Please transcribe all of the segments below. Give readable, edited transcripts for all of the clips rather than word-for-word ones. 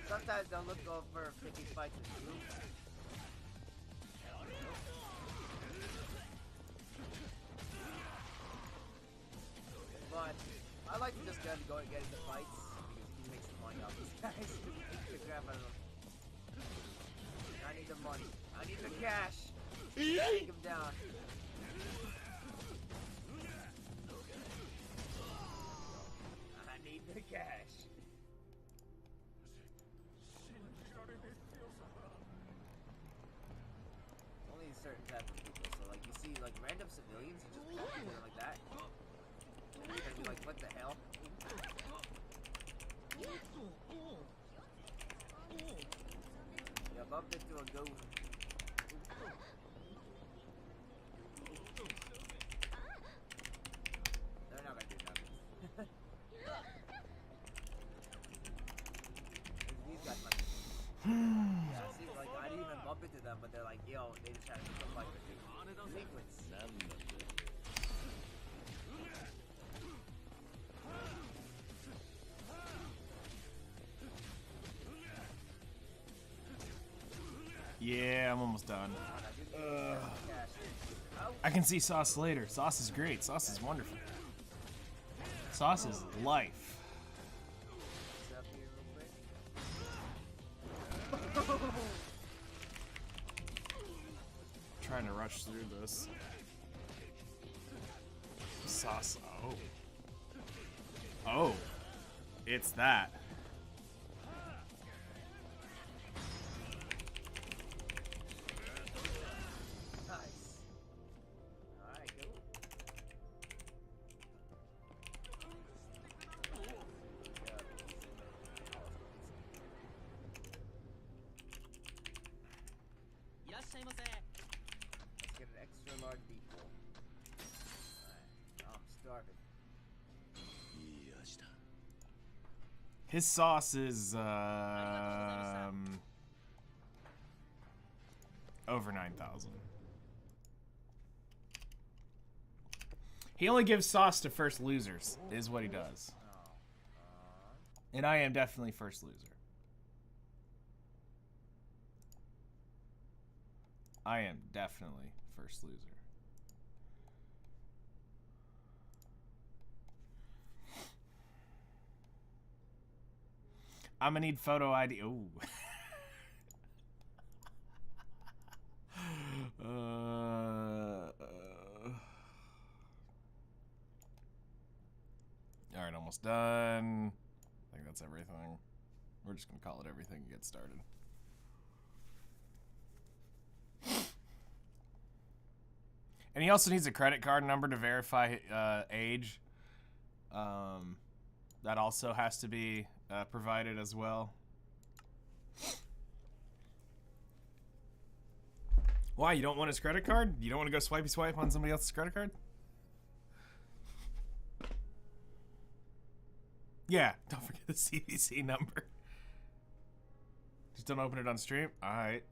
Sometimes I'll look over picking fights with you. But I like to just go and get into fights because he makes some money off these guys. The crap out of them. I need the money. I need the cash. Take him down. I need the cash. Only certain type of people. So like you see like random civilians, you just walk in there like that. And you're gonna be like, what the hell? Yeah, bumped into a goon. They're not gonna do nothing. These got money. Yeah, see, like, I didn't even bump into them, but they're like, yo, they just had to come fight with me. Sequence. Yeah, I'm almost done. I can see Sauce later. Sauce is great. Sauce is wonderful. Sauce is life. Trying to rush through this. Sauce. Oh. Oh. It's that. Nice. Alright, go. Let's get an extra large beefball. Alright, I'm starving. His sauce is over 9,000. He only gives sauce to first losers, is what he does. And I am definitely first loser. I am definitely first loser. I'm gonna need photo ID. Ooh. Alright, almost done. I think that's everything. We're just gonna call it everything and get started. And he also needs a credit card number to verify age. That also has to be provided as well. Why? You don't want his credit card? You don't want to go swipey swipe on somebody else's credit card? Yeah, don't forget the CVC number. Just don't open it on stream? Alright.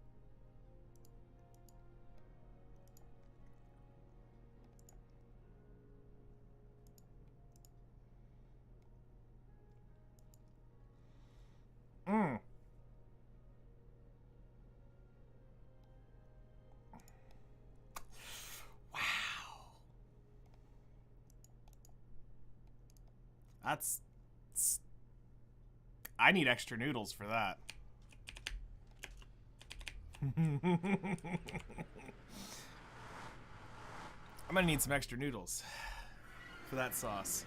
Wow. That's... I need extra noodles for that. I'm gonna need some extra noodles for that sauce.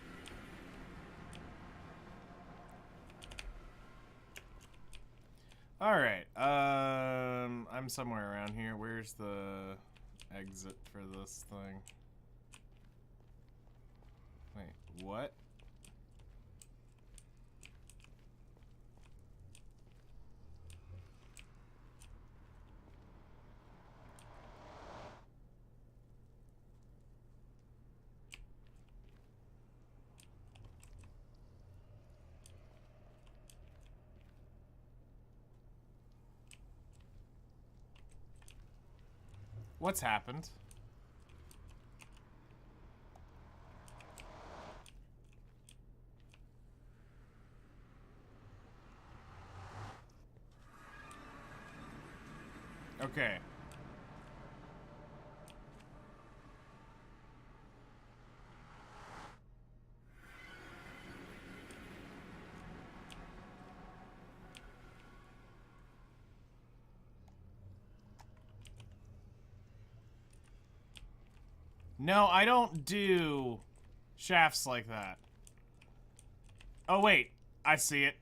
Alright, I'm somewhere around here. Where's the exit for this thing? Wait, what? What's happened? Okay. No, I don't do shafts like that. Oh, wait. I see it.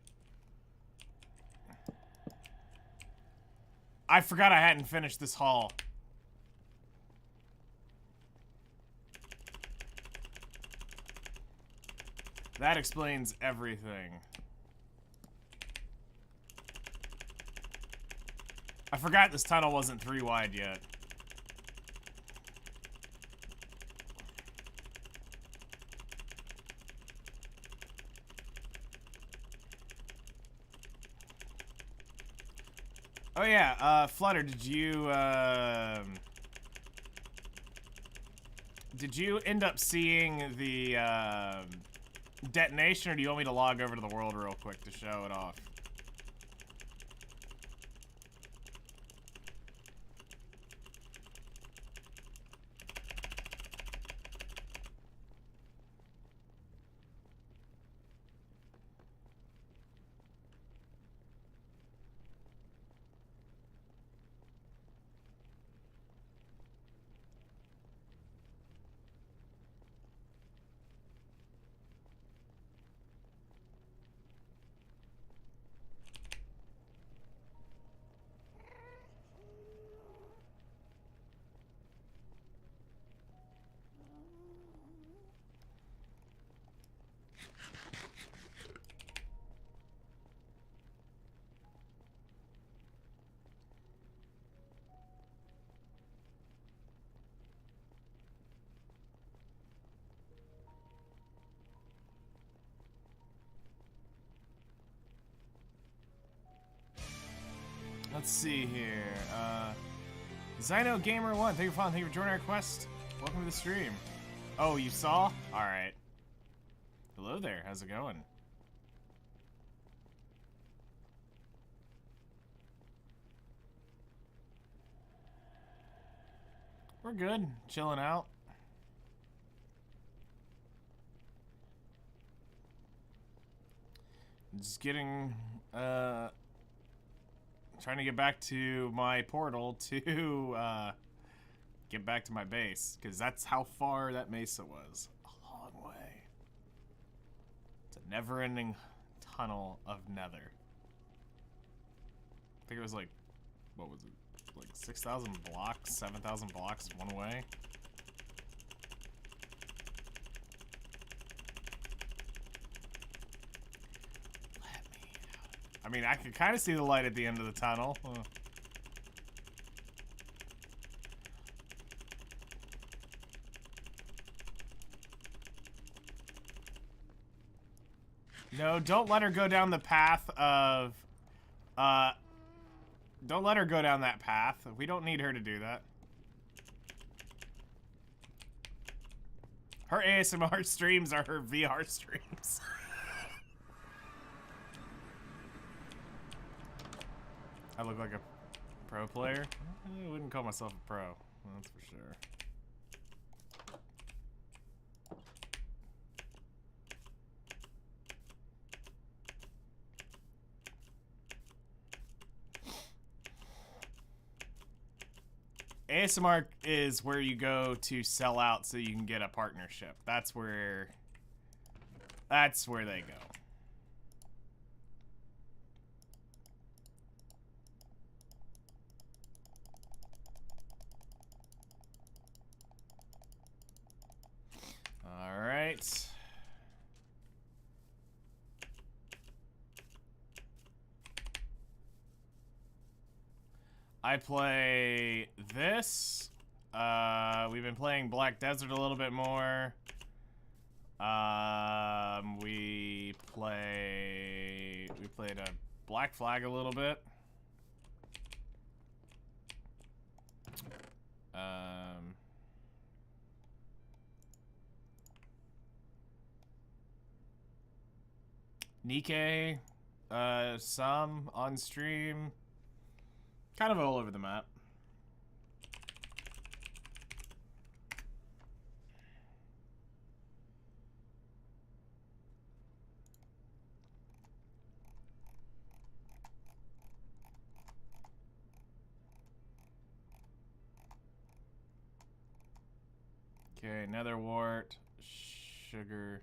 I forgot I hadn't finished this haul. That explains everything. I forgot this tunnel wasn't 3 wide yet. Oh yeah, Flutter, did you end up seeing the detonation, or do you want me to log over to the world real quick to show it off? Let's see here. Zyno Gamer 1, thank you for following. Thank you for joining our quest. Welcome to the stream. Oh, you saw? Alright. Hello there, how's it going? We're good, chilling out. Just getting, trying to get back to my portal to, get back to my base, because that's how far that mesa was. A long way. It's a never-ending tunnel of nether. I think it was like, what was it? Like 6,000 blocks, 7,000 blocks one way. I mean, I could kind of see the light at the end of the tunnel. No, don't let her go down the path of... don't let her go down that path. We don't need her to do that. Her ASMR streams are her VR streams. I look like a pro player? I wouldn't call myself a pro, that's for sure. ASMR is where you go to sell out so you can get a partnership. That's where they go. All right. I play this. We've been playing Black Desert a little bit more. We played a Black Flag a little bit. Nikkei, some on stream. Kind of all over the map. Okay, nether wart, sugar.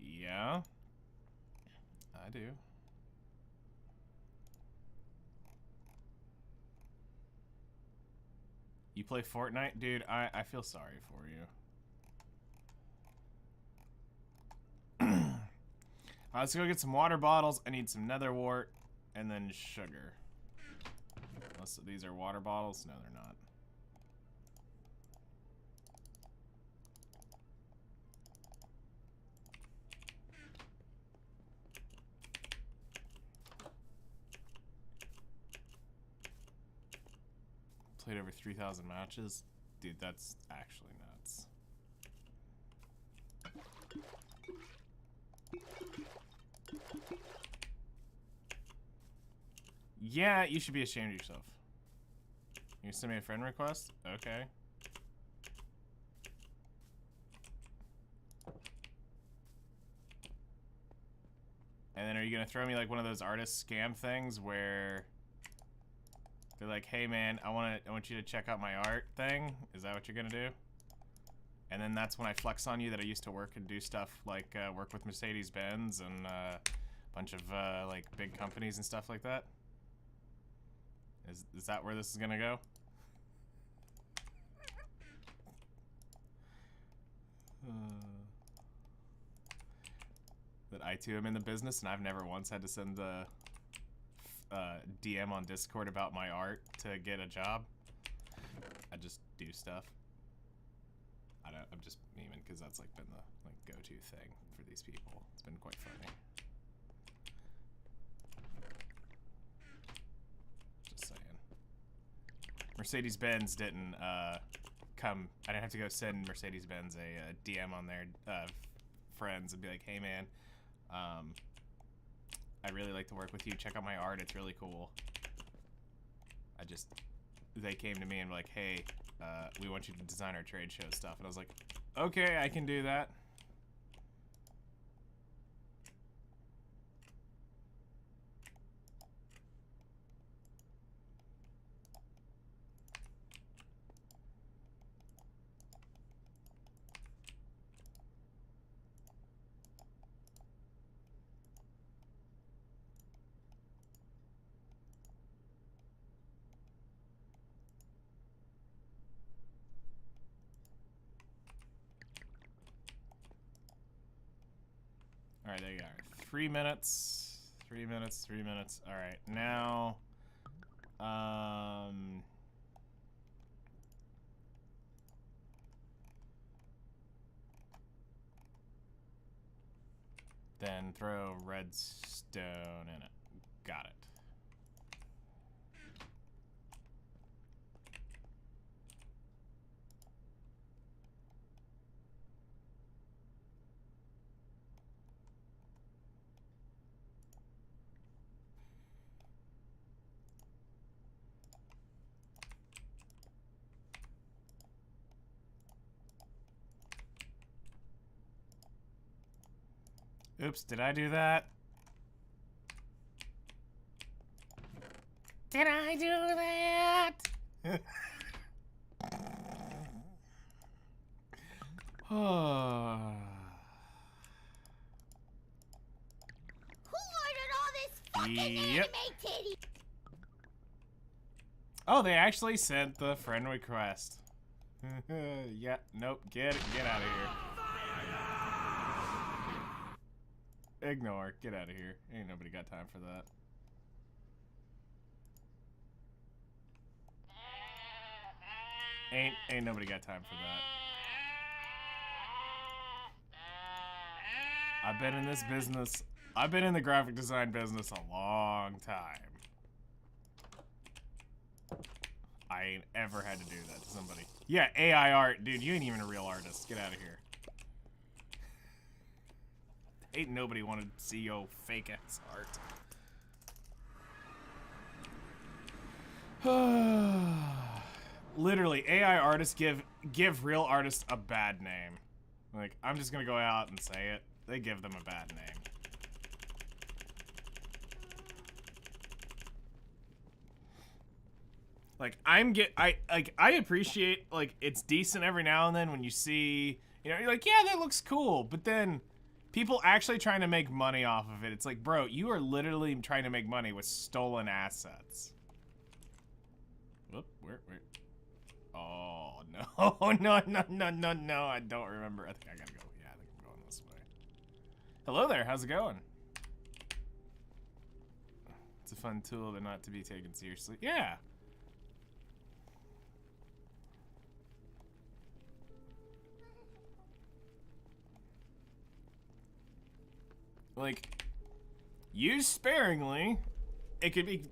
Yeah, I do. You play Fortnite? Dude, I feel sorry for you. Let's go get some water bottles. I need some nether wart and then sugar. Unless these are water bottles? No, they're not. Played over 3,000 matches? Dude, that's actually nuts. Yeah, you should be ashamed of yourself. You send me a friend request? Okay. And then are you gonna throw me like one of those artist scam things where they're like, hey man, I want you to check out my art thing? Is that what you're gonna do? And then that's when I flex on you that I used to work and do stuff like work with Mercedes-Benz and a bunch of like big companies and stuff like that? Is that where this is gonna go? That I too am in the business and I've never once had to send the DM on Discord about my art to get a job. I just do stuff. I'm just memeing because that's like been the like go-to thing for these people. It's been quite funny. Just saying. Mercedes-Benz didn't come. I didn't have to go send Mercedes-Benz a DM on their friends and be like, hey man, I really like to work with you. Check out my art. It's really cool. They came to me and were like, hey, we want you to design our trade show stuff. And I was like, okay, I can do that. All right, there you are. 3 minutes. 3 minutes. 3 minutes. All right, now, then throw redstone in it. Got it. Oops, did I do that? Did I do that? Oh. Who ordered all this fucking anime titty? Oh, they actually sent the friend request. Yeah, nope, get out of here. Ignore, get out of here. Ain't nobody got time for that. Ain't nobody got time for that. I've been in this business. I've been in the graphic design business a long time. I ain't ever had to do that to somebody. Yeah, AI art. Dude, you ain't even a real artist. Get out of here. Ain't nobody wanted to see your fake ass art. Literally, AI artists give real artists a bad name. Like, I'm just gonna go out and say it. They give them a bad name. Like I appreciate like it's decent every now and then when you see, you know, you're like, yeah, that looks cool, but then people actually trying to make money off of it. It's like, bro, you are literally trying to make money with stolen assets. Whoop, where? Oh, no, no, I don't remember. I think I gotta go. Yeah, I think I'm going this way. Hello there, how's it going? It's a fun tool, but not to be taken seriously. Yeah. Like, used sparingly, it could be...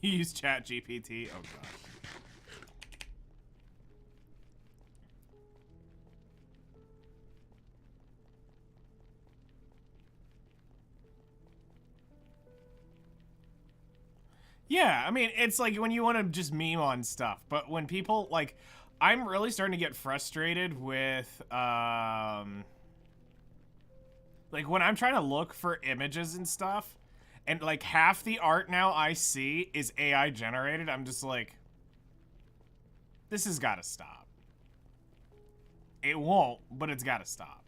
You use ChatGPT? Oh, God. Yeah, I mean, it's like when you want to just meme on stuff, but when people, like, I'm really starting to get frustrated with, like, when I'm trying to look for images and stuff, and, like, half the art now I see is AI generated, I'm just like, this has got to stop. It won't, but it's got to stop.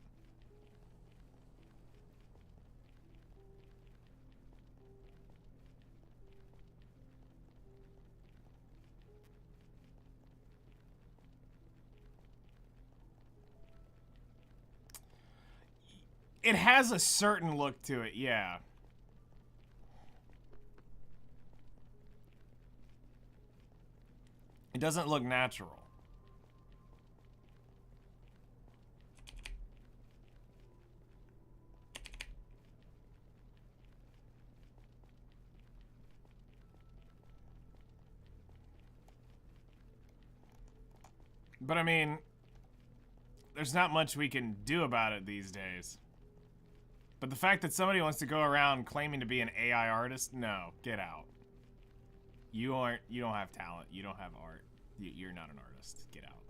It has a certain look to it, yeah. It doesn't look natural. But I mean, there's not much we can do about it these days. But the fact that somebody wants to go around claiming to be an AI artist, no, get out. You don't have talent. You don't have art. You're not an artist. Get out.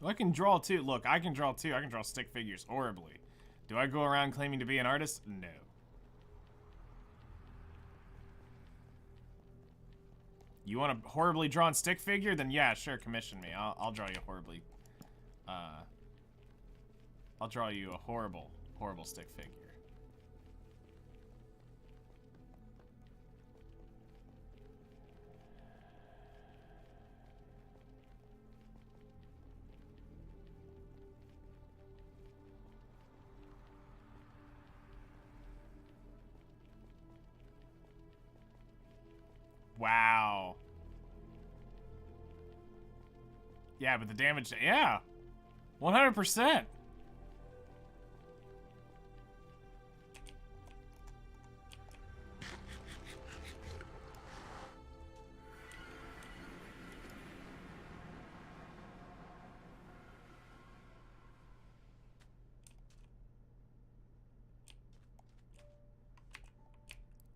Well, I can draw too. Look, I can draw too. I can draw stick figures horribly. Do I go around claiming to be an artist? No. You want a horribly drawn stick figure? Then yeah, sure, commission me. I'll draw you a horribly... I'll draw you a horrible stick figure. Wow. Yeah, but the damage... Yeah. 100%.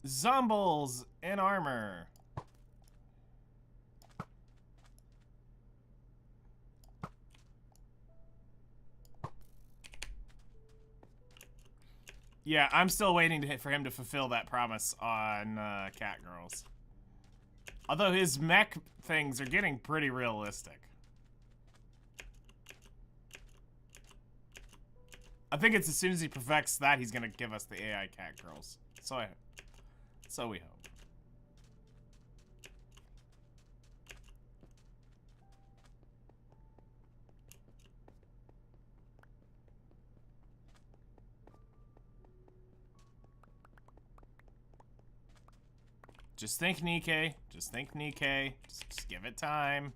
Zombles in armor. Yeah, I'm still waiting for him to fulfill that promise on Cat Girls. Although his mech things are getting pretty realistic. I think it's as soon as he perfects that, he's gonna give us the AI Cat Girls. So we hope. Just think, Nikkei. Just think, Nikkei. Just give it time.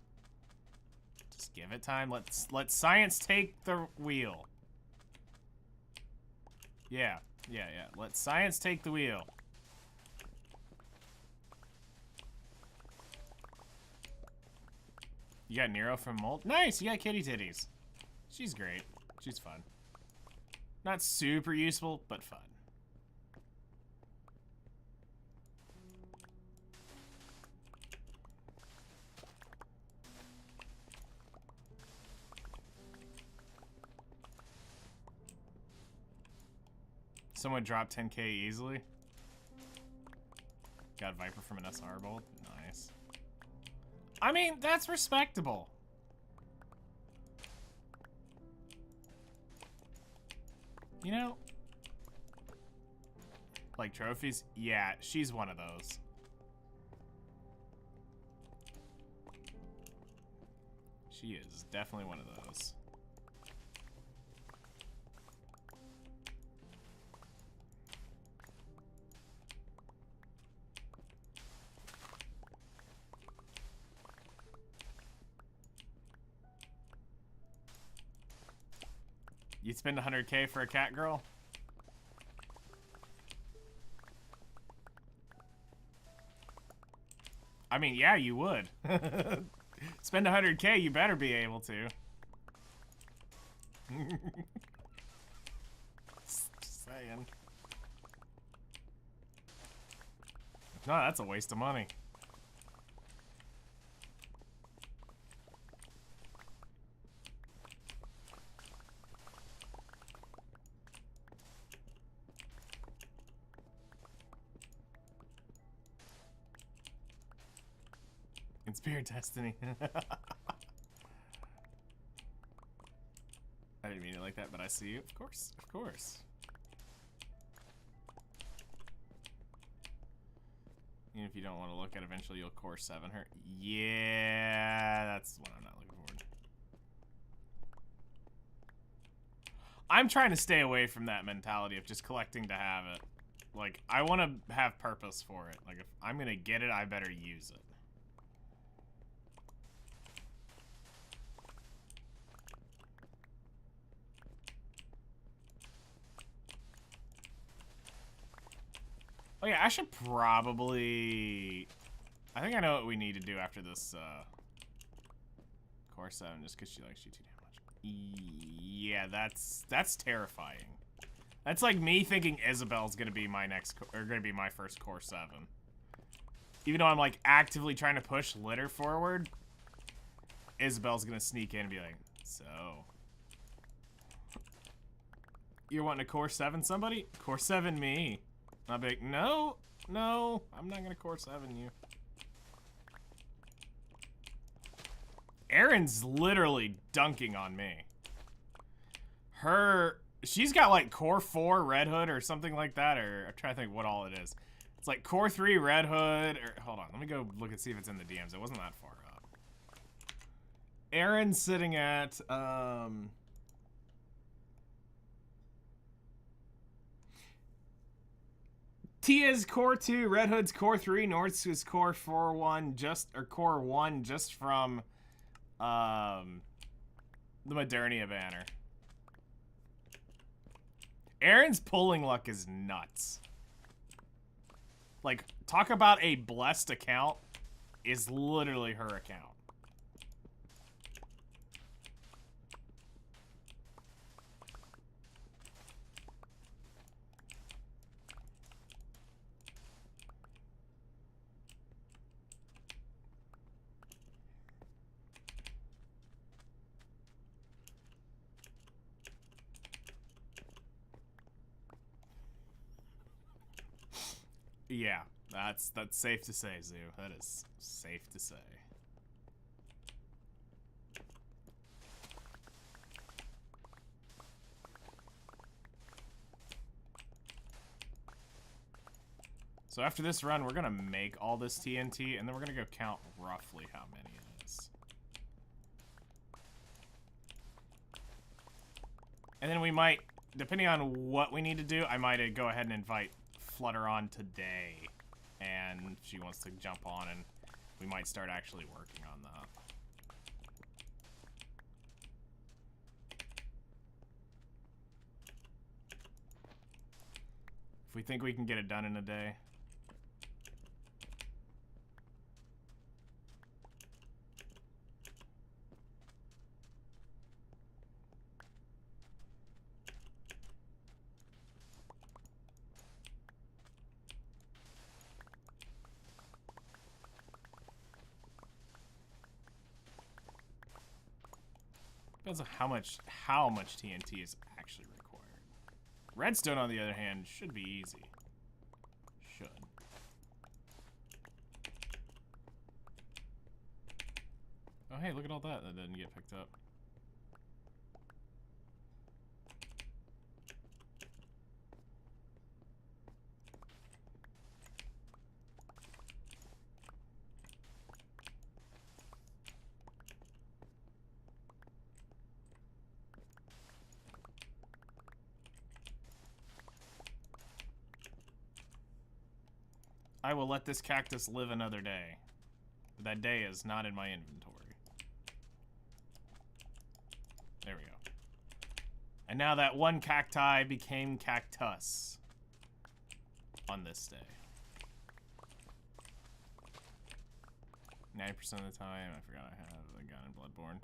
Just give it time. Let science take the wheel. Yeah. Let science take the wheel. You got Nero from Molt? Nice, you got Kitty Titties. She's great. She's fun. Not super useful, but fun. Someone dropped 10k easily. Got a Viper from an SR bolt. Nice. I mean, that's respectable. You know? Like trophies? Yeah, she's one of those. She is definitely one of those. You'd spend 100k for a cat girl? I mean, yeah, you would. Spend 100k, you better be able to. Just saying. No, that's a waste of money. In Spirit Destiny. I didn't mean it like that, but I see you. Of course, of course. Even if you don't want to look at, eventually you'll core 7 her. Yeah, that's what I'm not looking forward to. I'm trying to stay away from that mentality of just collecting to have it. Like, I want to have purpose for it. Like, if I'm gonna get it, I better use it. Oh yeah, I should probably... I think I know what we need to do after this, Core 7, just because she likes you too damn much. Yeah, that's terrifying. That's like me thinking Isabel's gonna be my my first Core 7. Even though I'm, like, actively trying to push Litter forward, Isabel's gonna sneak in and be like, so... You're wanting to Core 7 somebody? Core 7 me. I'll be like, no, no, I'm not gonna Core 7 you. Erin's literally dunking on me. She's got like Core 4 Red Hood or something like that, or I'm trying to think what all it is. It's like Core 3 Red Hood, or hold on, let me go look and see if it's in the DMs. It wasn't that far up. Erin's sitting at, Tia's Core 2, Red Hood's Core 3, North's is Core 4-1, Core 1 just from the Modernia banner. Erin's pulling luck is nuts. Like, talk about a blessed account is literally her account. Yeah, that's safe to say, Zoo. That is safe to say. So after this run, we're gonna make all this TNT, and then we're gonna go count roughly how many it is. And then we might, depending on what we need to do, I might go ahead and invite Flutter on today, and if she wants to jump on, and we might start actually working on that. If we think we can get it done in a day. Depends on how much TNT is actually required. Redstone, on the other hand, should be easy. Should. Oh, hey, look at all that. That didn't get picked up. I will let this cactus live another day. But that day is not in my inventory. There we go. And now that one cacti became cactus on this day. 90% of the time, I forgot I have a gun in Bloodborne.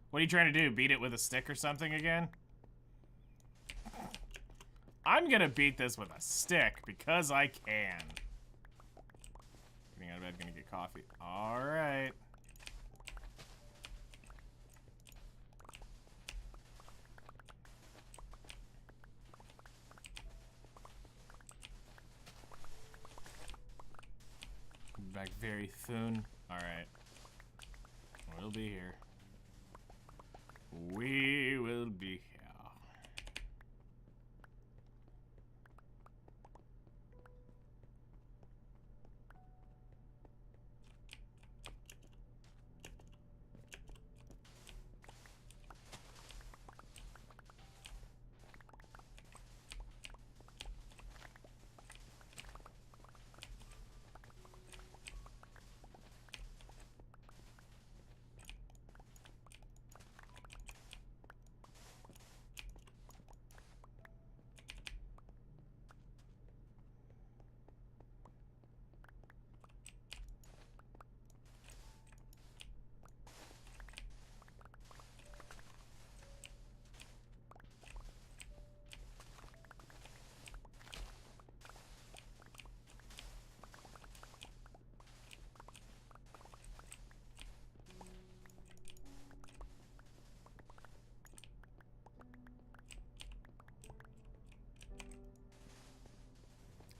What are you trying to do? Beat it with a stick or something again? I'm gonna beat this with a stick because I can. Getting out of bed, gonna get coffee. Alright. Back very soon. Alright. We'll be here. We will be here.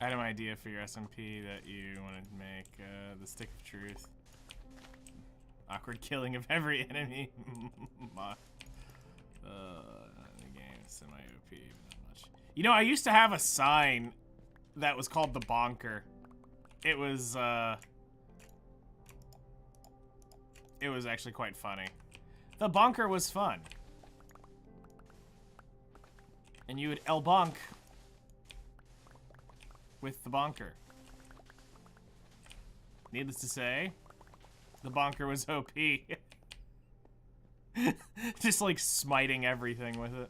I had an idea for your SMP that you want to make, the Stick of Truth. Awkward killing of every enemy. The game is semi-OP, but not much. You know, I used to have a sign that was called the Bonker. It was actually quite funny. The Bonker was fun. And you would El Bonk with the bonker. Needless to say, the bonker was OP. Just like smiting everything with it.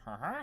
Uh-huh.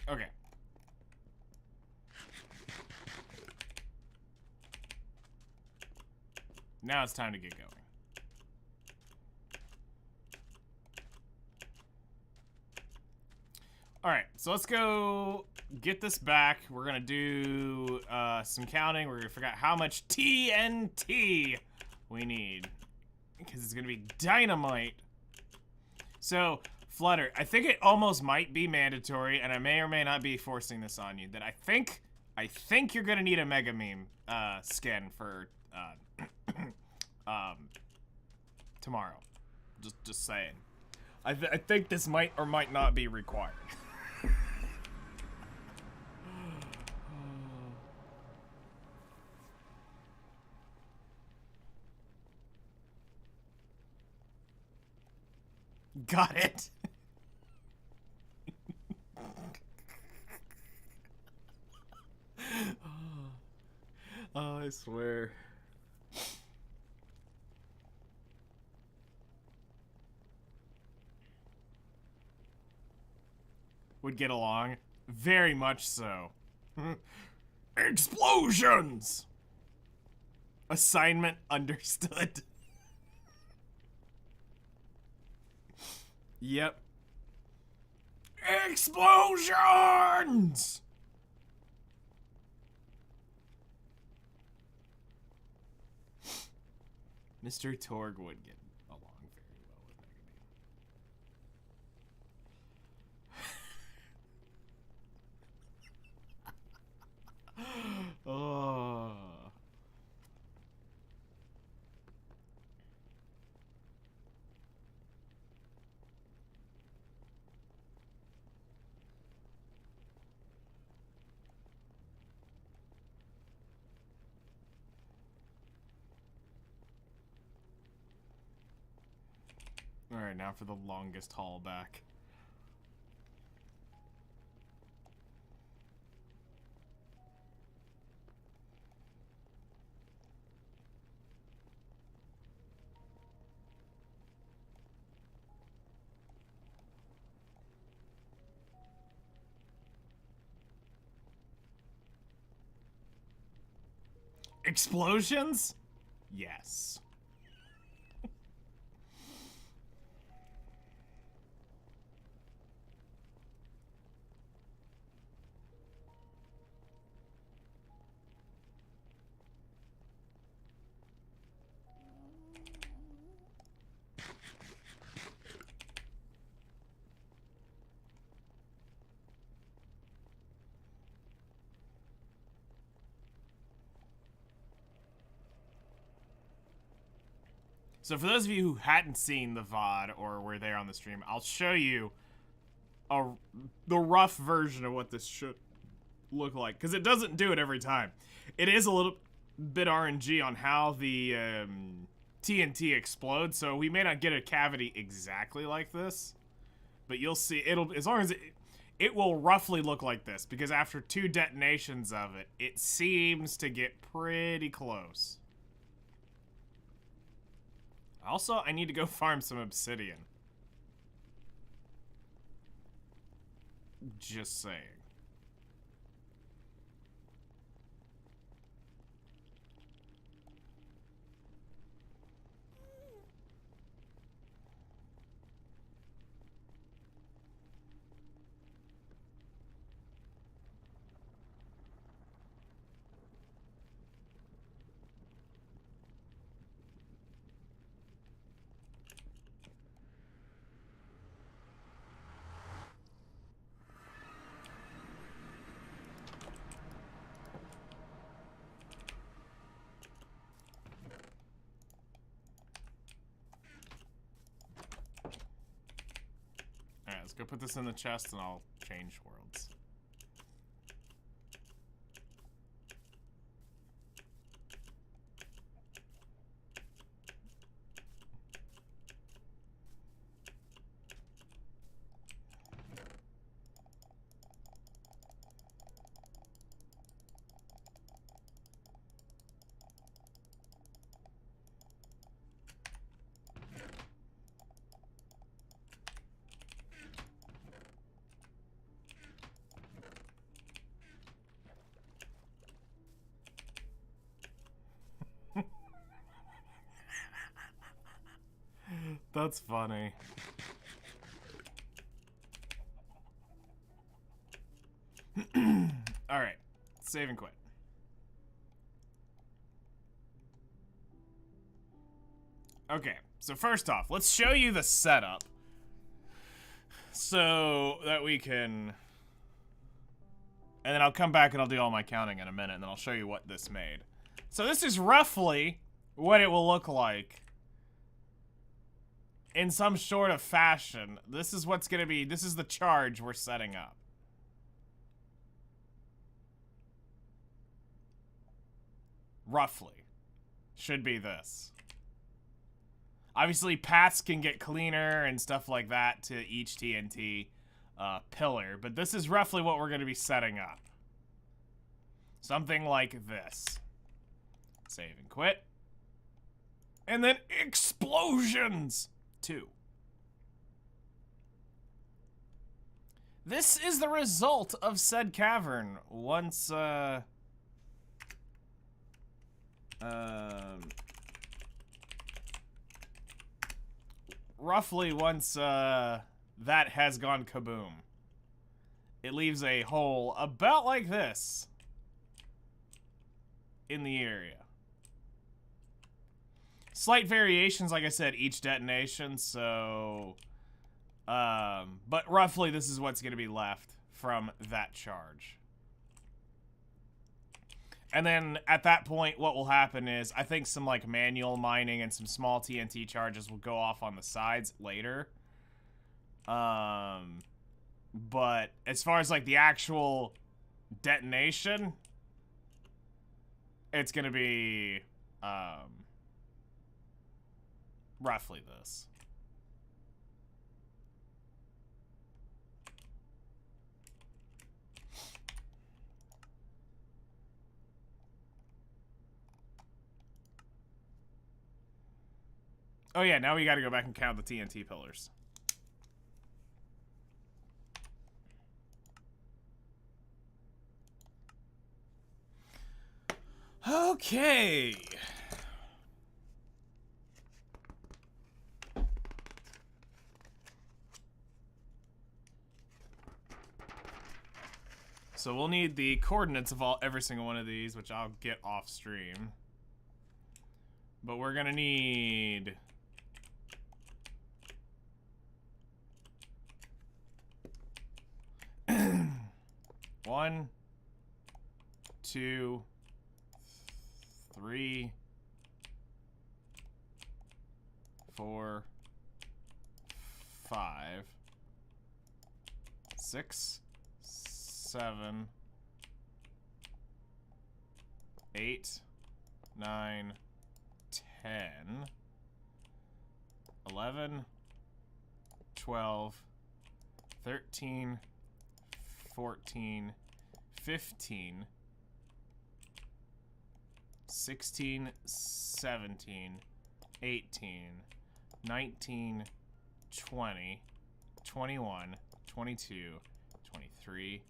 Okay. Now it's time to get going. Alright, so let's go get this back. We're gonna do some counting. We're gonna figure out how much TNT we need. Because it's gonna be dynamite. So, Flutter, I think it almost might be mandatory, and I may or may not be forcing this on you, that I think you're gonna need a Mega Meme skin for tomorrow. Just saying. I think this might or might not be required. Got it. Oh, I swear. Would get along. Very much so. Explosions! Assignment understood. Yep. Explosions! Mr. Torg would get along very well with Mega Man. Oh. Alright, now for the longest haul back. Explosions? Yes. So for those of you who hadn't seen the VOD or were there on the stream, I'll show you the rough version of what this should look like. Because it doesn't do it every time. It is a little bit RNG on how the TNT explodes, so we may not get a cavity exactly like this. But you'll see, as long as it will roughly look like this. Because after 2 detonations of it, it seems to get pretty close. Also, I need to go farm some obsidian. Just saying. Alright, let's go put this in the chest and I'll change worlds. That's funny. Alright. Save and quit. Okay, so first off, let's show you the setup. So that we can... And then I'll come back and I'll do all my counting in a minute, and then I'll show you what this made. So this is roughly what it will look like in some sort of fashion. This is what's going to be... This is the charge we're setting up. Roughly. Should be this. Obviously, paths can get cleaner and stuff like that to each TNT pillar, but this is roughly what we're going to be setting up. Something like this. Save and quit. And then explosions! 2. This is the result of said cavern once, roughly once, that has gone kaboom. It leaves a hole about like this in the area. Slight variations, like I said, each detonation, so... but roughly this is what's going to be left from that charge. And then at that point, what will happen is, I think some like manual mining and some small TNT charges will go off on the sides later. But as far as like the actual detonation, it's going to be roughly this. Oh yeah, now we gotta go back and count the TNT pillars. Okay. So we'll need the coordinates of every single one of these, which I'll get off stream. But we're gonna need... 1, 2, 3, 4, 5, 6, 7, 8, 9, 10, 11, 12, 13, 14, 15, 16, 17, 18, 19, 20, 21, 22, 23,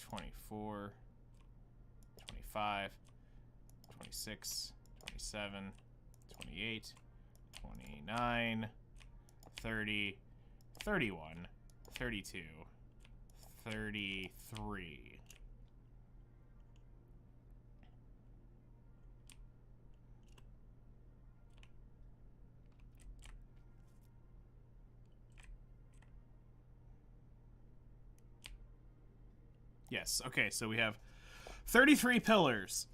24, 25, 26, 27, 28, 29, 30, 31, 32, 33. Yes, okay, so we have 33 pillars.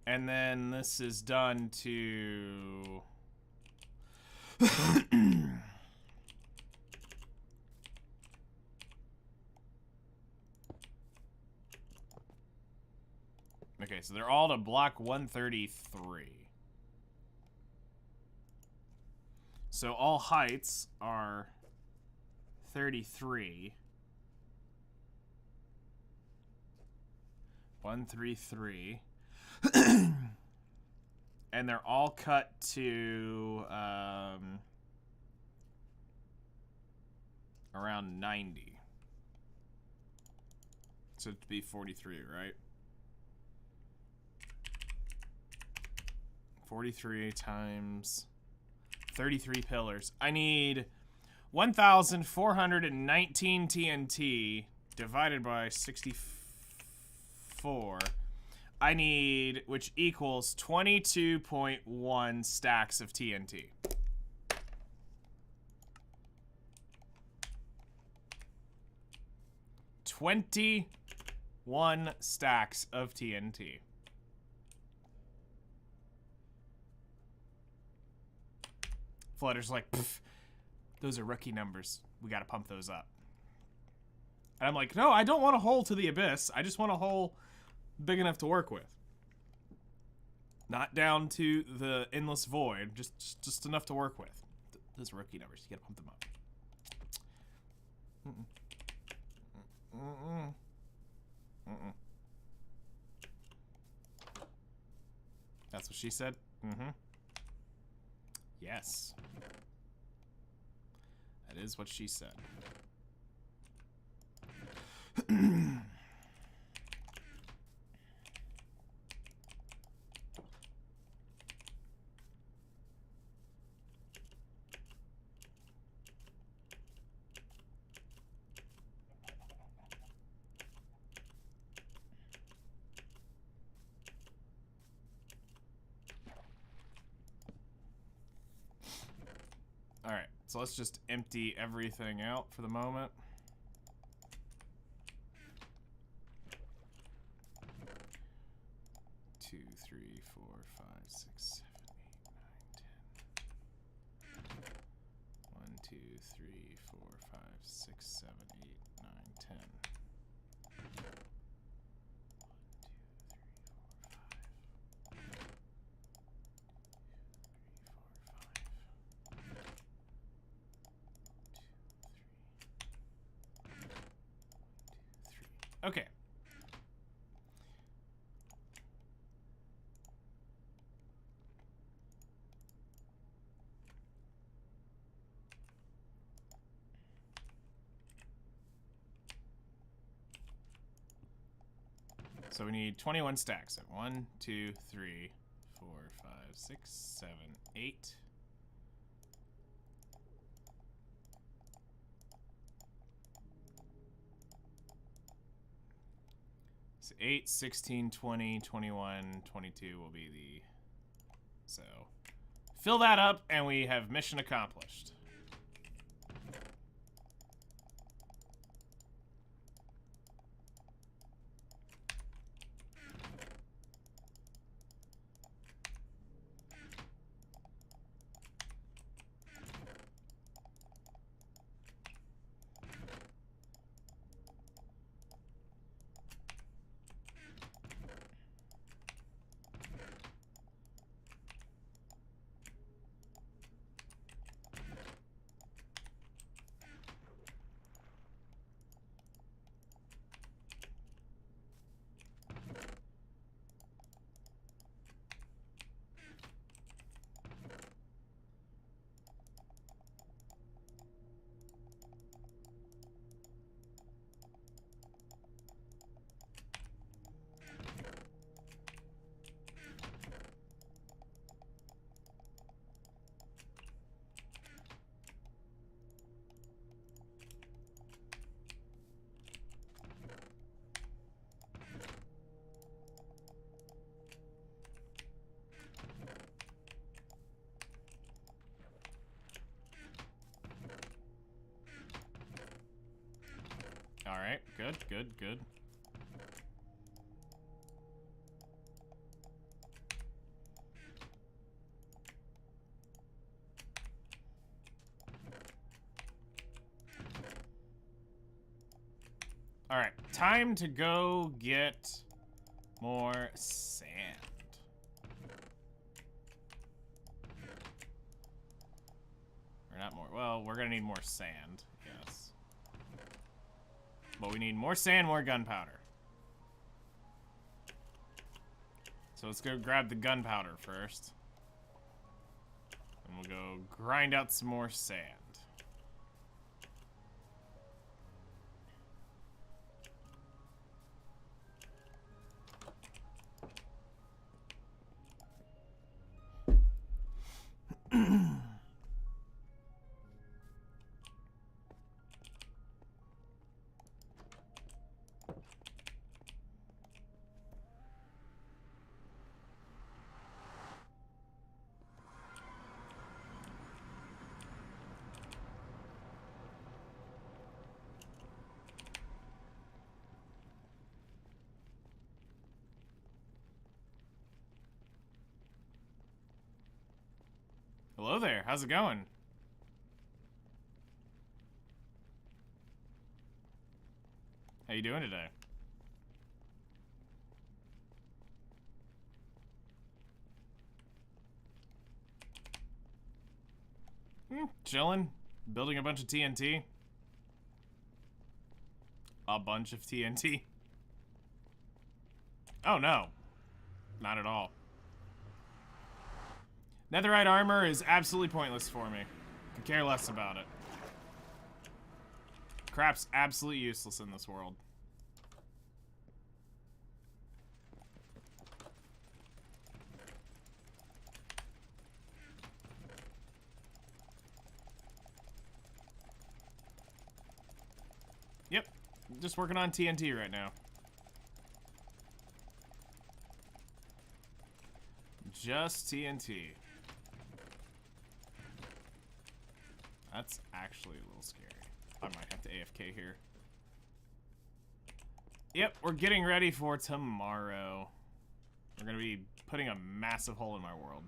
And then this is done to... Okay, so they're all to block 133. So all heights are 33. 133. And they're all cut to around 90. So it'd be 43, right? 43 times 33 pillars. I need 1,419 TNT divided by 64. I need, which equals 22.1 stacks of TNT. $21 stacks of TNT. Flutter's like, pff, those are rookie numbers. We gotta pump those up. And I'm like, no, I don't want a hole to the abyss. I just want a hole big enough to work with. Not down to the endless void, just enough to work with. Those are rookie numbers. You gotta pump them up. That's what she said? Mm-hmm. Yes. That is what she said. Alright, so let's just empty everything out for the moment. Two, three, four, five, six, 7, 8, 9, 10. 1, 2, 3, 4, 5, 6, 7, 8, 9, 10. 1, 2, 3, 4, 5. Okay. So we need 21 stacks. So 1, 2, 3, 4, 5, 6, 7, 8. So 8, 16, 20, 21, 22 will be the... So fill that up and we have mission accomplished. All right, good, good, good. All right, time to go get more sand. Or not more, well, we're gonna need more sand, yes. But we need more sand, more gunpowder. So let's go grab the gunpowder first. And we'll go grind out some more sand. Hello there. How's it going? How you doing today? Chilling. Building a bunch of TNT. A bunch of TNT. Oh no. Not at all. Netherite armor is absolutely pointless for me. Could care less about it. Crap's absolutely useless in this world. Yep. Just working on TNT right now. Just TNT. That's actually a little scary. I might have to AFK here. Yep, we're getting ready for tomorrow. We're gonna be putting a massive hole in my world.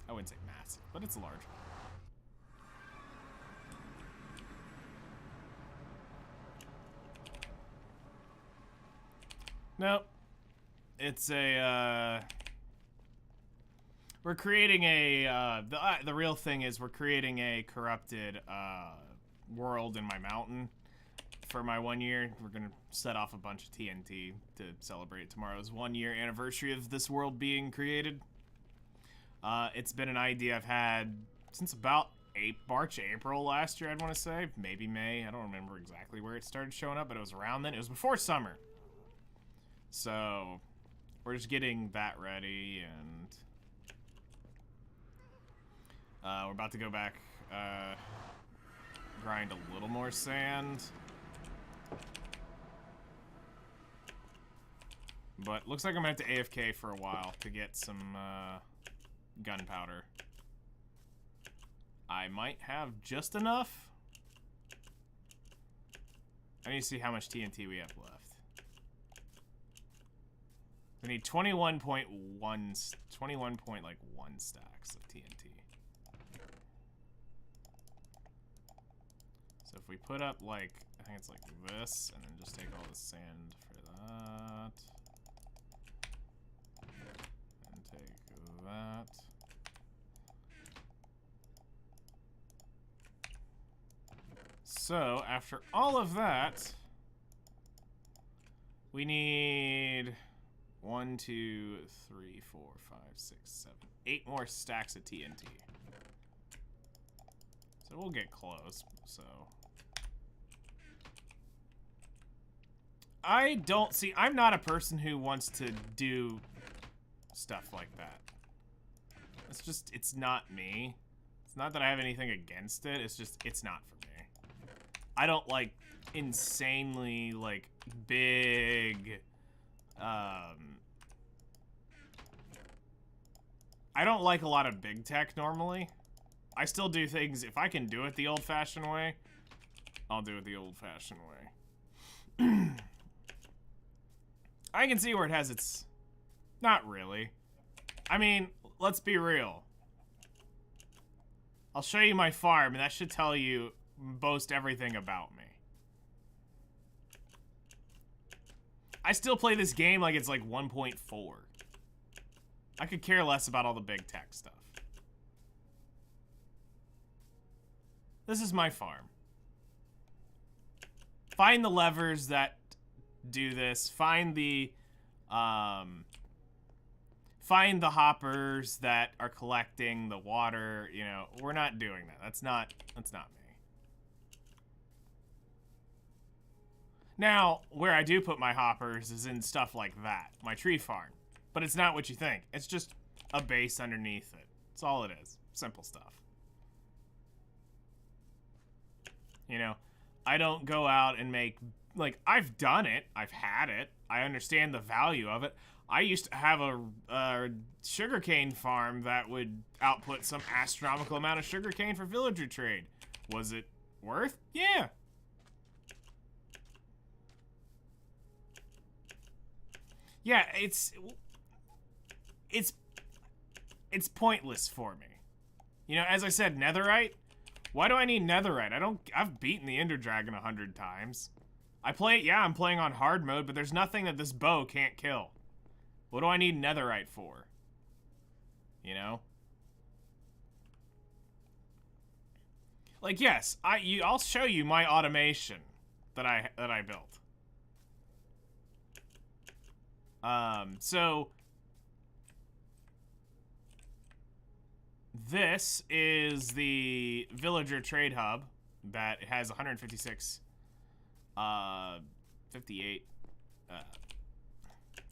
I wouldn't say massive, but it's large. Nope. It's a, we're creating a, the real thing is we're creating a corrupted, world in my mountain for my 1 year. We're gonna set off a bunch of TNT to celebrate tomorrow's 1 year anniversary of this world being created. It's been an idea I've had since about March, April last year, I'd want to say. Maybe May. I don't remember exactly where it started showing up, but it was around then. It was before summer. So, we're just getting that ready, and we're about to go back, grind a little more sand. But looks like I'm gonna have to AFK for a while to get some, gunpowder. I might have just enough. I need to see how much TNT we have left. We need 21.1 stacks of TNT. So if we put up like, I think it's like this, and then just take all the sand for that. And take that. So after all of that, we need 1, 2, 3, 4, 5, 6, 7, 8 more stacks of TNT. So we'll get close, so. I'm not a person who wants to do stuff like that. It's not me. It's not that I have anything against it, it's just, it's not for me. I don't like insanely, like, big, I don't like a lot of big tech normally. I still do things, if I can do it the old-fashioned way, I'll do it the old-fashioned way. I can see where it has its... Not really. I mean, let's be real. I'll show you my farm, and that should tell you most everything about me. I still play this game like it's like 1.4. I could care less about all the big tech stuff. This is my farm. Find the levers that do this. Find the hoppers that are collecting the water. You know, we're not doing that. That's not me. Now, where I do put my hoppers is in stuff like that, my tree farm. But it's not what you think. It's just a base underneath it. That's all it is. Simple stuff. You know, I don't go out and make, like, I've done it. I've had it. I understand the value of it. I used to have a sugarcane farm that would output some astronomical amount of sugarcane for villager trade. Was it worth? Yeah. Yeah, it's pointless for me. You know, as I said, netherite. Why do I need netherite? I've beaten the Ender Dragon 100 times. I'm playing on hard mode, but there's nothing that this bow can't kill. What do I need netherite for? You know? Like, yes, I'll show you my automation that I built. So this is the villager trade hub that has 156 58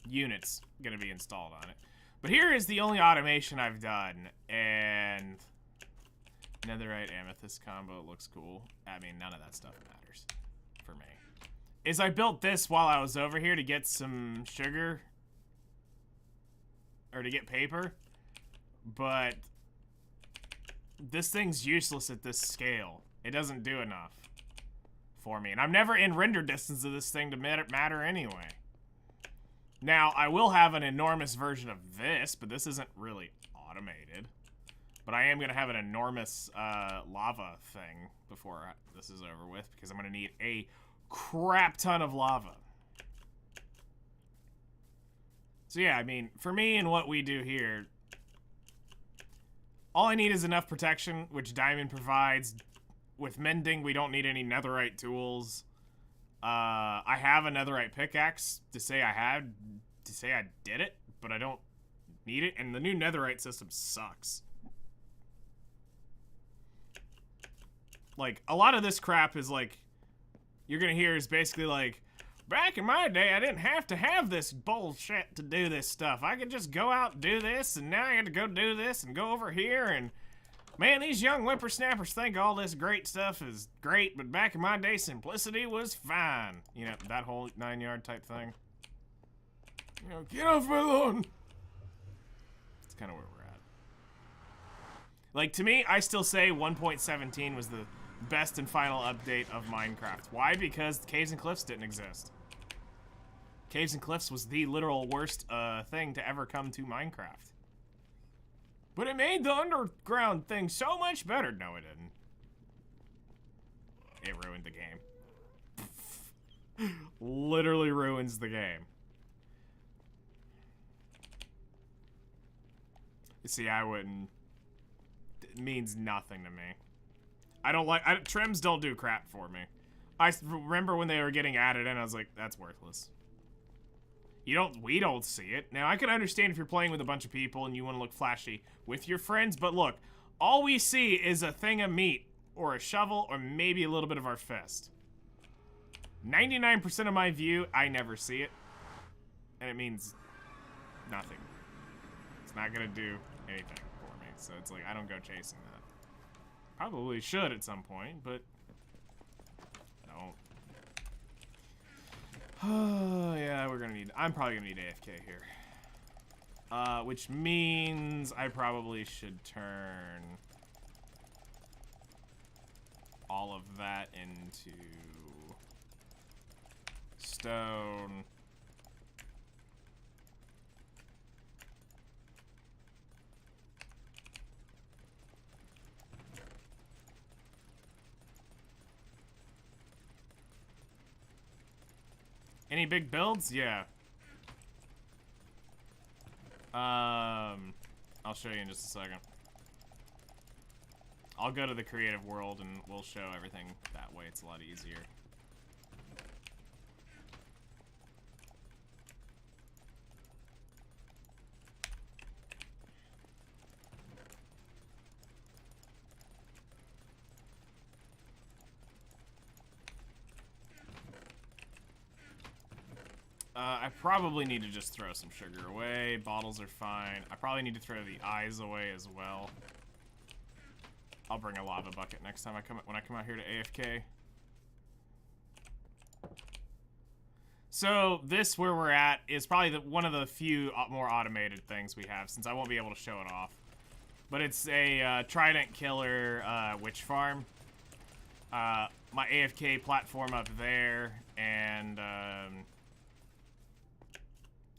units gonna be installed on it. But here is the only automation I've done, and netherite amethyst combo looks cool. I mean, none of that stuff matters for me. Is I built this while I was over here to get some sugar, or to get paper, but this thing's useless at this scale. It doesn't do enough for me, and I'm never in render distance of this thing to matter anyway. Now, I will have an enormous version of this, but this isn't really automated. But I am going to have an enormous lava thing before this is over with, because I'm going to need a crap ton of lava. So yeah, I mean, for me and what we do here, all I need is enough protection, which Diamond provides. With mending, we don't need any netherite tools. I have a netherite pickaxe to say I did it, but I don't need it, and the new netherite system sucks. Like, a lot of this crap is like, you're gonna hear is basically like, back in my day, I didn't have to have this bullshit to do this stuff. I could just go out and do this, and now I got to go do this and go over here, and man, these young whippersnappers think all this great stuff is great, but back in my day, simplicity was fine. You know, that whole 9-yard type thing. You know, get off my lawn! That's kind of where we're at. Like, to me, I still say 1.17 was the best and final update of Minecraft. Why? Because Caves and Cliffs didn't exist. Caves and Cliffs was the literal worst thing to ever come to Minecraft. But it made the underground thing so much better. No, it didn't. It ruined the game. Literally ruins the game. See, I wouldn't. It means nothing to me. I don't like. Trims don't do crap for me. I remember when they were getting added in, I was like, that's worthless. We don't see it. Now, I can understand if you're playing with a bunch of people and you want to look flashy with your friends, but look, all we see is a thing of meat, or a shovel, or maybe a little bit of our fist. 99% of my view, I never see it. And it means nothing. It's not gonna do anything for me, so it's like, I don't go chasing that. Probably should at some point, but I don't. Oh, yeah, I'm probably gonna need AFK here. Which means I probably should turn all of that into stone. Any big builds? Yeah. I'll show you in just a second. I'll go to the creative world and we'll show everything that way. It's a lot easier. I probably need to just throw some sugar away. Bottles are fine. I probably need to throw the eyes away as well. I'll bring a lava bucket next time when I come out here to AFK. So this, where we're at, is probably one of the few more automated things we have, since I won't be able to show it off. But it's a trident killer witch farm. My AFK platform up there, and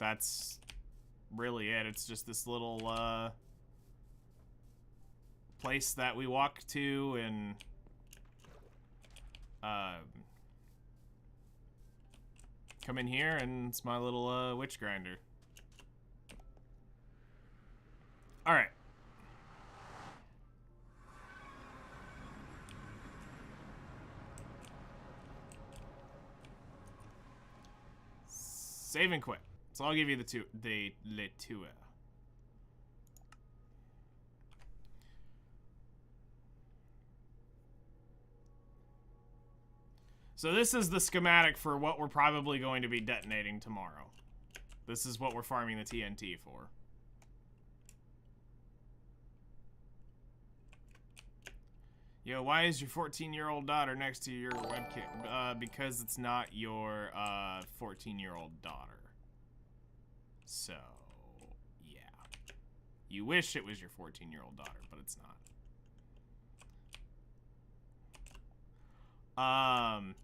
that's really it. It's just this little place that we walk to and come in here, and it's my little witch grinder. All right. Save and quit. So I'll give you the tour. So this is the schematic for what we're probably going to be detonating tomorrow. This is what we're farming the TNT for. Yo, why is your 14-year-old daughter next to your webcam? Because it's not your 14-year-old daughter. So, yeah. You wish it was your 14-year-old daughter, but it's not.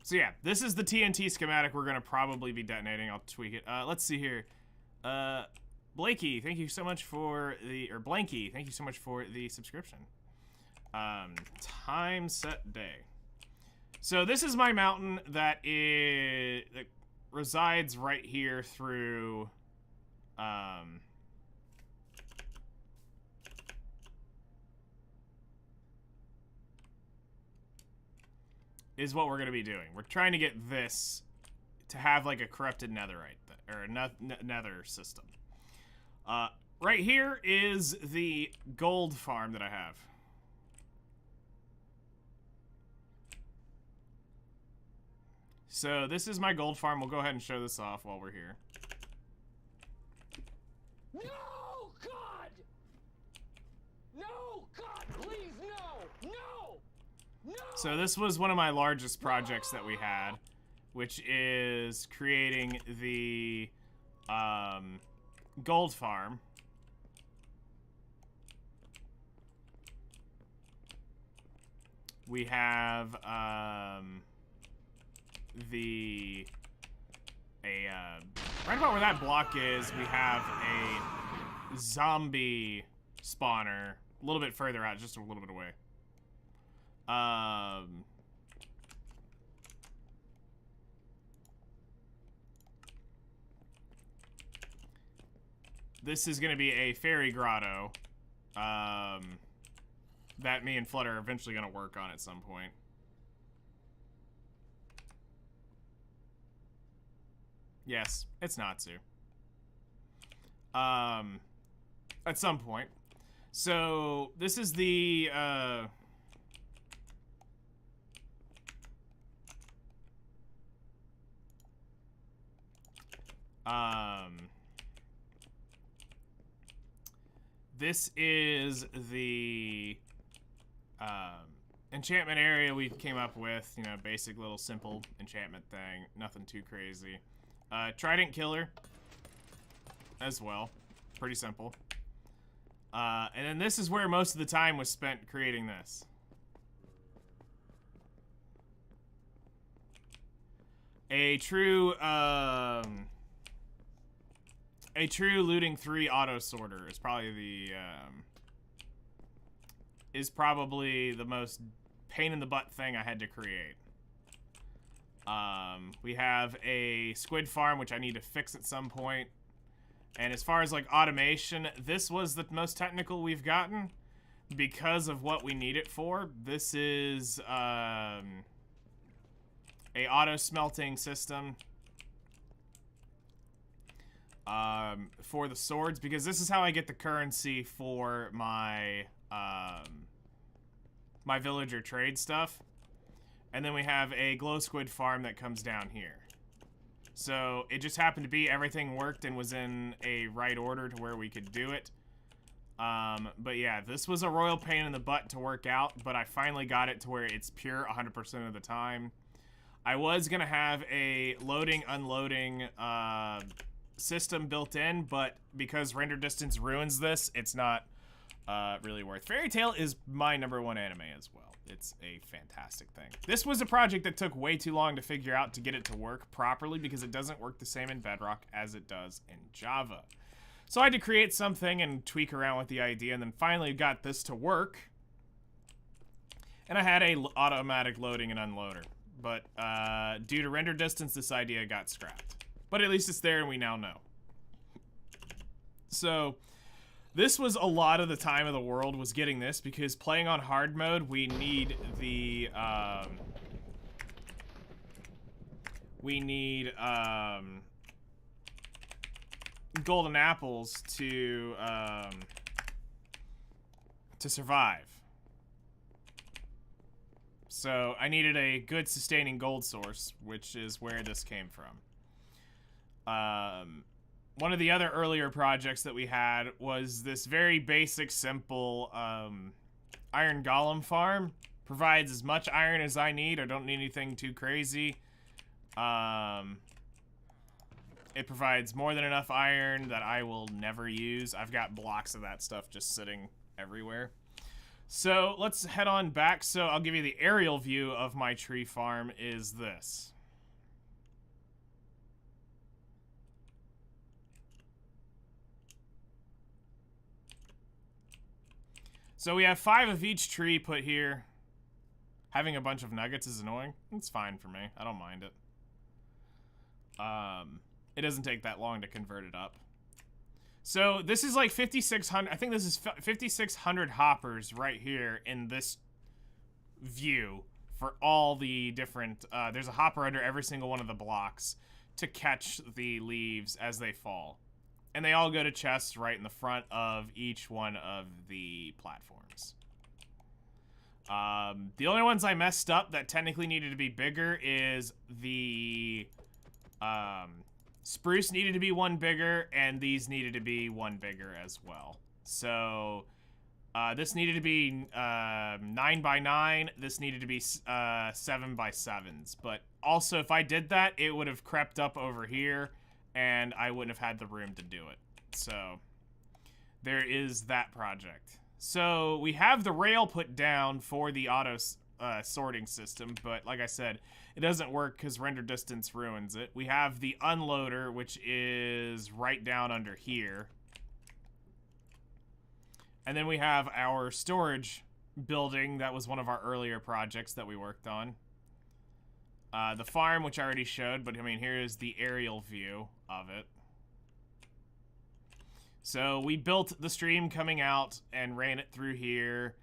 So yeah, this is the TNT schematic we're gonna probably be detonating. I'll tweak it. Let's see here. Blakey, thank you so much for the, or Blanky, thank you so much for the subscription. Time set day. So this is my mountain that resides right here through, is what we're going to be doing. We're trying to get this to have like a corrupted netherite, or a nether system. Right here is the gold farm that I have. So this is my gold farm. We'll go ahead and show this off while we're here. No, God! No, God, please, no! No! No! So this was one of my largest projects that we had, which is creating the gold farm. We have right about where that block is, we have a zombie spawner a little bit further out, just a little bit away. This is gonna be a fairy grotto that me and Flutter are eventually gonna work on at some point. Yes, it's Natsu. At some point. So this is the this is the enchantment area we came up with, you know, basic little simple enchantment thing, nothing too crazy. Trident killer as well, pretty simple. And then this is where most of the time was spent creating this. A true looting 3 auto sorter is probably the most pain in the butt thing I had to create. We have a squid farm, which I need to fix at some point. And as far as like automation, this was the most technical we've gotten because of what we need it for. This is a auto smelting system for the swords, because this is how I get the currency for my my villager trade stuff. And then we have a glow squid farm that comes down here. So it just happened to be everything worked and was in a right order to where we could do it. But yeah, this was a royal pain in the butt to work out, but I finally got it to where it's pure 100% of the time. I was gonna have a loading, unloading system built in, but because render distance ruins this, it's not really worth. Fairy Tail is my #1 anime as well. It's a fantastic thing. This was a project that took way too long to figure out to get it to work properly because it doesn't work the same in Bedrock as it does in Java. So I had to create something and tweak around with the idea, and then finally got this to work. And I had a automatic loading and unloader. But due to render distance, this idea got scrapped. But at least it's there and we now know. So this was a lot of the time of the world was getting this, because playing on hard mode, we need the golden apples to survive. So I needed a good sustaining gold source, which is where this came from. One of the other earlier projects that we had was this very basic, simple iron golem farm. Provides as much iron as I need. I don't need anything too crazy. It provides more than enough iron that I will never use. I've got blocks of that stuff just sitting everywhere. So let's head on back. So I'll give you the aerial view of my tree farm is this. So we have 5 of each tree put here. Having a bunch of nuggets is annoying. It's fine for me. I don't mind it. It doesn't take that long to convert it up. So this is like 5,600. I think this is 5,600 hoppers right here in this view for all the different. There's a hopper under every single one of the blocks to catch the leaves as they fall. And they all go to chests right in the front of each one of the platforms. The only ones I messed up that technically needed to be bigger is the spruce needed to be 1 bigger, and these needed to be 1 bigger as well. So this needed to be 9 by 9. This needed to be 7 by 7s. But also, if I did that, it would have crept up over here, and I wouldn't have had the room to do it. So there is that project. So we have the rail put down for the auto sorting system, but like I said, it doesn't work because render distance ruins it. We have the unloader, which is right down under here. And then we have our storage building. That was one of our earlier projects that we worked on. The farm, which I already showed, but I mean, here is the aerial view of it. So we built the stream coming out and ran it through here.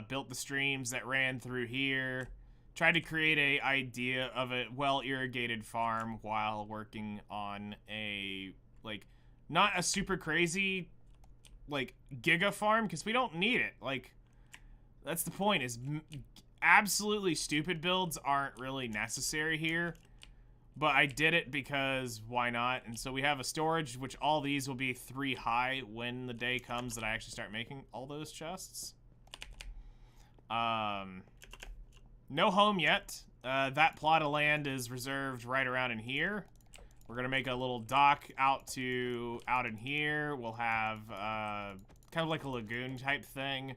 Built the streams that ran through here. Tried to create a idea of a well-irrigated farm while working on a, like, not a super crazy, like, giga farm, because we don't need it. Like, that's the point, is absolutely stupid builds aren't really necessary here. But I did it because why not? And so we have a storage, which all these will be 3 high when the day comes that I actually start making all those chests. No home yet. That plot of land is reserved right around in here. We're gonna make a little dock out in here. We'll have kind of like a lagoon type thing.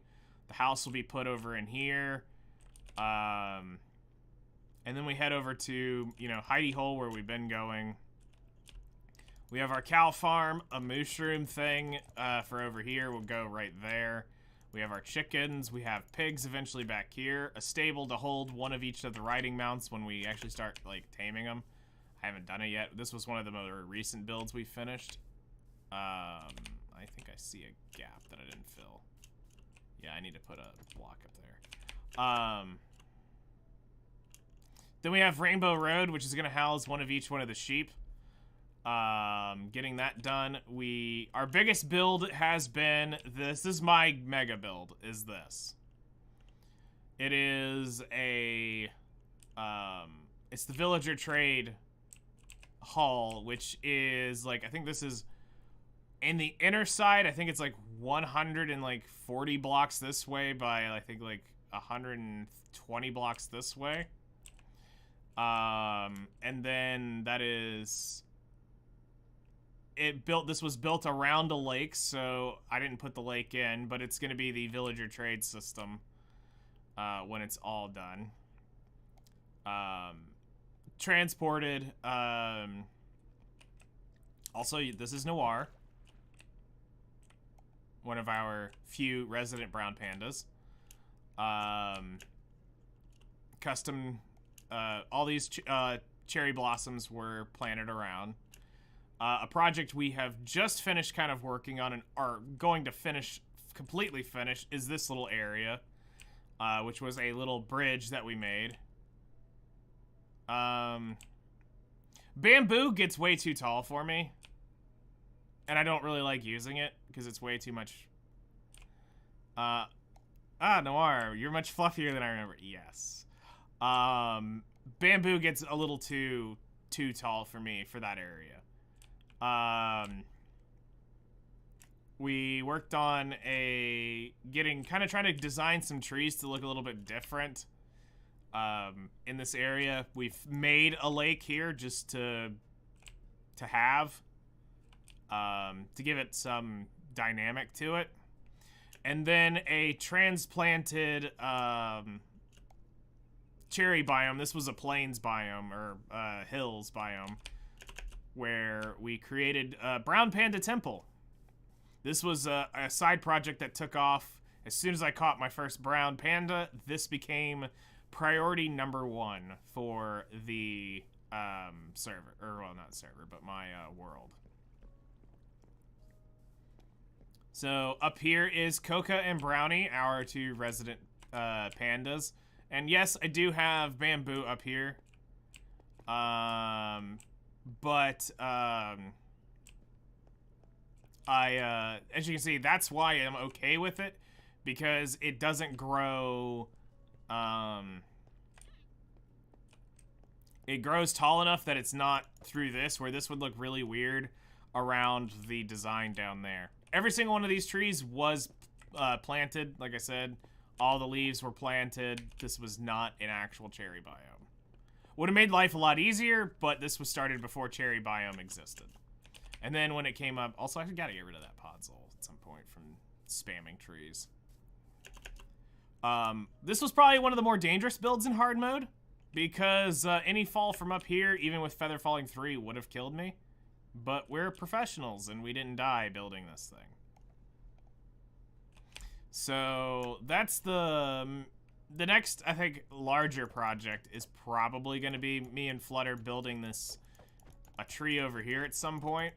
The house will be put over in here. And then we head over to, you know, Hidey Hole where we've been going. We have our cow farm, a mushroom thing for over here. We'll go right there. We have our chickens. We have pigs eventually back here. A stable to hold one of each of the riding mounts when we actually start, like, taming them. I haven't done it yet. This was one of the more recent builds we finished. I think I see a gap that I didn't fill. Yeah, I need to put a block up there. Then we have Rainbow Road, which is going to house one of each one of the sheep. Getting that done. Our biggest build has been this. This is my mega build, is this. It is a, it's the Villager Trade Hall, which is, like, I think this is in the inner side. I think it's like 140 blocks this way by, I think, like 120 blocks this way. And then that is, this was built around a lake, so I didn't put the lake in, but it's going to be the villager trade system, when it's all done. Transported, also, this is Noir, one of our few resident brown pandas. custom, all these cherry blossoms were planted around. A project we have just finished kind of working on and are going to completely finish is this little area, which was a little bridge that we made. Bamboo gets way too tall for me, and I don't really like using it because it's way too much. Noir, you're much fluffier than I remember. Yes. Bamboo gets a little too tall for me for that area. We worked on trying to design some trees to look a little bit different. In this area, we've made a lake here just to give it some dynamic to it. And then a transplanted, cherry biome. This was a plains biome, or, hills biome, where we created a brown panda temple. This was a side project that took off. As soon as I caught my first brown panda, this became priority #1 for the server, or well, not server, but my world. So up here is Coca and Brownie, our 2 resident pandas, and yes, I do have bamboo up here. As you can see, that's why I'm okay with it, because it doesn't grow. It grows tall enough that it's not through this, where this would look really weird around the design down there. Every single one of these trees was planted. Like I said, all the leaves were planted. This was not an actual cherry biome. Would have made life a lot easier, but this was started before cherry biome existed. And then when it came up, also I gotta get rid of that podzol at some point from spamming trees. This was probably one of the more dangerous builds in hard mode, because any fall from up here, even with Feather Falling 3, would have killed me. But we're professionals, and we didn't die building this thing. So that's the next, I think, larger project is probably going to be me and Flutter building a tree over here at some point.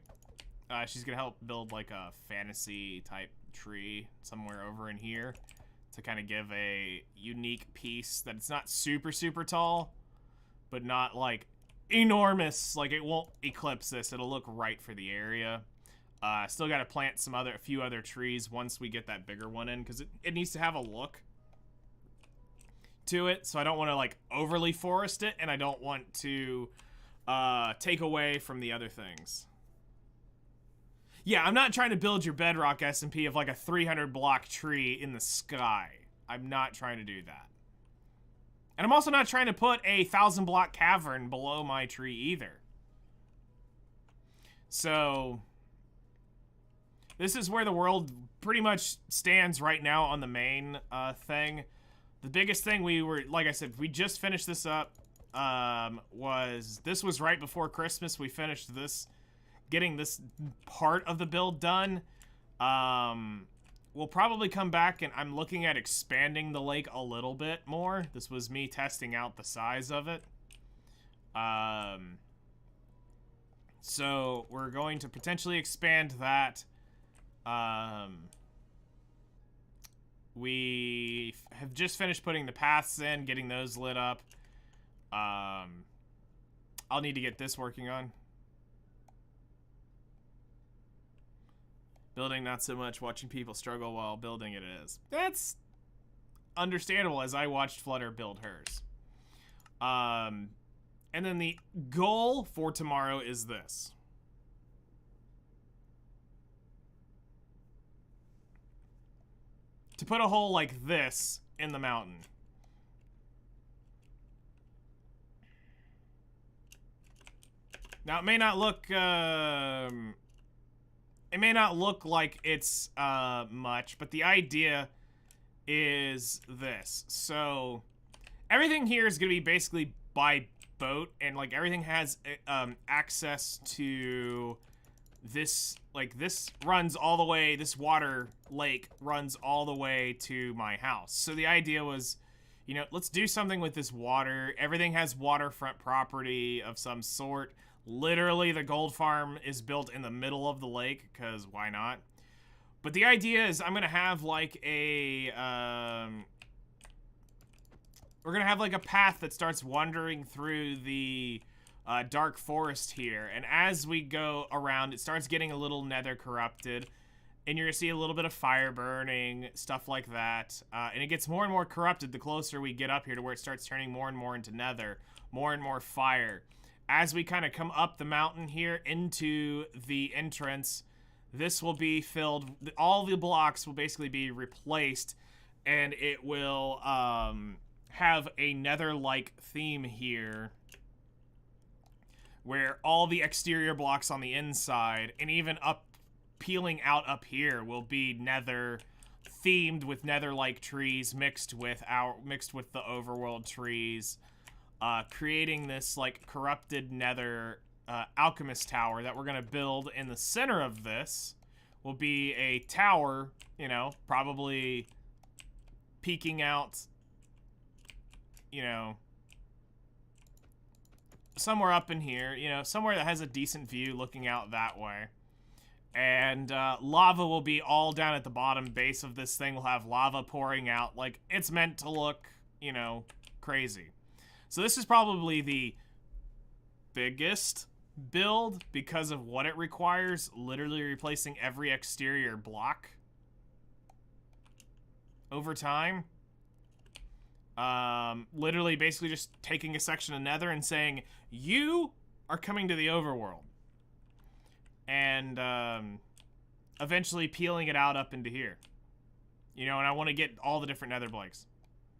She's going to help build like a fantasy type tree somewhere over in here to kind of give a unique piece that it's not super tall, but not like enormous. Like, it won't eclipse this. It'll look right for the area. Still got to plant a few other trees once we get that bigger one in, because it needs to have a look to it. So I don't want to like overly forest it, and I don't want to take away from the other things. Yeah, I'm not trying to build your Bedrock SMP of like a 300 block tree in the sky. I'm not trying to do that. And I'm also not trying to put a 1,000 block cavern below my tree either. So this is where the world pretty much stands right now on the main thing. The biggest thing like I said, we just finished this up, this was right before Christmas. We finished getting this part of the build done. We'll probably come back, and I'm looking at expanding the lake a little bit more. This was me testing out the size of it. So we're going to potentially expand that. We have just finished putting the paths in, getting those lit up. I'll need to get this working on. Building, not so much. Watching people struggle while building it is. That's understandable, as I watched Flutter build hers. And then the goal for tomorrow is this. To put a hole like this in the mountain. Now, it may not look, like it's much, but the idea is this. So everything here is going to be basically by boat, and like everything has access to this. Like, this runs all the way, this water lake runs all the way to my house. So the idea was, you know, let's do something with this water. Everything has waterfront property of some sort. Literally, the gold farm is built in the middle of the lake, because why not? But the idea is I'm going to have like a, we're going to have like a path that starts wandering through the dark forest here. And as we go around, it starts getting a little nether corrupted. And you're going to see a little bit of fire burning, stuff like that. And it gets more and more corrupted the closer we get up here to where it starts turning more and more into nether. More and more fire. As we kind of come up the mountain here into the entrance, this will be filled. All the blocks will basically be replaced. And it will have a nether-like theme here. Where all the exterior blocks on the inside, and even up peeling out up here, will be nether themed with nether-like trees mixed with the overworld trees, creating this like corrupted nether alchemist tower that we're gonna build. In the center of this will be a tower, you know, probably peeking out, you know, somewhere up in here, you know, somewhere that has a decent view looking out that way. And lava will be all down at the bottom base of this thing. We'll have lava pouring out. Like, it's meant to look, you know, crazy. So this is probably the biggest build because of what it requires. Literally replacing every exterior block over time. Literally basically just taking a section of nether and saying, you are coming to the overworld. And eventually peeling it out up into here. You know, and I want to get all the different nether blocks.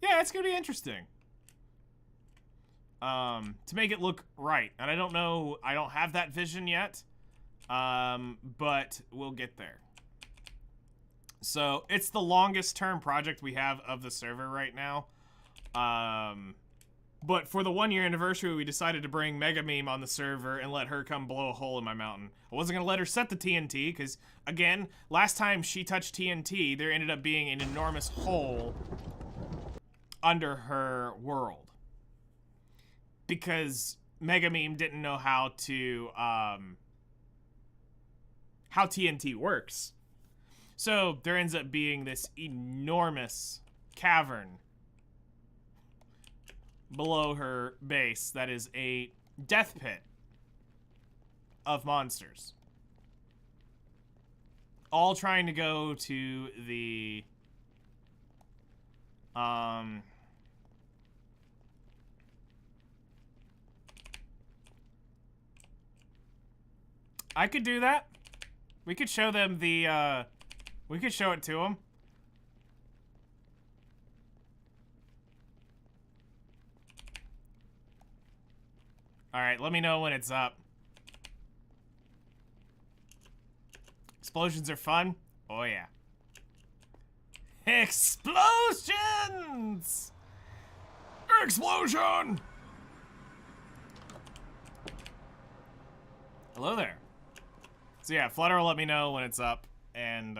Yeah, it's going to be interesting. To make it look right. And I don't know, I don't have that vision yet. But we'll get there. So, it's the longest term project we have of the server right now. But for the 1 year anniversary, we decided to bring Mega Meme on the server and let her come blow a hole in my mountain. I wasn't going to let her set the TNT, because, again, last time she touched TNT, there ended up being an enormous hole under her world. Because Mega Meme didn't know how to, how TNT works. So, there ends up being this enormous cavern below her base that is a death pit of monsters. All trying to go to the I could do that. We could show them the we could show it to them. Alright, let me know when it's up. Explosions are fun? Oh yeah. Explosions! Explosion! Hello there. So yeah, Flutter will let me know when it's up, and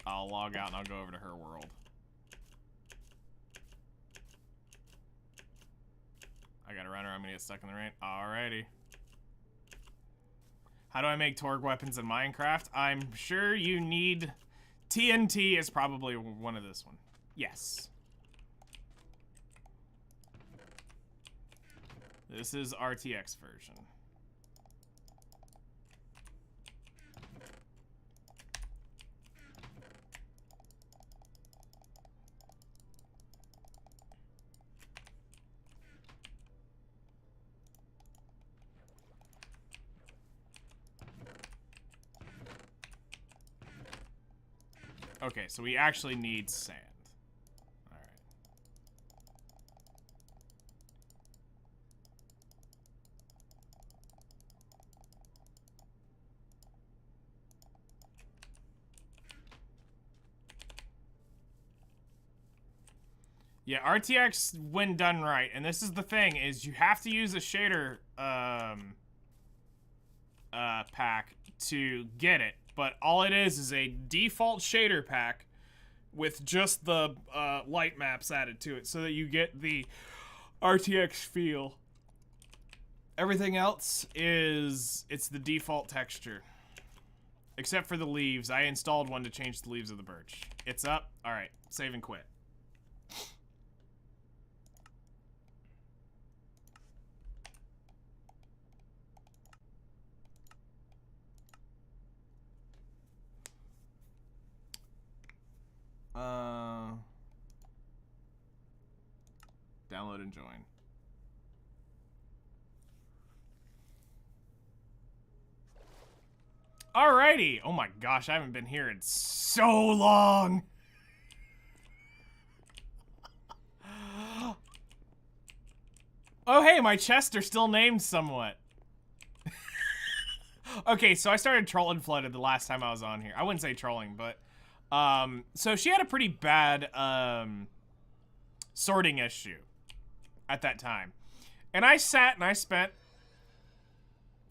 I'll log out and I'll go over to her world. I gotta run or I'm gonna get stuck in the rain. Alrighty. How do I make Torgue weapons in Minecraft? I'm sure you need... TNT is probably one of this one. Yes. This is RTX version. Okay, so we actually need sand. All right. Yeah, RTX when done right, and this is the thing, is you have to use a shader pack to get it. but all it is a default shader pack with just the light maps added to it so that you get the RTX feel. Everything else it's the default texture. Except for the leaves. I installed one to change the leaves of the birch. It's up. All right, save and quit. Download and join. Alrighty. Oh my gosh, I haven't been here in so long. Oh hey, my chests are still named somewhat. Okay, so I started trolling Flooded the last time I was on here. I wouldn't say trolling, but so she had a pretty bad sorting issue at that time. And I sat and I spent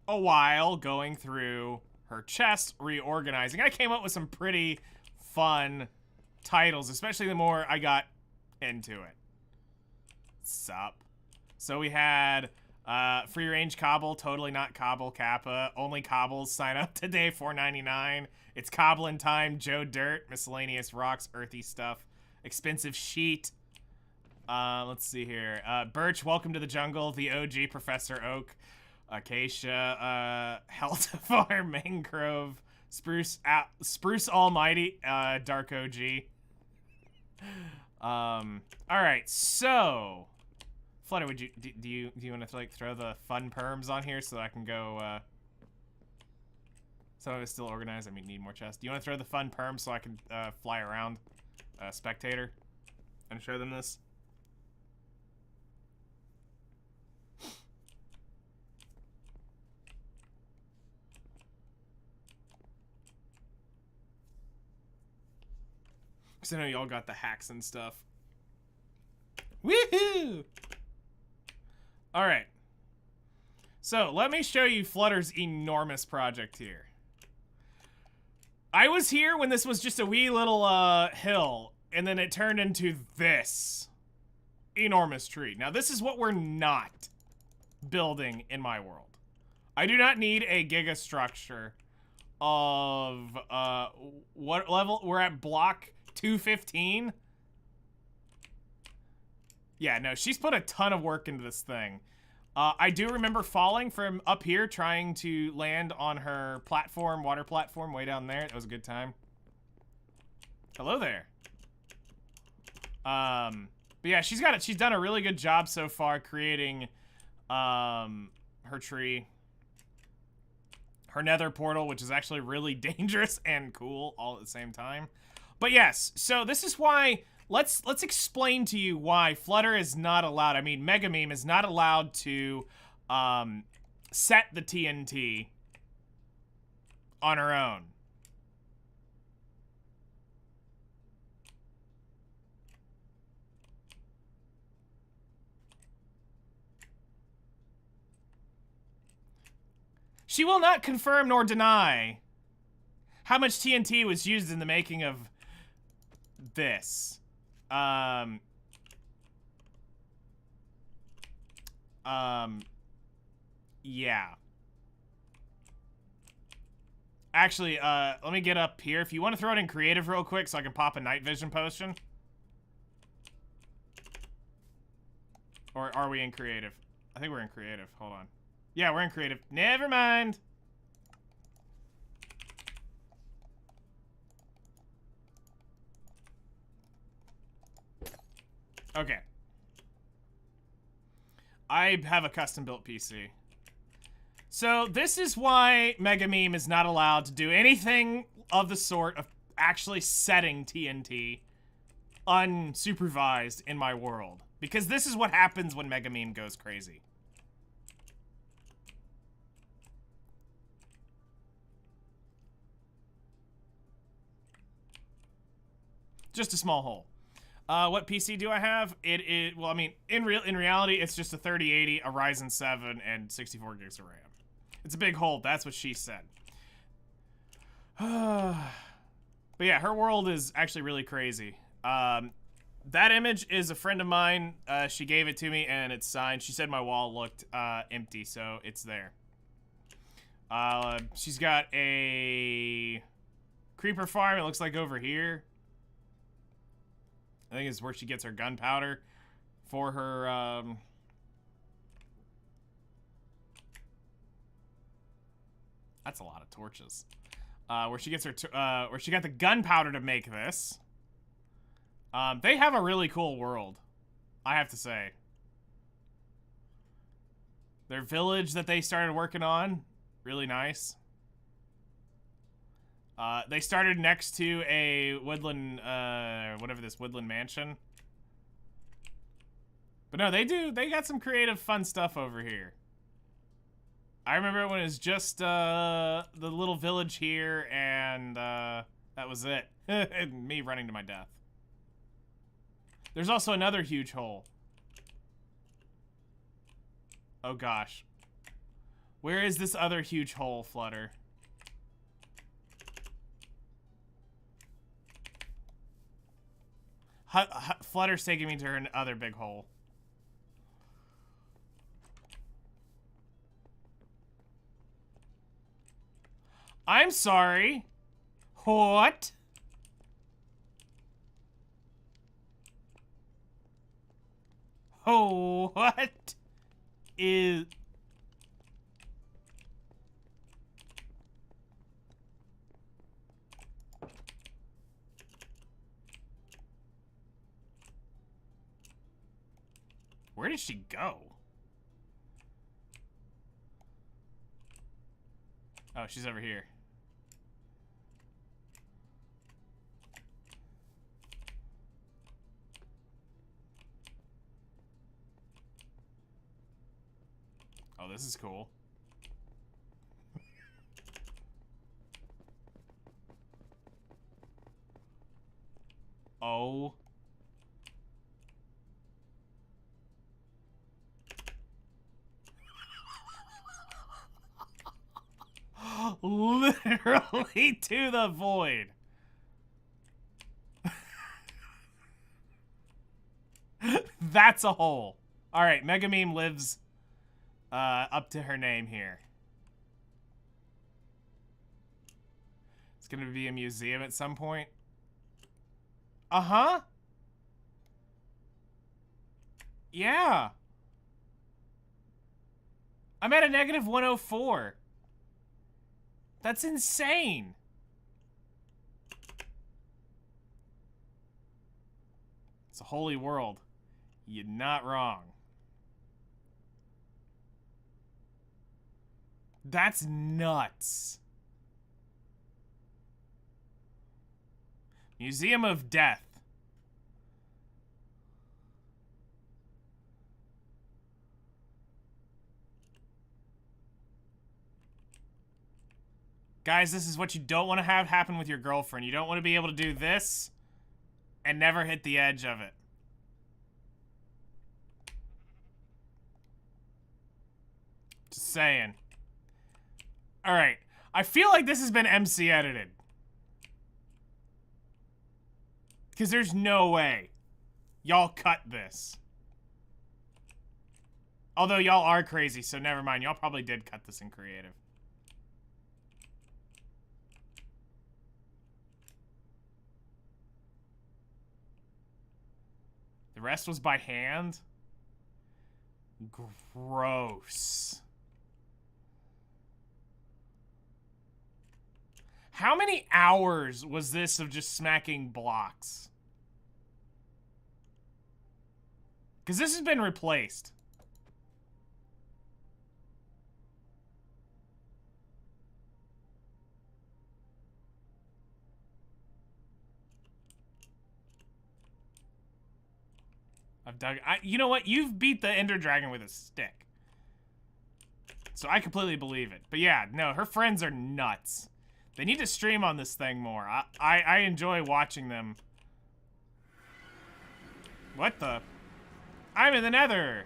a while going through her chest, reorganizing. I came up with some pretty fun titles, especially the more I got into it. Sup? So we had free range cobble, totally not cobble kappa, only cobbles, sign up today, $4.99. It's cobbling time, Joe Dirt, miscellaneous rocks, earthy stuff, expensive sheet. Let's see here. Birch, welcome to the jungle, the OG Professor Oak, Acacia, Heltivar, Mangrove, Spruce Almighty, Dark OG. All right, so Flutter, would you do you want to like throw the fun perms on here so that I can go? Some of it's still organized. I mean, need more chests. Do you want to throw the fun perms so I can fly around, spectator, and show them this? Because I know y'all got the hacks and stuff. Woohoo! Alright. So, let me show you Flutter's enormous project here. I was here when this was just a wee little hill, and then it turned into this enormous tree. Now, this is what we're not building in my world. I do not need a giga structure of, what level? We're at block 215. Yeah, no, she's put a ton of work into this thing. I do remember falling from up here trying to land on her platform, water platform way down there. That was a good time. Hello there. But yeah, she's done a really good job so far creating her tree. Her nether portal, which is actually really dangerous and cool all at the same time. But yes, so this is why let's explain to you why Flutter is not allowed. I mean, Megameme is not allowed to set the TNT on her own. She will not confirm nor deny how much TNT was used in the making of this. Yeah. Actually, let me get up here. If you want to throw it in creative real quick so I can pop a night vision potion. Or are we in creative? I think we're in creative. Hold on. Yeah, we're in creative. Never mind. Okay. I have a custom-built PC. So, this is why Megameme is not allowed to do anything of the sort of actually setting TNT unsupervised in my world. Because this is what happens when Megameme goes crazy. Just a small hole. What PC do I have? It is, well, I mean, in reality, it's just a 3080, a Ryzen 7, and 64 gigs of RAM. It's a big hole. That's what she said. But yeah, her world is actually really crazy. That image is a friend of mine. She gave it to me, and it's signed. She said my wall looked empty, so it's there. She's got a creeper farm, it looks like over here. I think it's where she gets her gunpowder for her, That's a lot of torches. Where she gets her, where she got the gunpowder to make this. They have a really cool world, I have to say. Their village that they started working on, really nice. They started next to a woodland, whatever this woodland mansion. But no, they got some creative, fun stuff over here. I remember when it was just, the little village here, and, that was it. And me running to my death. There's also another huge hole. Oh gosh. Where is this other huge hole, Flutter? Flutter's taking me to her other big hole. I'm sorry. What? Oh, what is... Where did she go? Oh, she's over here. Oh, this is cool. Oh. Literally to the void. That's a hole. All right, Mega Meme lives up to her name here. It's gonna be a museum at some point. Uh-huh. Yeah. I'm at a negative 104. That's insane. It's a holy world. You're not wrong. That's nuts. Museum of Death. Guys, this is what you don't want to have happen with your girlfriend. You don't want to be able to do this and never hit the edge of it. Just saying. Alright. I feel like this has been MC edited. Because there's no way y'all cut this. Although y'all are crazy, so never mind. Y'all probably did cut this in creative. The rest was by hand? Gross. How many hours was this of just smacking blocks? Because this has been replaced. I've dug... you know what? You've beat the Ender Dragon with a stick. So I completely believe it. But yeah, no, her friends are nuts. They need to stream on this thing more. I enjoy watching them. What the? I'm in the nether!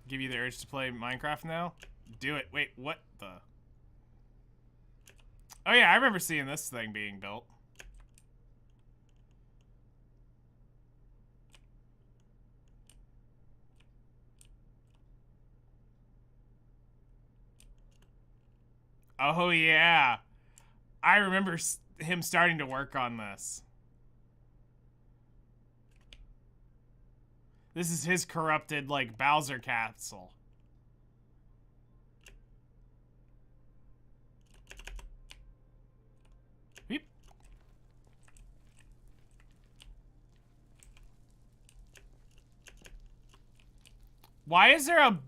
give you the urge to play Minecraft now? Do it. Wait, what the? Oh yeah, I remember seeing this thing being built. Oh yeah. I remember him starting to work on this. This is his corrupted, like, Bowser Castle. Beep. Why is there a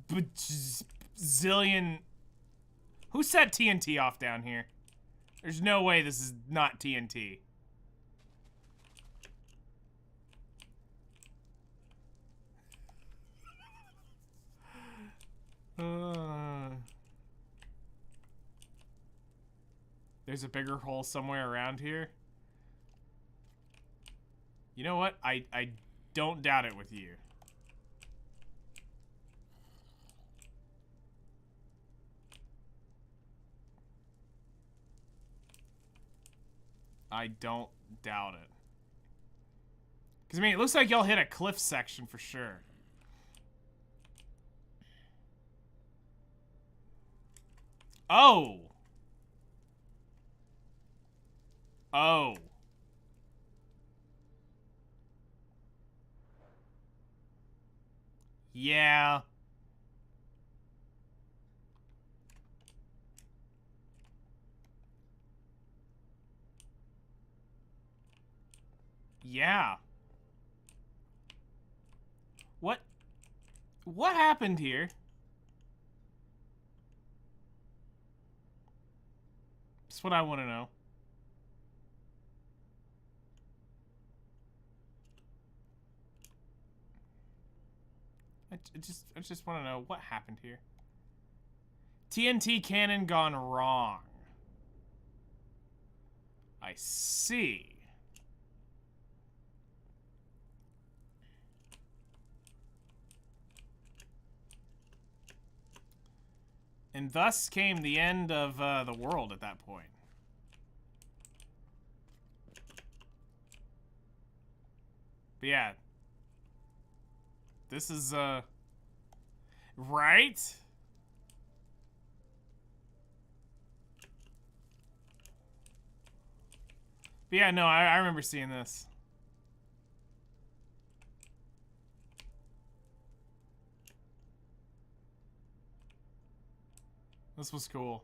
zillion... Who set TNT off down here? There's no way this is not TNT. There's a bigger hole somewhere around here. You know what? I don't doubt it with you. I don't doubt it. Because, I mean, it looks like y'all hit a cliff section for sure. Oh! Oh. Yeah. Yeah. What happened here? That's what I want to know. I just want to know what happened here. TNT cannon gone wrong. I see. And thus came the end of the world at that point. But yeah. This is, right? But yeah, no, I remember seeing this. This was cool.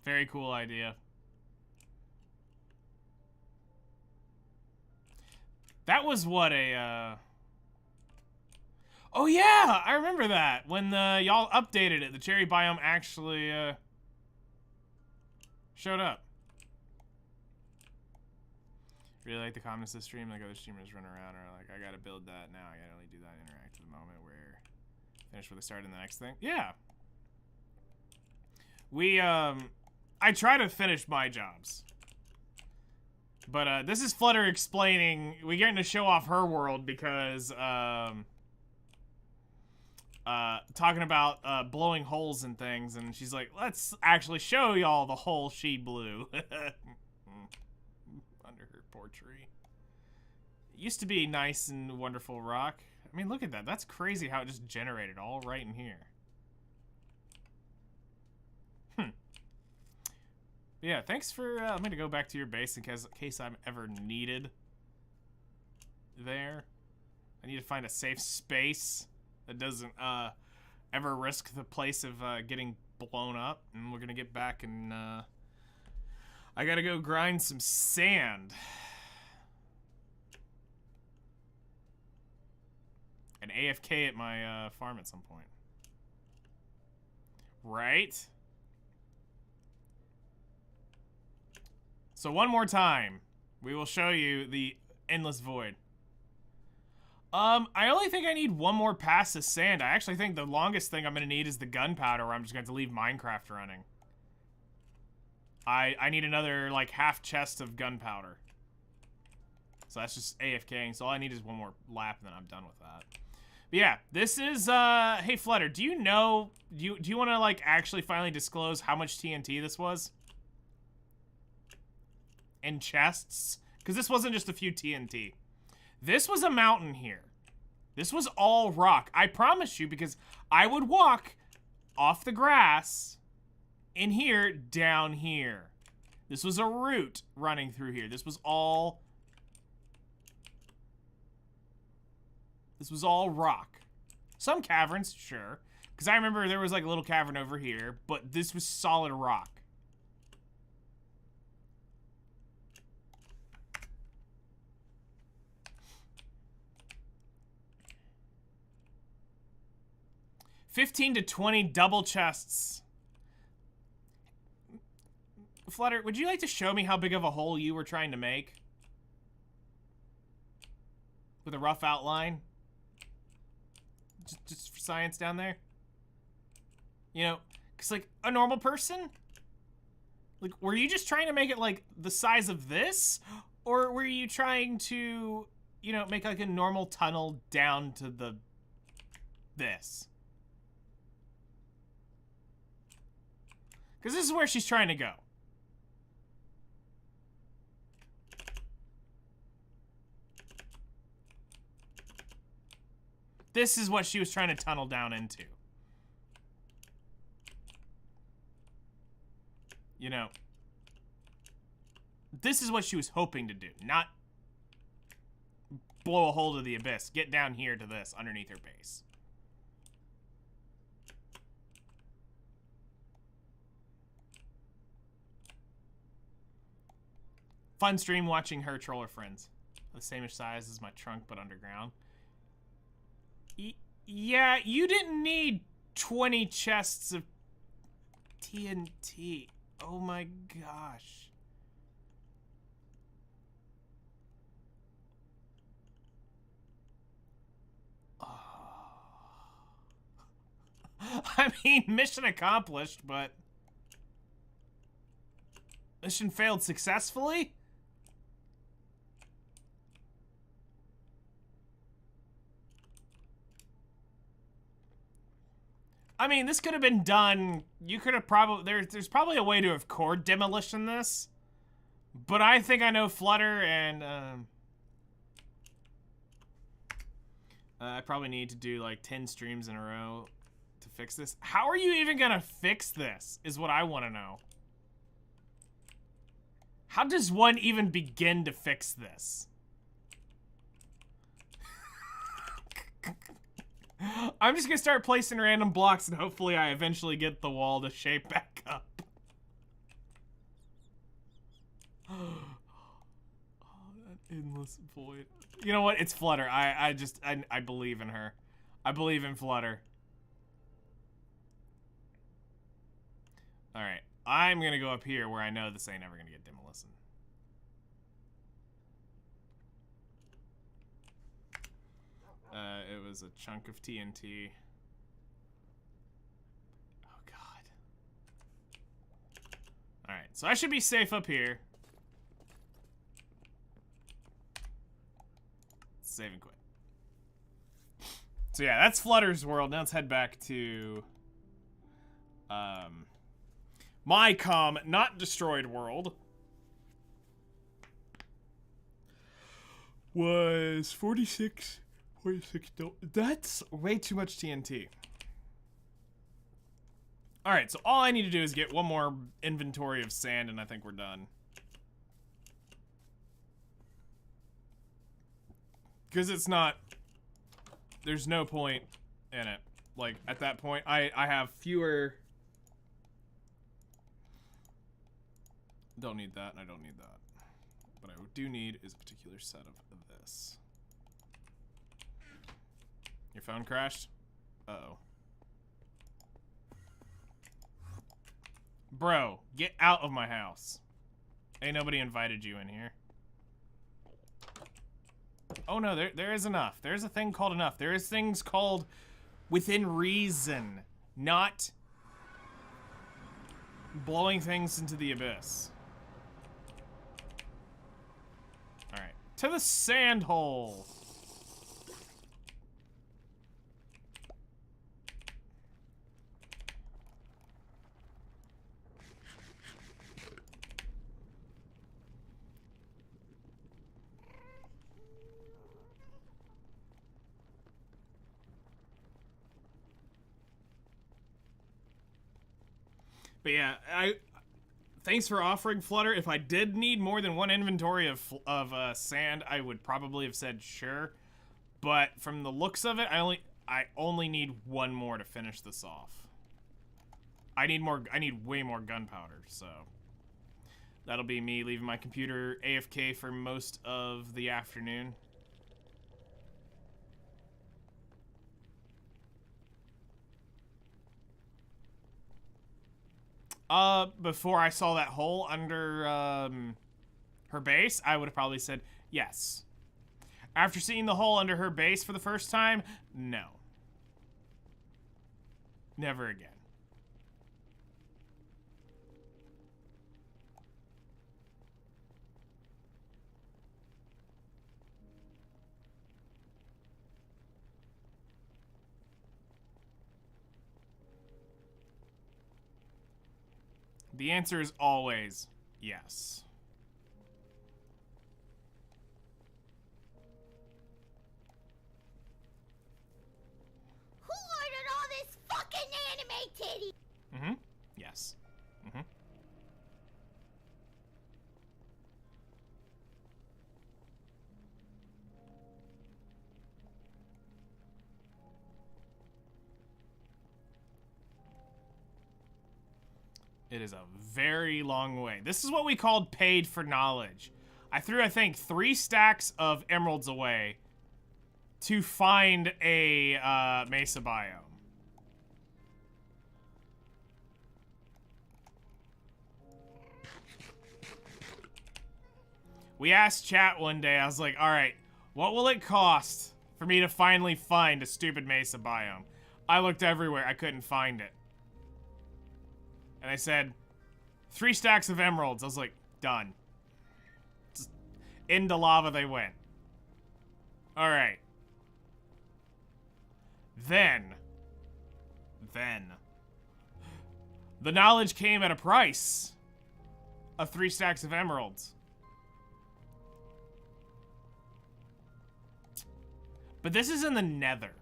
Very cool idea. That was what a, Oh yeah, I remember that. When y'all updated it, the cherry biome actually, showed up. Really like the comments this stream, like other streamers run around or like, I gotta build that now. I gotta only do that interactive moment where finish where they start in the next thing. Yeah. We, I try to finish my jobs. But, this is Flutter explaining, we're getting to show off her world because, talking about, blowing holes and things, and she's like, let's actually show y'all the hole she blew. Under her poor tree. It used to be nice and wonderful rock. I mean, look at that. That's crazy how it just generated all right in here. Yeah, thanks for, I'm going to go back to your base in case I'm ever needed there. I need to find a safe space that doesn't, ever risk the place of, getting blown up. And we're going to get back and, I got to go grind some sand. And AFK at my, farm at some point. Right? So one more time, we will show you the endless void. I only think I need one more pass of sand. I actually think the longest thing I'm gonna need is the gunpowder, where I'm just going to leave Minecraft running. I need another, like, half chest of gunpowder. So that's just AFKing. So all I need is one more lap, and then I'm done with that. But yeah, this is, hey, Flutter, do you know, do you want to, like, actually finally disclose how much TNT this was? In chests? Because this wasn't just a few TNT. This was a mountain here. This was all rock. I promise you, because I would walk off the grass in here, down here. This was a route running through here. This was all rock. Some caverns, sure. Because I remember there was like a little cavern over here, but this was solid rock. $15 to $20 double chests. Flutter, would you like to show me how big of a hole you were trying to make? With a rough outline? Just for science down there? You know, because like a normal person? Like, were you just trying to make it like the size of this? Or were you trying to, you know, make like a normal tunnel down to this? Because this is where she's trying to go. This is what she was trying to tunnel down into. You know, this is what she was hoping to do, not blow a hole to the abyss. Get down here to this underneath her base. Fun stream watching her troll her friends. The same size as my trunk, but underground. Yeah, you didn't need 20 chests of TNT. Oh my gosh. Oh. I mean, mission accomplished, but mission failed successfully? I mean, this could have been done. You could have probably there's probably a way to have core demolition this, but I think I know Flutter, and I probably need to do like 10 streams in a row to fix this. How are you even gonna fix this? Is what I want to know. How does one even begin to fix this? I'm just gonna start placing random blocks and hopefully I eventually get the wall to shape back up. Oh, that endless void. You know what? It's Flutter. I believe in her. I believe in Flutter. Alright. I'm gonna go up here where I know this ain't ever gonna get demolition. It was a chunk of TNT. Oh, God. Alright, so I should be safe up here. Save and quit. So yeah, that's Flutter's world. Now let's head back to my not destroyed world. Was 46. That's way too much TNT. Alright, so all I need to do is get one more inventory of sand and I think we're done. Because it's not... There's no point in it. Like, at that point, I have fewer... Don't need that, and I don't need that. What I do need is a particular set of this. Your phone crashed? Uh-oh. Bro, get out of my house. Ain't nobody invited you in here. Oh no, there is enough. There's a thing called enough. There is things called within reason, not blowing things into the abyss. Alright. To the sand hole. But yeah, thanks for offering, Flutter. If I did need more than one inventory of sand, I would probably have said sure. But from the looks of it, I only need one more to finish this off. I need way more gunpowder, so that'll be me leaving my computer AFK for most of the afternoon. Before I saw that hole under, her base, I would have probably said yes. After seeing the hole under her base for the first time, no. Never again. The answer is always yes. Who ordered all this fucking anime titty? Mm-hmm. Yes. Mm-hmm. It is a very long way. This is what we called paid for knowledge. I threw, I think, 3 stacks of emeralds away to find a mesa biome. We asked chat one day, I was like, all right, what will it cost for me to finally find a stupid mesa biome? I looked everywhere, I couldn't find it. And I said, 3 stacks of emeralds. I was like, done. Just into lava they went. Alright. Then. The knowledge came at a price of 3 stacks of emeralds. But this is in the nether.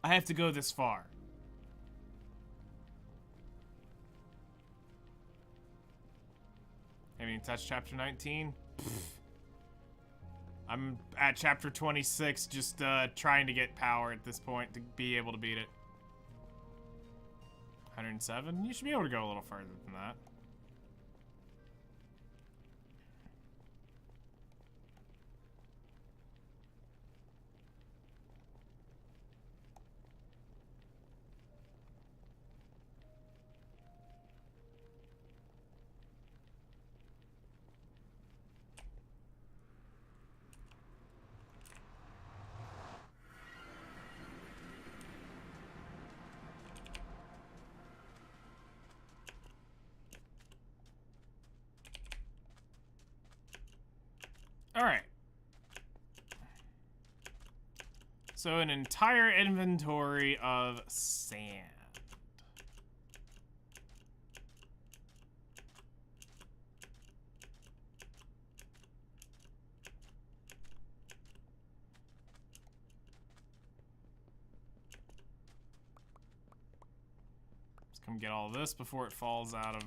I have to go this far. I mean, touch chapter 19. I'm at chapter 26, just trying to get power at this point to be able to beat it. 107? You should be able to go a little further than that. Alright. So an entire inventory of sand. Let's come get all this before it falls out of,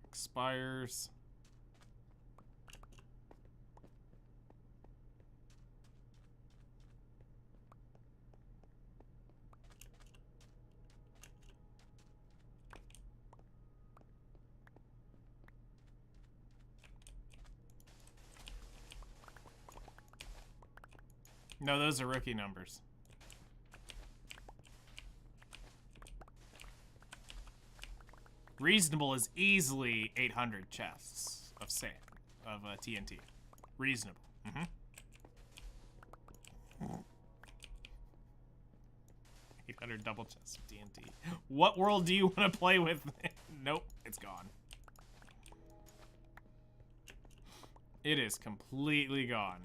expires. No, those are rookie numbers. Reasonable is easily 800 chests of sand, of TNT. Reasonable. Mm-hmm. 800 double chests of TNT. What world do you want to play with? Nope, it's gone. It is completely gone.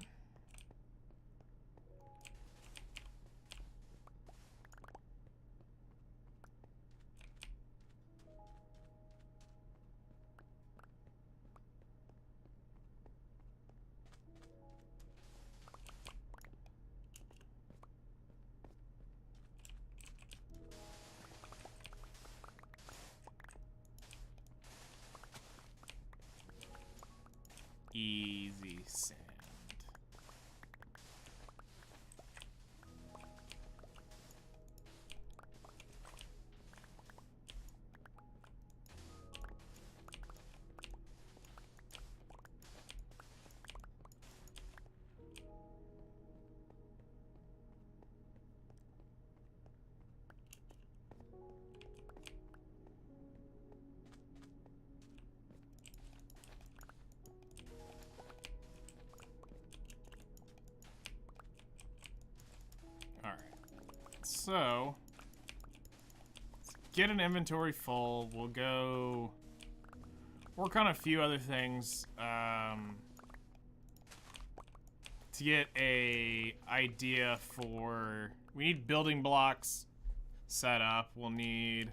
Easy sand. Alright. So, let's get an inventory full. We'll go work on a few other things to get a idea for... We need building blocks set up. We'll need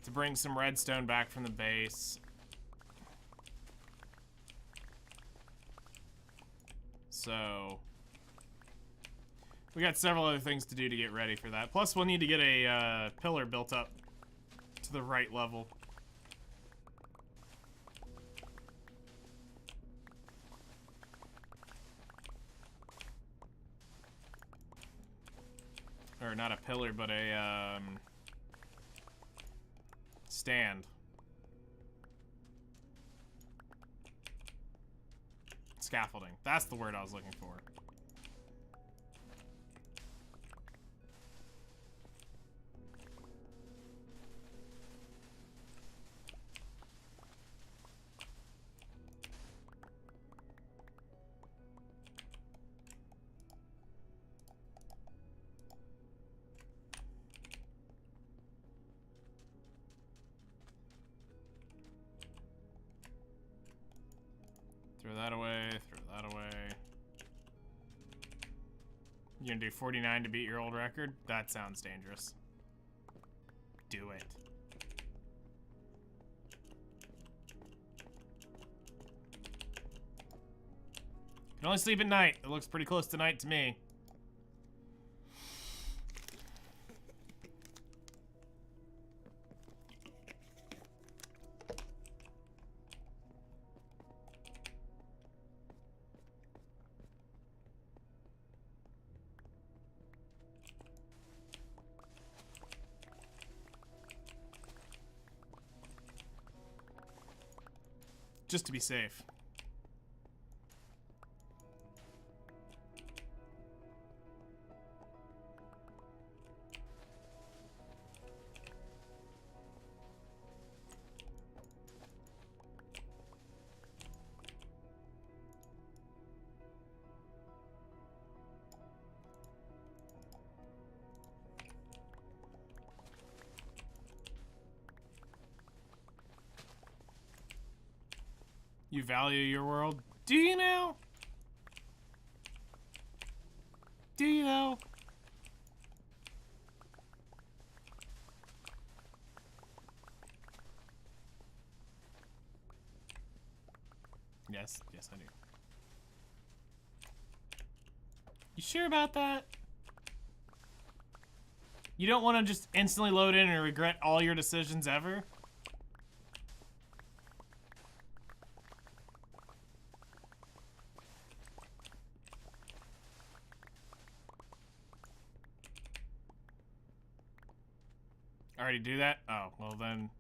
to bring some redstone back from the base. So... we got several other things to do to get ready for that. Plus, we'll need to get a pillar built up to the right level. Or not a pillar, but a stand. Scaffolding. That's the word I was looking for. Throw that away, throw that away. You gonna do 49 to beat your old record? That sounds dangerous. Do it. Can only sleep at night. It looks pretty close to night to me. Just to be safe. You value your world? Do you now? Do you though? Yes, yes I do. You sure about that? You don't want to just instantly load in and regret all your decisions ever? Already do that? Oh, well then.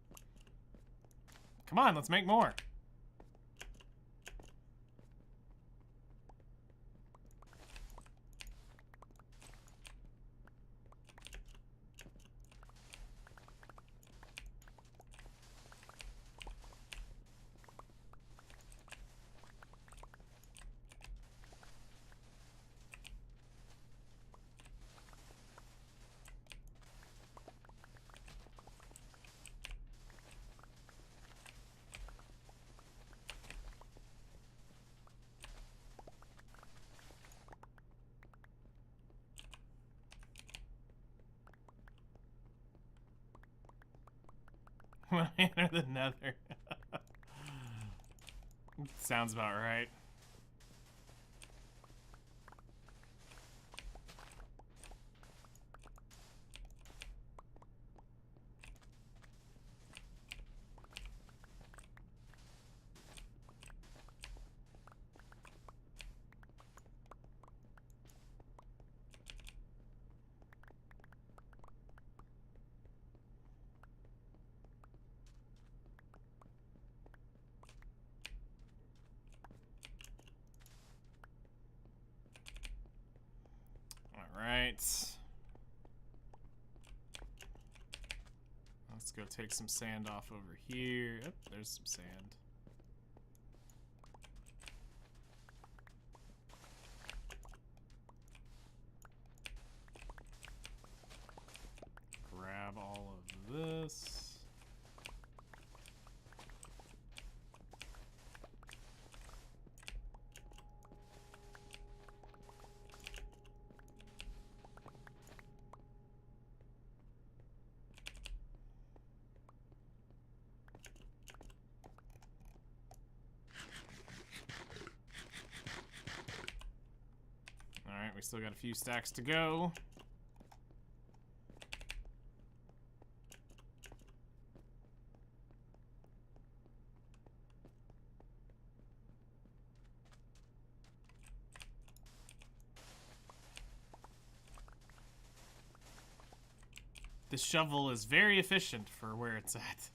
Come on, let's make more. when I enter the nether. Sounds about right. Alright. Let's go take some sand off over here. Yep, there's some sand. Grab all of this. Alright, we still got a few stacks to go. This shovel is very efficient for where it's at.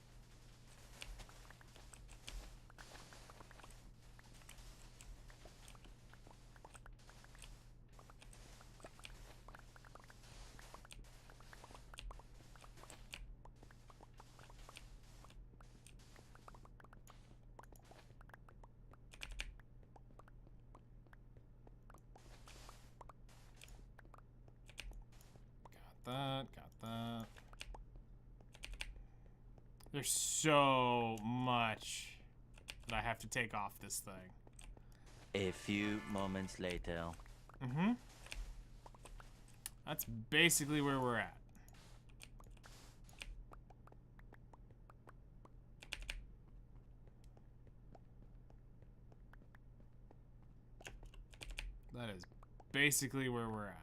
Got that. There's so much that I have to take off this thing. A few moments later. Mm-hmm. That's basically where we're at. That is basically where we're at.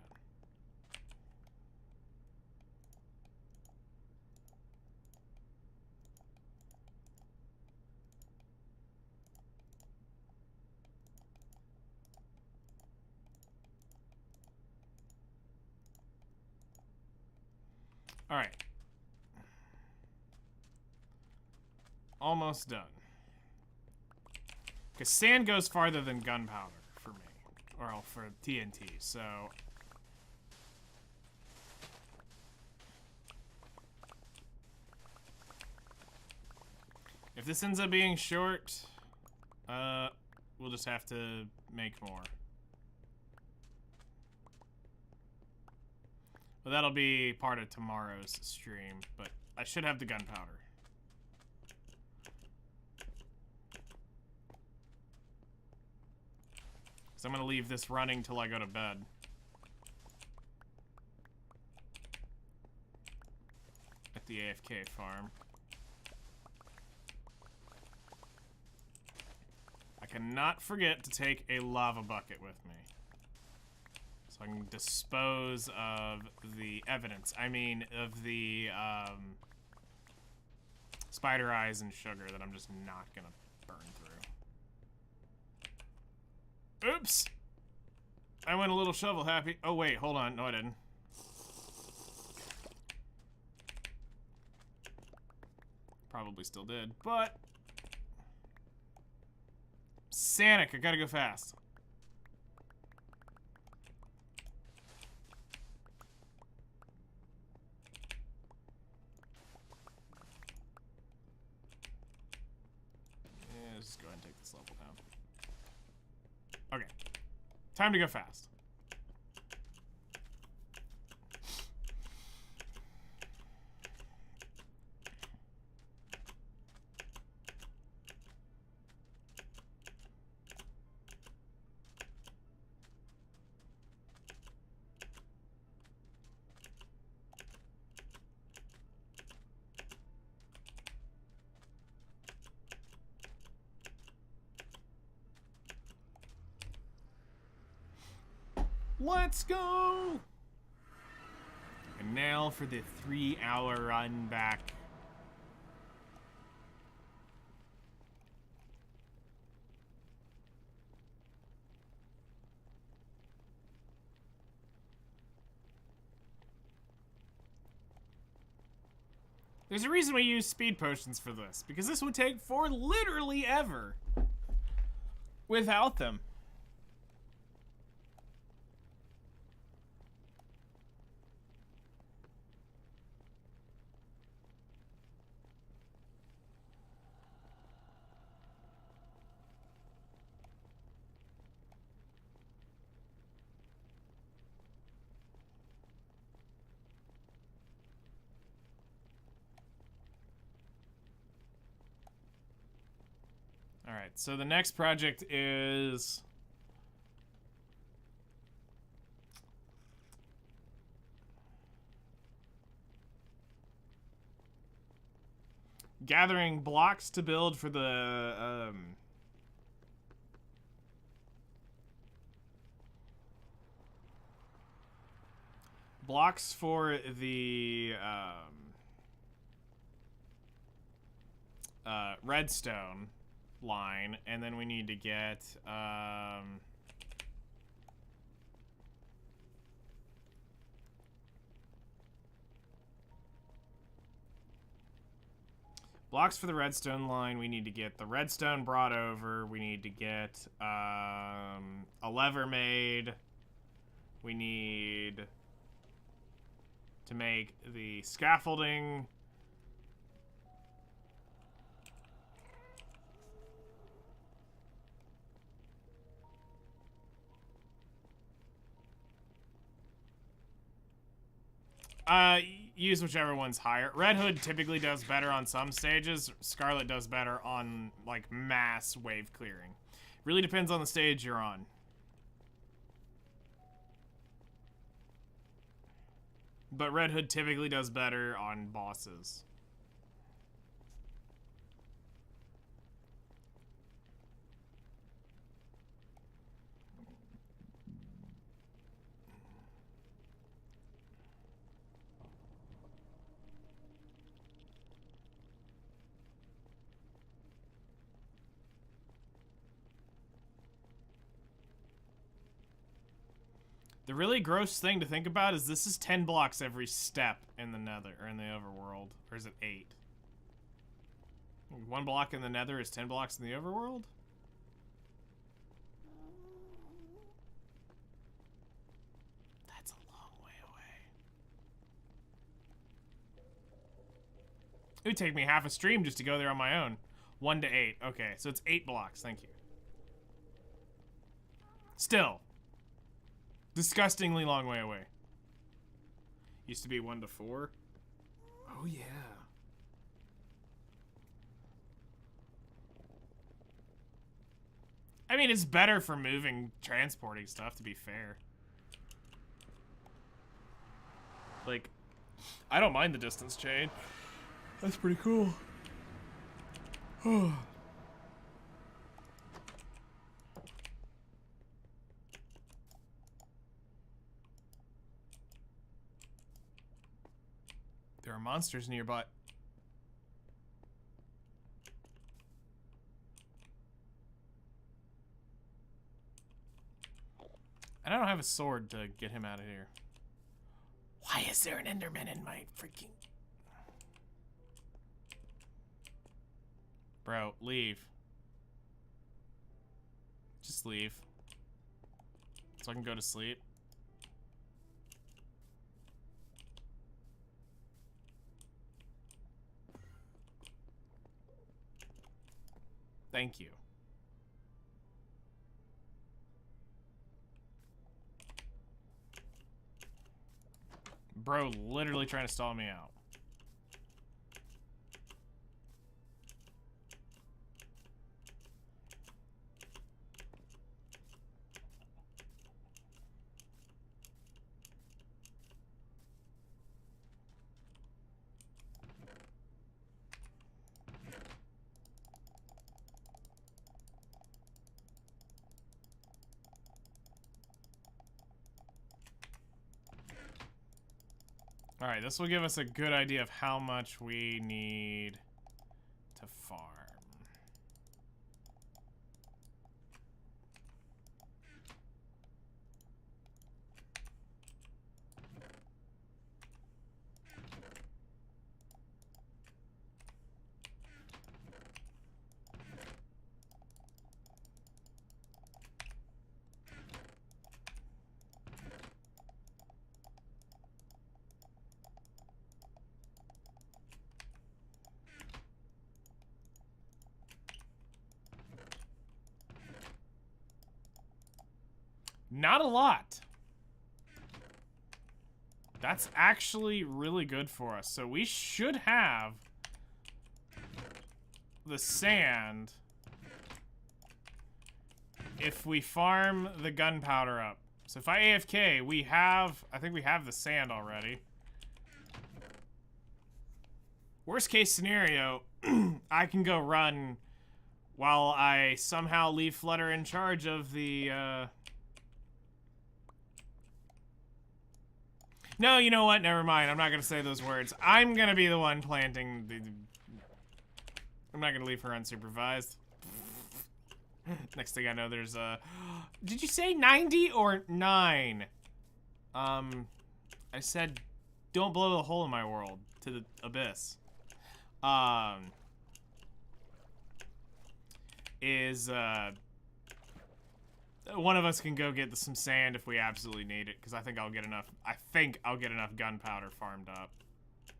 All right. Almost done. Because sand goes farther than gunpowder for me. Or for TNT, so... If this ends up being short, we'll just have to make more. Well, that'll be part of tomorrow's stream, but I should have the gunpowder. So I'm gonna leave this running till I go to bed. At the AFK farm. I cannot forget to take a lava bucket with me. So I can dispose of the evidence. I mean, of the spider eyes and sugar that I'm just not gonna burn through. Oops! I went a little shovel happy. Oh wait, hold on. No, I didn't. Probably still did, but... Sanic, I gotta go fast. Yeah, let's just go ahead and take this level down. Okay. Time to go fast. Let's go! And now for the 3-hour run back. There's a reason we use speed potions for this, because this would take for literally ever without them. Alright, so the next project is gathering blocks to build for the blocks for the redstone line, and then we need to get blocks for the redstone line. We need to get the redstone brought over. We need to get a lever made. We need to make the scaffolding. Use whichever one's higher. Red Hood typically does better on some stages. Scarlet does better on, like, mass wave clearing. Really depends on the stage you're on. But Red Hood typically does better on bosses. The really gross thing to think about is this is 10 blocks every step in the nether, or in the overworld. Or is it 8? 1 block in the nether is 10 blocks in the overworld? That's a long way away. It would take me half a stream just to go there on my own. 1 to 8. Okay, so it's 8 blocks. Thank you. Still. Disgustingly long way away. Used to be 1 to 4. Oh, yeah. I mean, it's better for moving, transporting stuff, to be fair. Like, I don't mind the distance chain. That's pretty cool. There are monsters nearby. And I don't have a sword to get him out of here. Why is there an Enderman in my freaking... Bro, leave. Just leave. So I can go to sleep. Thank you. Bro, literally trying to stall me out. Alright, this will give us a good idea of how much we need to farm. Not a lot. That's actually really good for us. So we should have the sand if we farm the gunpowder up. So if I AFK, I think we have the sand already. Worst case scenario, I can go run while I somehow leave Flutter in charge of the, No, you know what? Never mind. I'm not gonna say those words. I'm gonna be the one planting the... I'm not gonna leave her unsupervised. Next thing I know, there's a... Did you say 90 or 9? I said, don't blow a hole in my world to the abyss. One of us can go get some sand if we absolutely need it, because I think I'll get enough gunpowder farmed up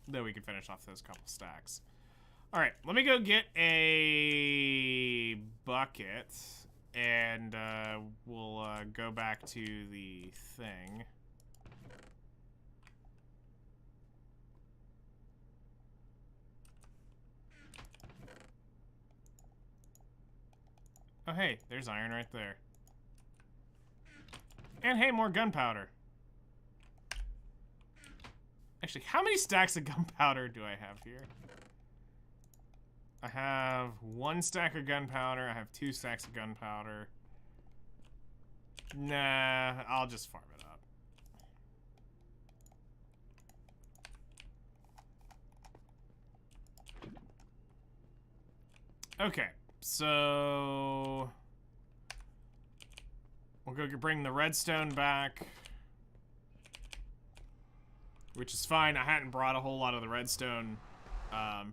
that we can finish off those couple stacks. Alright, let me go get a bucket, and we'll go back to the thing. Oh hey, there's iron right there. And hey, more gunpowder. Actually, how many stacks of gunpowder do I have here? I have 1 stack of gunpowder. I have 2 stacks of gunpowder. Nah, I'll just farm it up. Okay, so... We'll go bring the redstone back. Which is fine. I hadn't brought a whole lot of the redstone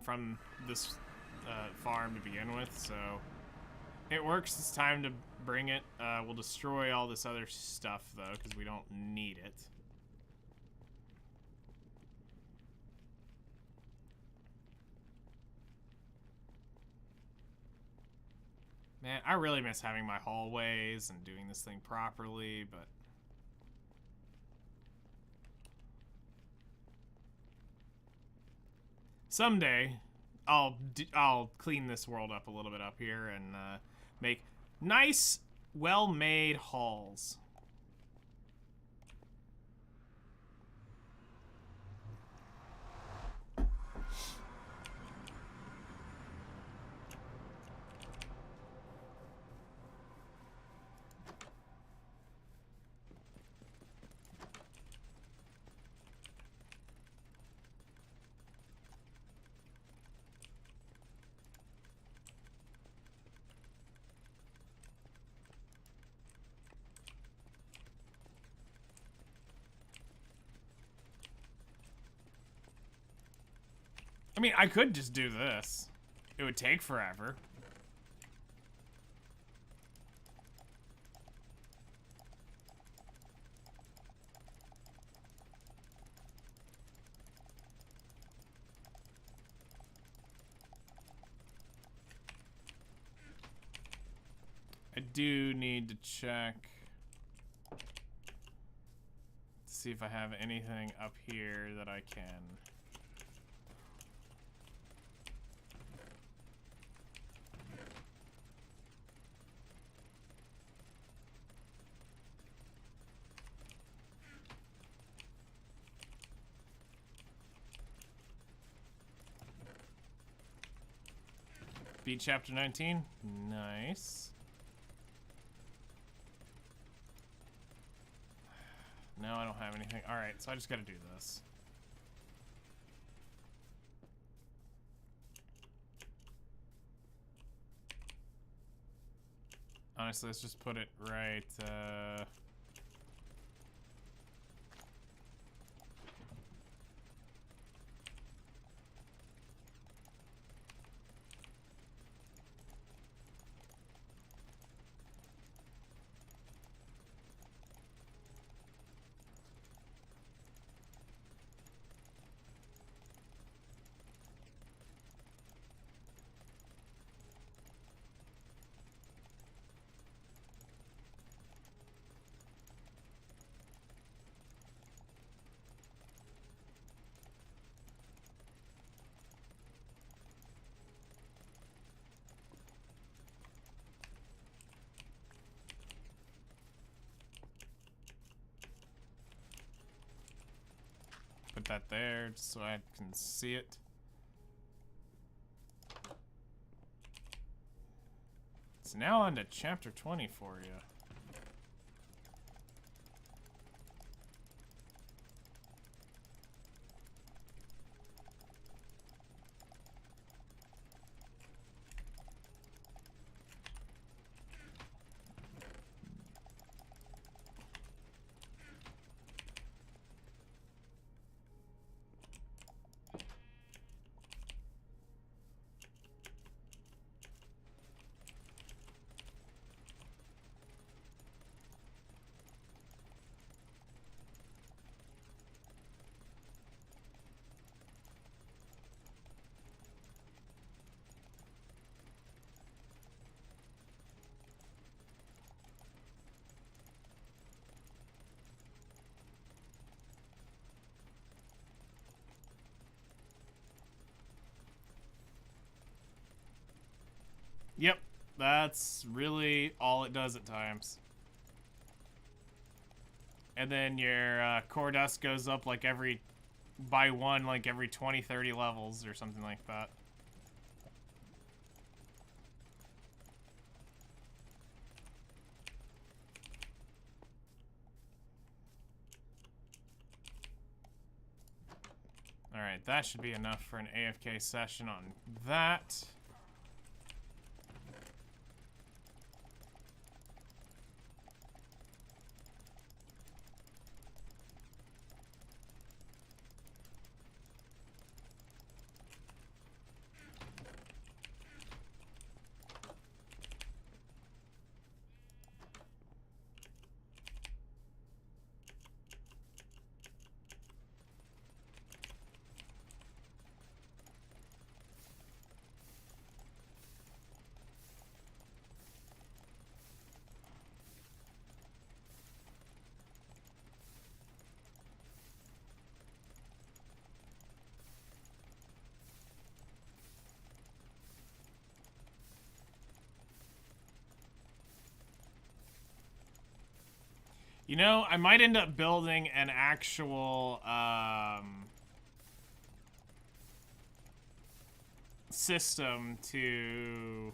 from this farm to begin with, so it works. It's time to bring it. We'll destroy all this other stuff, though, because we don't need it. Man, I really miss having my hallways and doing this thing properly, but... Someday, I'll clean this world up a little bit up here and make nice, well-made halls. I mean, I could just do this. It would take forever. I do need to check to see if I have anything up here that I can... Beat chapter 19. Nice. No, I don't have anything. Alright, so I just gotta do this. honestly, let's just put it right, put that there just so I can see it. So now on to chapter 20 for you. Yep, that's really all it does at times. And then your core dust goes up like by one, like every 20, 30 levels or something like that. Alright, that should be enough for an AFK session on that. You know, I might end up building an actual system to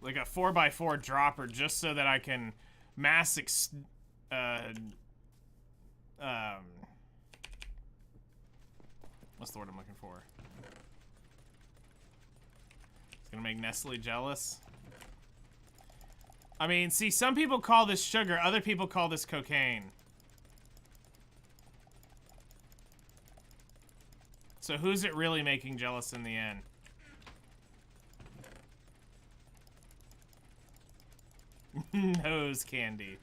like a 4x4 dropper just so that I can mass what's the word I'm looking for? It's gonna make Nestle jealous. I mean, see, some people call this sugar, other people call this cocaine. So who's it really making jealous in the end? Nose candy.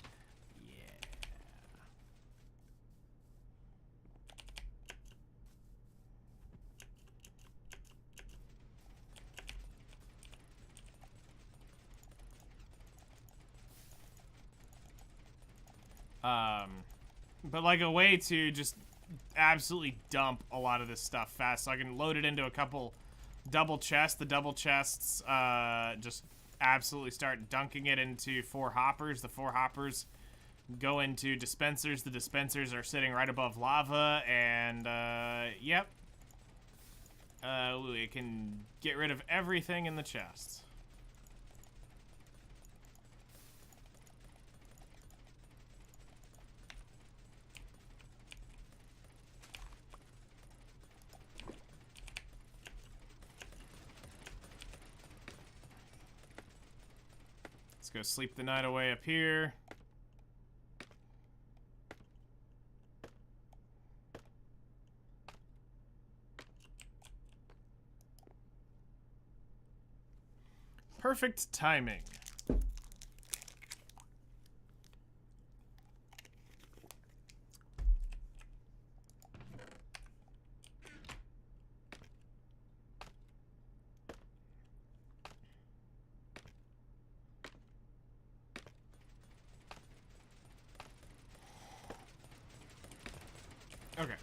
But like a way to just absolutely dump a lot of this stuff fast so I can load it into a couple double chests. The double chests just absolutely start dunking it into 4 hoppers. The 4 hoppers go into dispensers. The dispensers are sitting right above lava, and yep. It can get rid of everything in the chests. go sleep the night away up here. Perfect timing. Okay.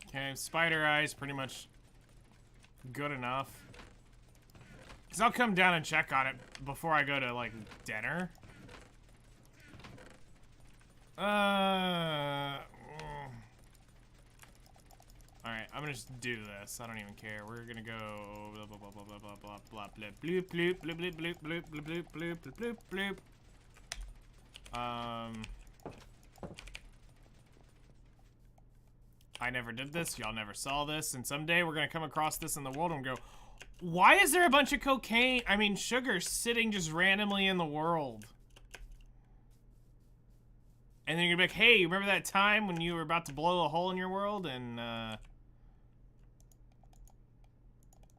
Okay, spider eyes pretty much good enough. Cause I'll come down and check on it before I go to like dinner. Alright, I'm gonna just do this. I don't even care. We're gonna go blah blah blah blah blah blah blah blah blah bloop bloop bloop bloop bloop bloop bloop bloop bloop bloop bloop. I never did this, y'all never saw this, and someday we're gonna come across this in the world and go, why is there a bunch of cocaine, I mean sugar, sitting just randomly in the world? And then you're gonna be like, hey, remember that time when you were about to blow a hole in your world and,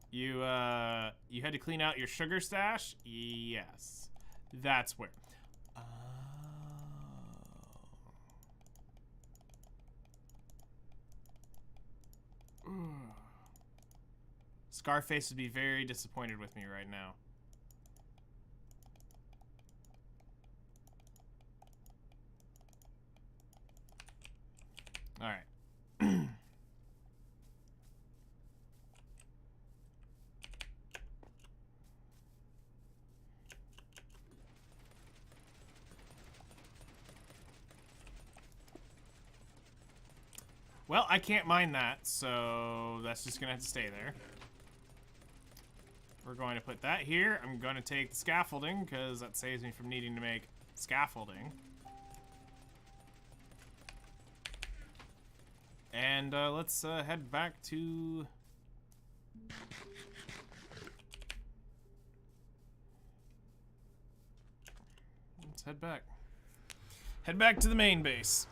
you had to clean out your sugar stash? Yes. That's where. Scarface would be very disappointed with me right now. All right. Well, I can't mine that, so that's just gonna have to stay there. We're going to put that here. I'm going to take the scaffolding, because that saves me from needing to make scaffolding. And let's head back to... Let's head back. Head back to the main base.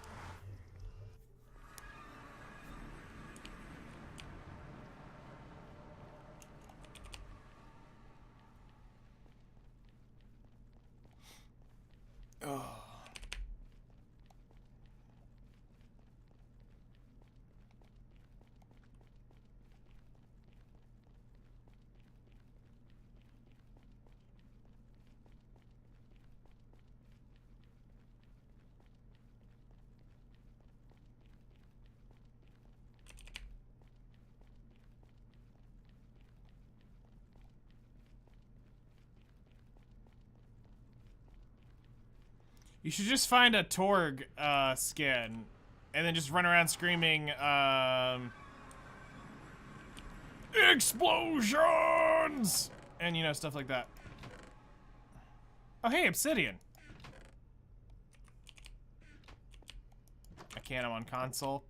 Oh. You should just find a Torg skin and then just run around screaming explosions and you know, stuff like that. Oh hey, obsidian. I can't, I'm on console.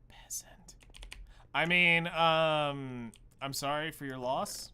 Peasant. I mean, I'm sorry for your loss.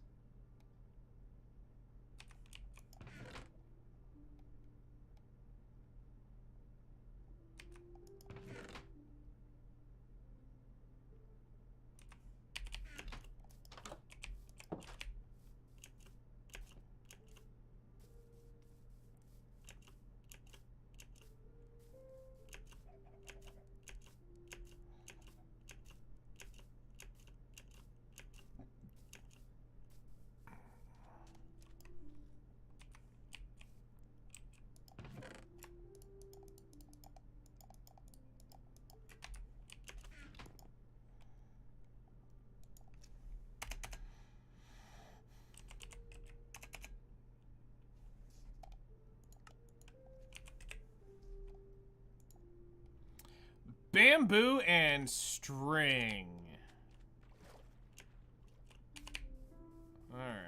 bamboo and string. Alright.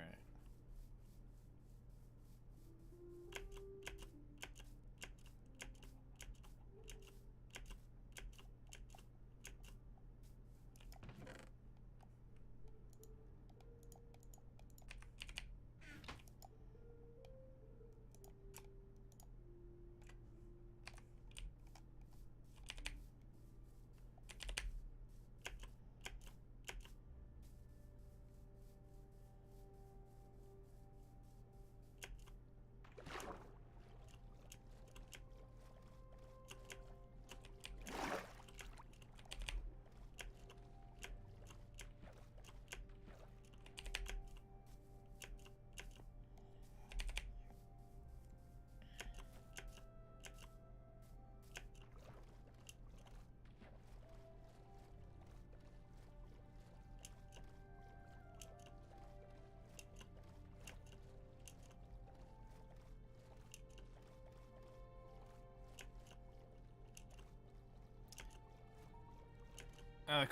The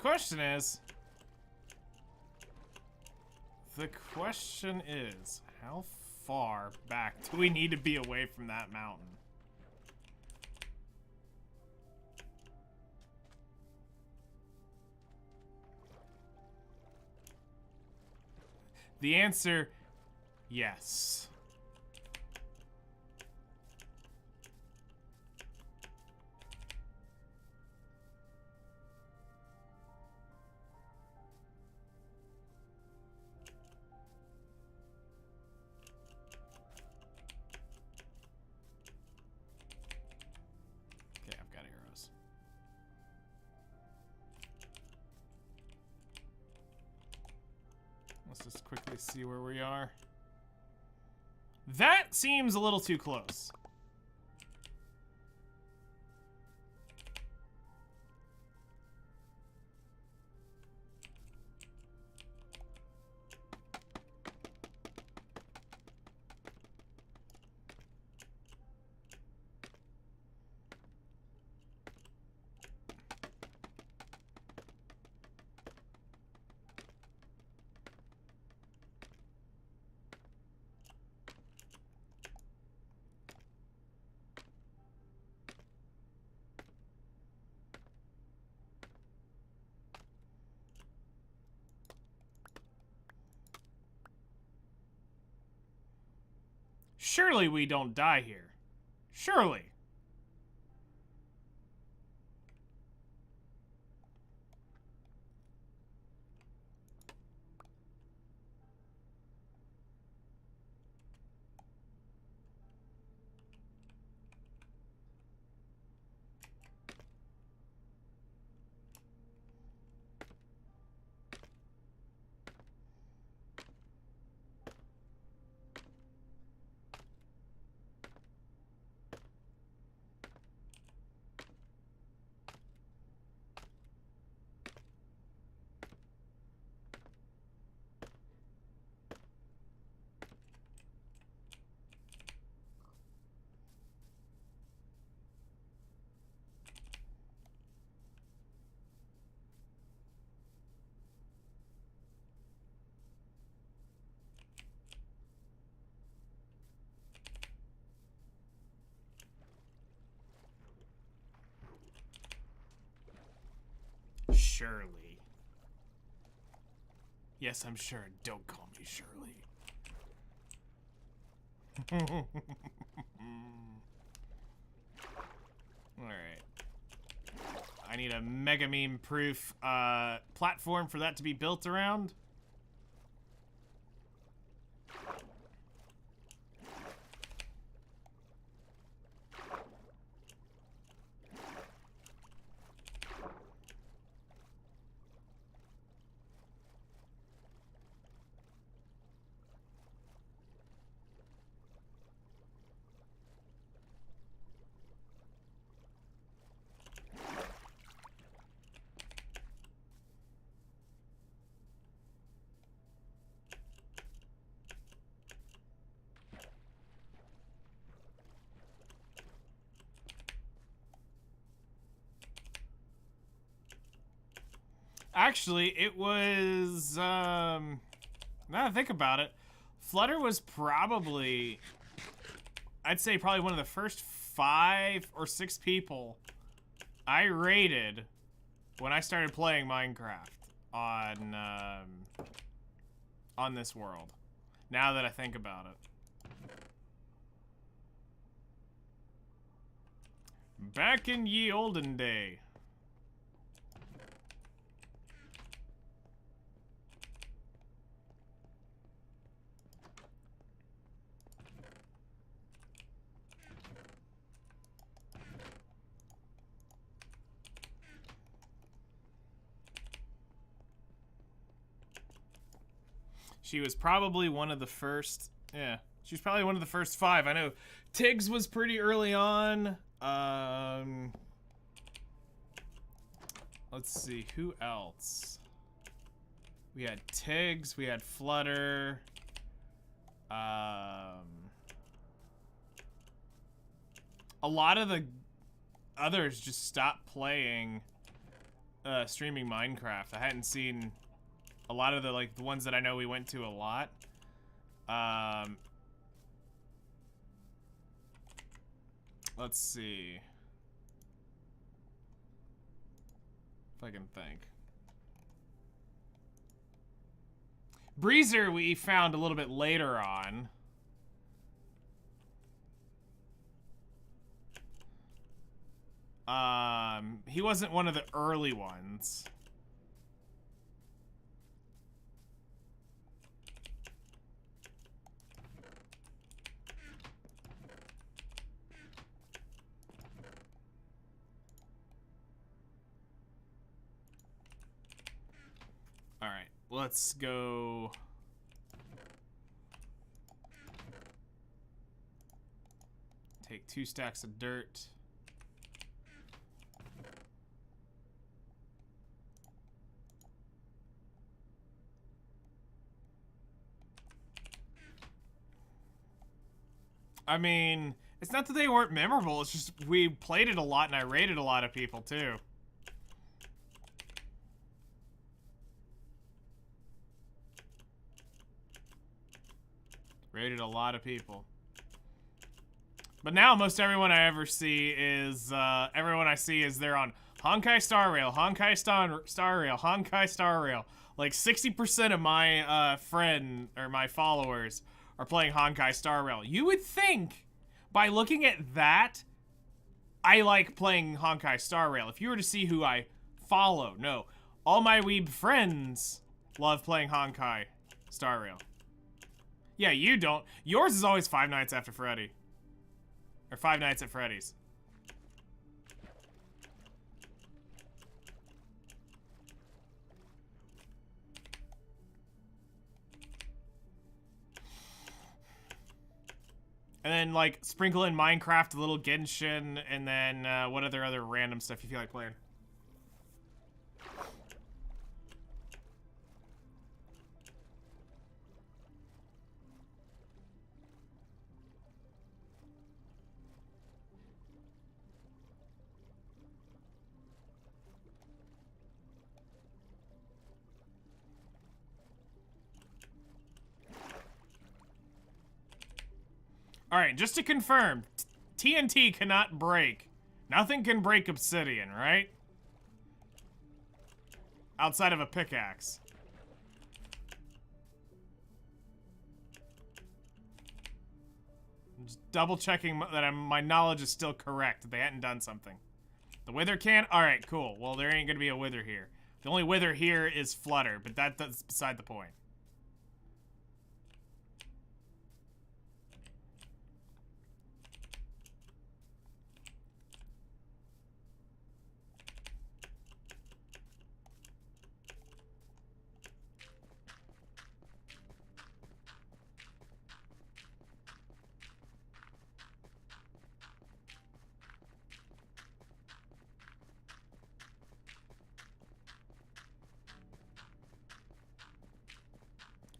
question is, how far back do we need to be away from that mountain? The answer, yes. Okay, I've got arrows. Let's just quickly see where we are. That seems a little too close. Surely we don't die here. Surely. Shirley. Yes, I'm sure. Don't call me Shirley. Alright. I need a mega meme proof platform for that to be built around. Actually, it was, now that I think about it, Flutter was probably, I'd say probably one of the first 5 or 6 people I raided when I started playing Minecraft on this world. Now that I think about it. Back in ye olden day. She was probably one of the first, yeah, she was probably one of the first 5. I know Tiggs was pretty early on. Let's see, who else? We had Tiggs, we had Flutter. A lot of the others just stopped playing, streaming Minecraft. I hadn't seen a lot of the, like, the ones that I know we went to a lot. Let's see. If I can think. Breezer we found a little bit later on. He wasn't one of the early ones. All right, let's go. Take 2 stacks of dirt. I mean, it's not that they weren't memorable, it's just we played it a lot and I raided a lot of people too. Raided a lot of people. But now most everyone I ever see is, everyone I see is they're on Honkai Star Rail, Honkai Star Rail, Honkai Star Rail. Like 60% of my my followers are playing Honkai Star Rail. You would think, by looking at that, I like playing Honkai Star Rail. If you were to see who I follow, no. All my weeb friends love playing Honkai Star Rail. Yeah, you don't. Yours is always Five Nights at Freddy's. Or Five Nights at Freddy's. And then, like, sprinkle in Minecraft, a little Genshin, and then what other random stuff you feel like playing? Alright, just to confirm, TNT cannot break. Nothing can break obsidian, right? Outside of a pickaxe. Just double checking that my knowledge is still correct, that they hadn't done something. The wither can? Alright, cool. Well, there ain't gonna be a wither here. The only wither here is Flutter, but that's beside the point.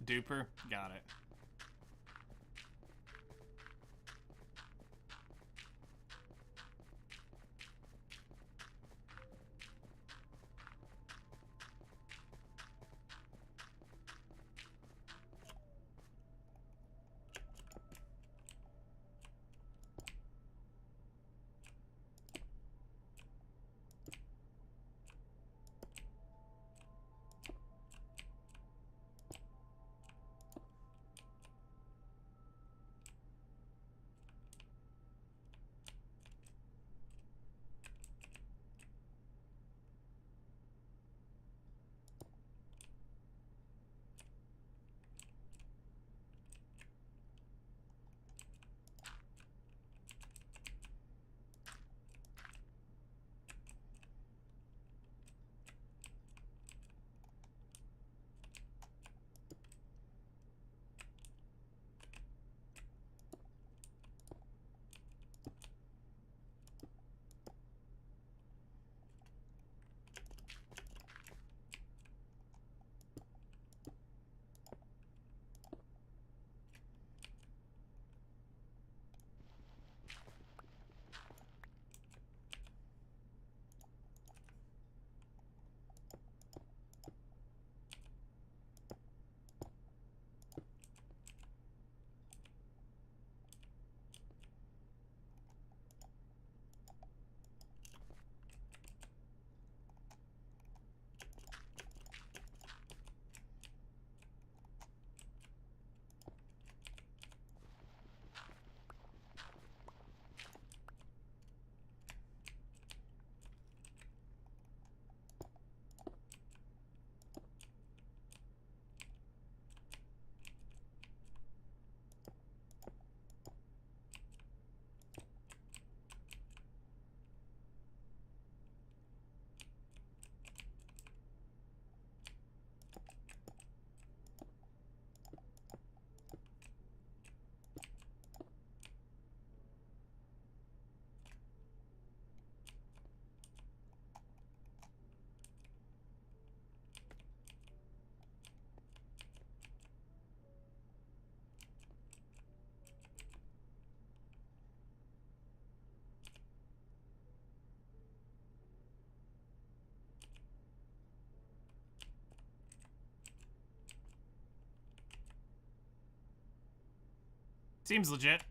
Duper, got it. Seems legit.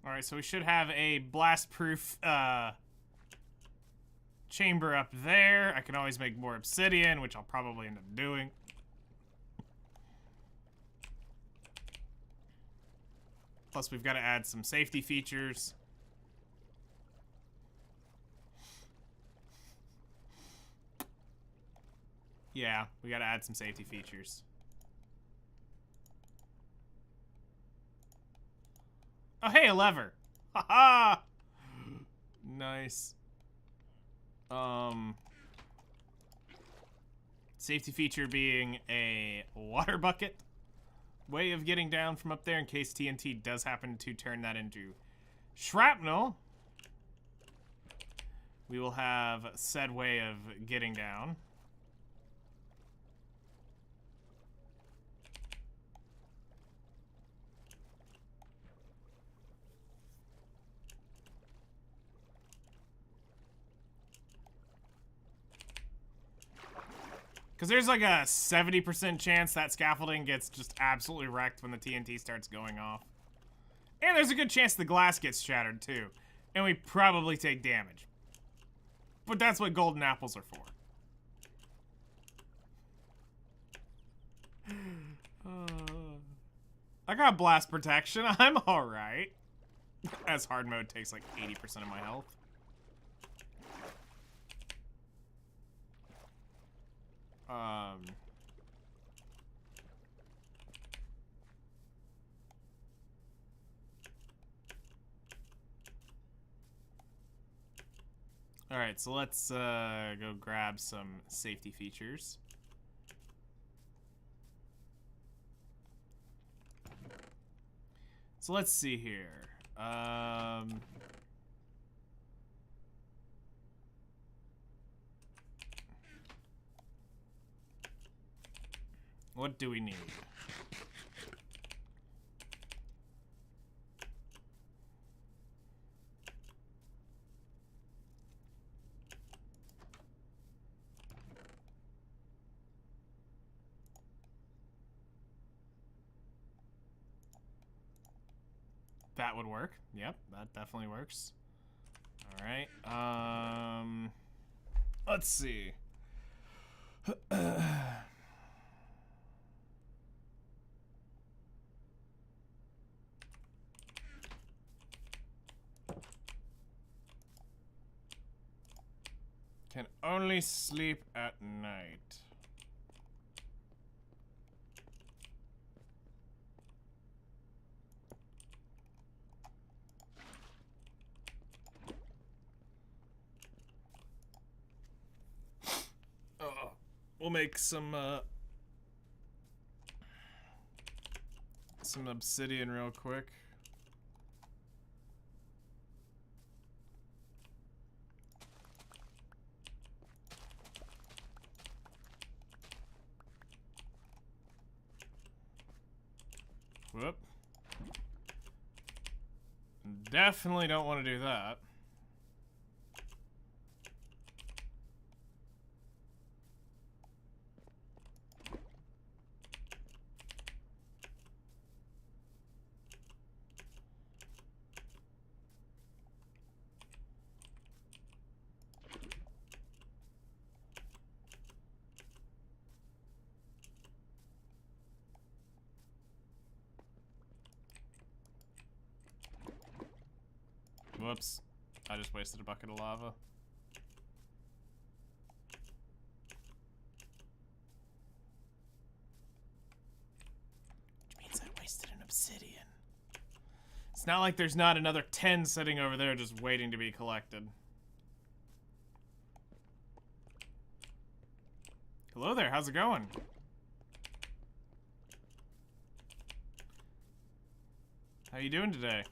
Alright, so we should have a blast-proof chamber up there. I can always make more obsidian, which I'll probably end up doing. Plus, we've got to add some safety features. Yeah, we got to add some safety features. Oh, hey, a lever. Haha. Nice. Safety feature being a water bucket way of getting down from up there in case TNT does happen to turn that into shrapnel. We will have said way of getting down. Because there's like a 70% chance that scaffolding gets just absolutely wrecked when the TNT starts going off. And there's a good chance the glass gets shattered too. And we probably take damage. But that's what golden apples are for. I got blast protection. I'm alright. As hard mode takes like 80% of my health. Alright, so let's go grab some safety features. So let's see here. What do we need? That would work. Yep, that definitely works. All right. Let's see. Can only sleep at night. We'll make some obsidian real quick. Whoop. Definitely don't want to do that. Whoops. I just wasted a bucket of lava. Which means I wasted an obsidian. It's It's not like there's not another 10 sitting over there just waiting to be collected. Hello there, how's it going? How you doing today?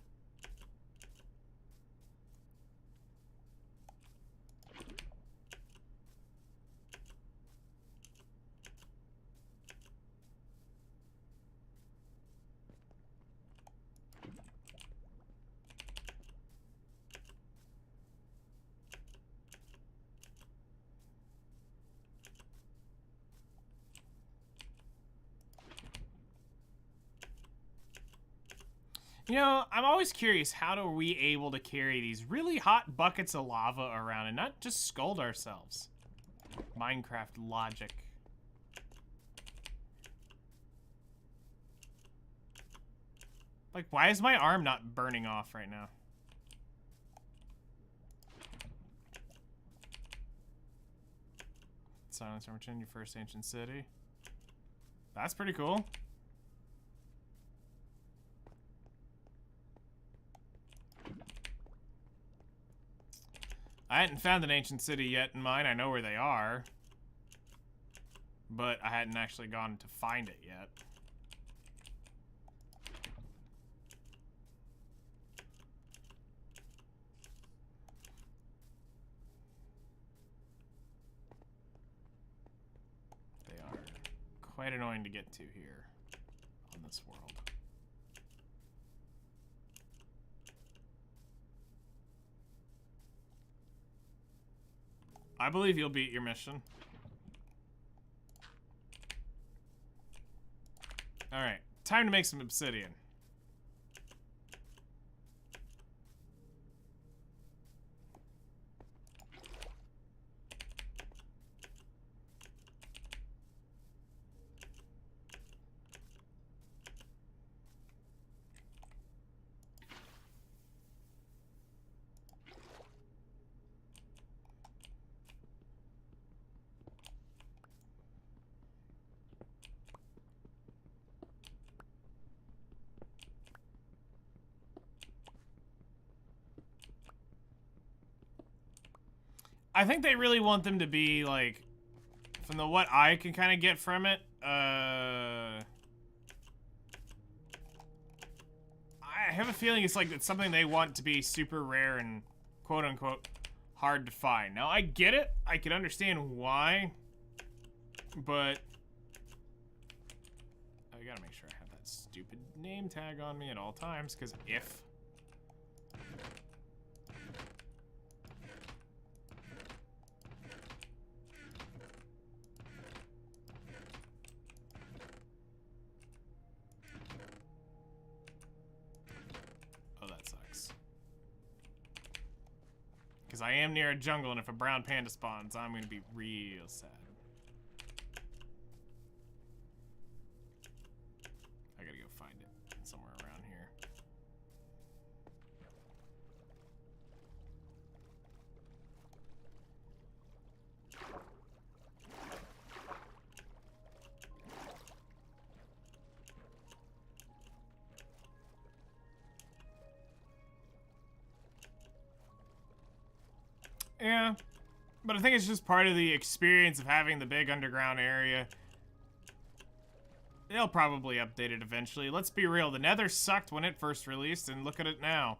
You know, I'm always curious, how are we able to carry these really hot buckets of lava around and not just scald ourselves? Minecraft logic. Like, why is my arm not burning off right now? Silence Return, your first ancient city. That's pretty cool. I hadn't found an ancient city yet in mine. I know where they are. But I hadn't actually gone to find it yet. They are quite annoying to get to here on this world. I believe you'll beat your mission. Alright, time to make some obsidian. I think they really want them to be, like, from the what I can kind of get from it, I have a feeling it's like it's something they want to be super rare and quote-unquote hard to find. Now, I get it. I can understand why, but I gotta make sure I have that stupid name tag on me at all times, because if... Because I am near a jungle, and if a brown panda spawns, I'm going to be real sad. I gotta go find it somewhere around here. Yeah, but I think it's just part of the experience of having the big underground area. They'll probably update it eventually. Let's be real, the Nether sucked when it first released, and look at it now.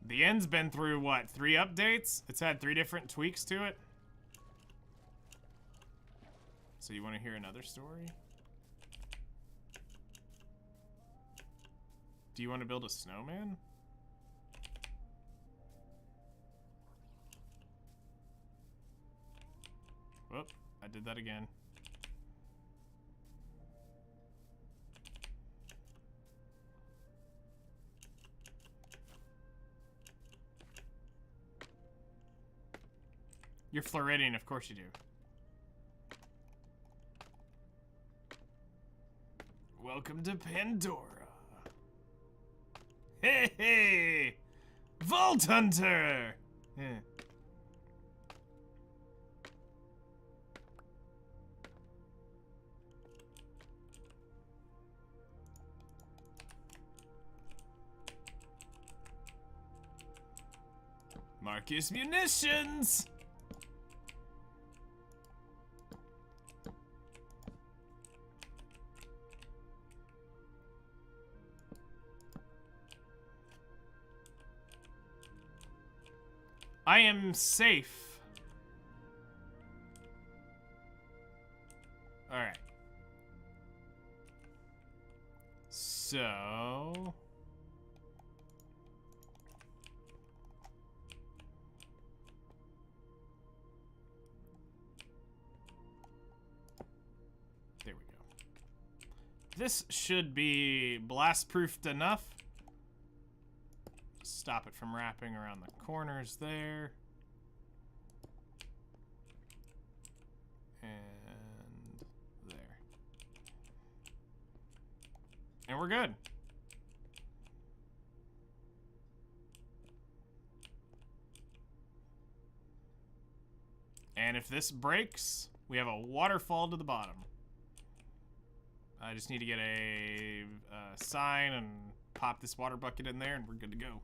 The End's been through, what, 3 updates? It's had 3 different tweaks to it. So you want to hear another story? Do you want to build a snowman? Whoop, I did that again. You're Floridian, of course you do. Welcome to Pandora. Hey, hey! Vault Hunter! Yeah. Marcus munitions! I am safe. Alright. So... there we go. This should be blast-proofed enough. Stop it from wrapping around the corners there. And there. And we're good. And if this breaks, we have a waterfall to the bottom. I just need to get a sign and pop this water bucket in there and we're good to go.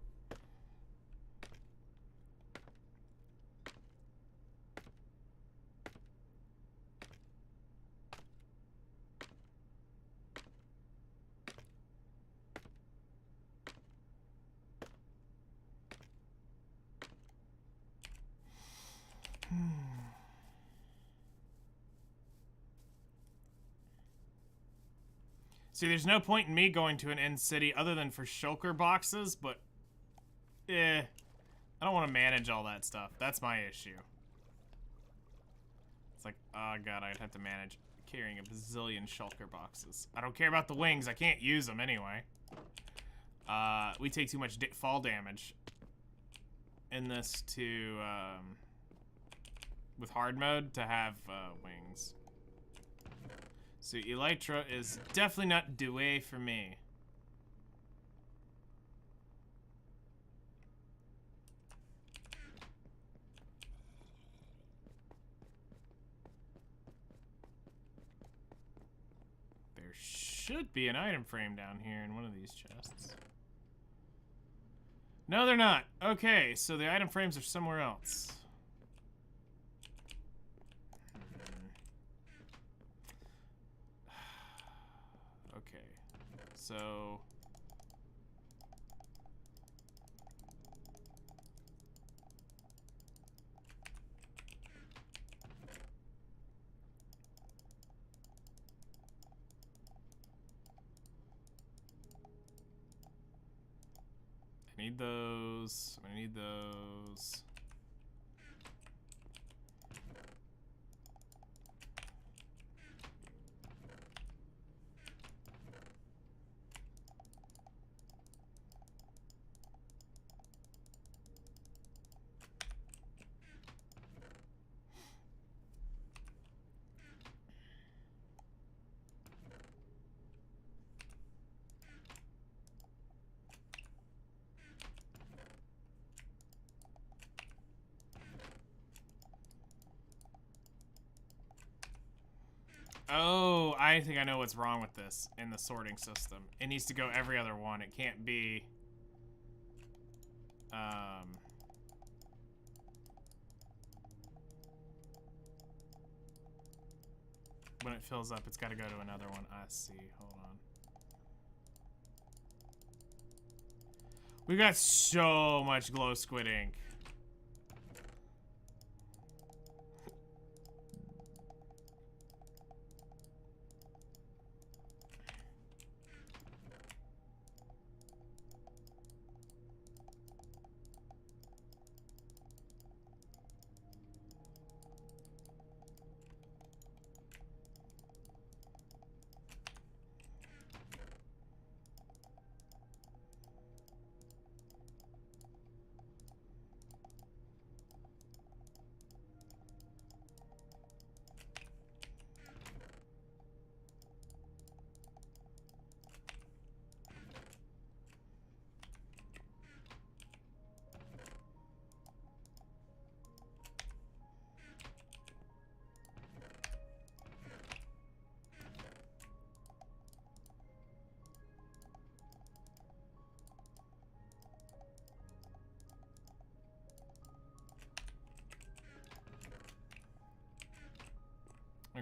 See, there's no point in me going to an end city other than for shulker boxes, but I don't want to manage all that stuff. That's my issue. It's like, oh god, I'd have to manage carrying a bazillion shulker boxes. I don't care about the wings. I can't use them anyway. We take too much fall damage in this to, with hard mode to have wings. So Elytra is definitely not doué for me. There should be an item frame down here in one of these chests. No, they're not. Okay, so the item frames are somewhere else. Okay, so... I need those. I need those. Oh, I think I know what's wrong with this in the sorting system. It needs to go every other one. It can't be... when it fills up, it's got to go to another one. I see. Hold on. We got so much glow squid ink.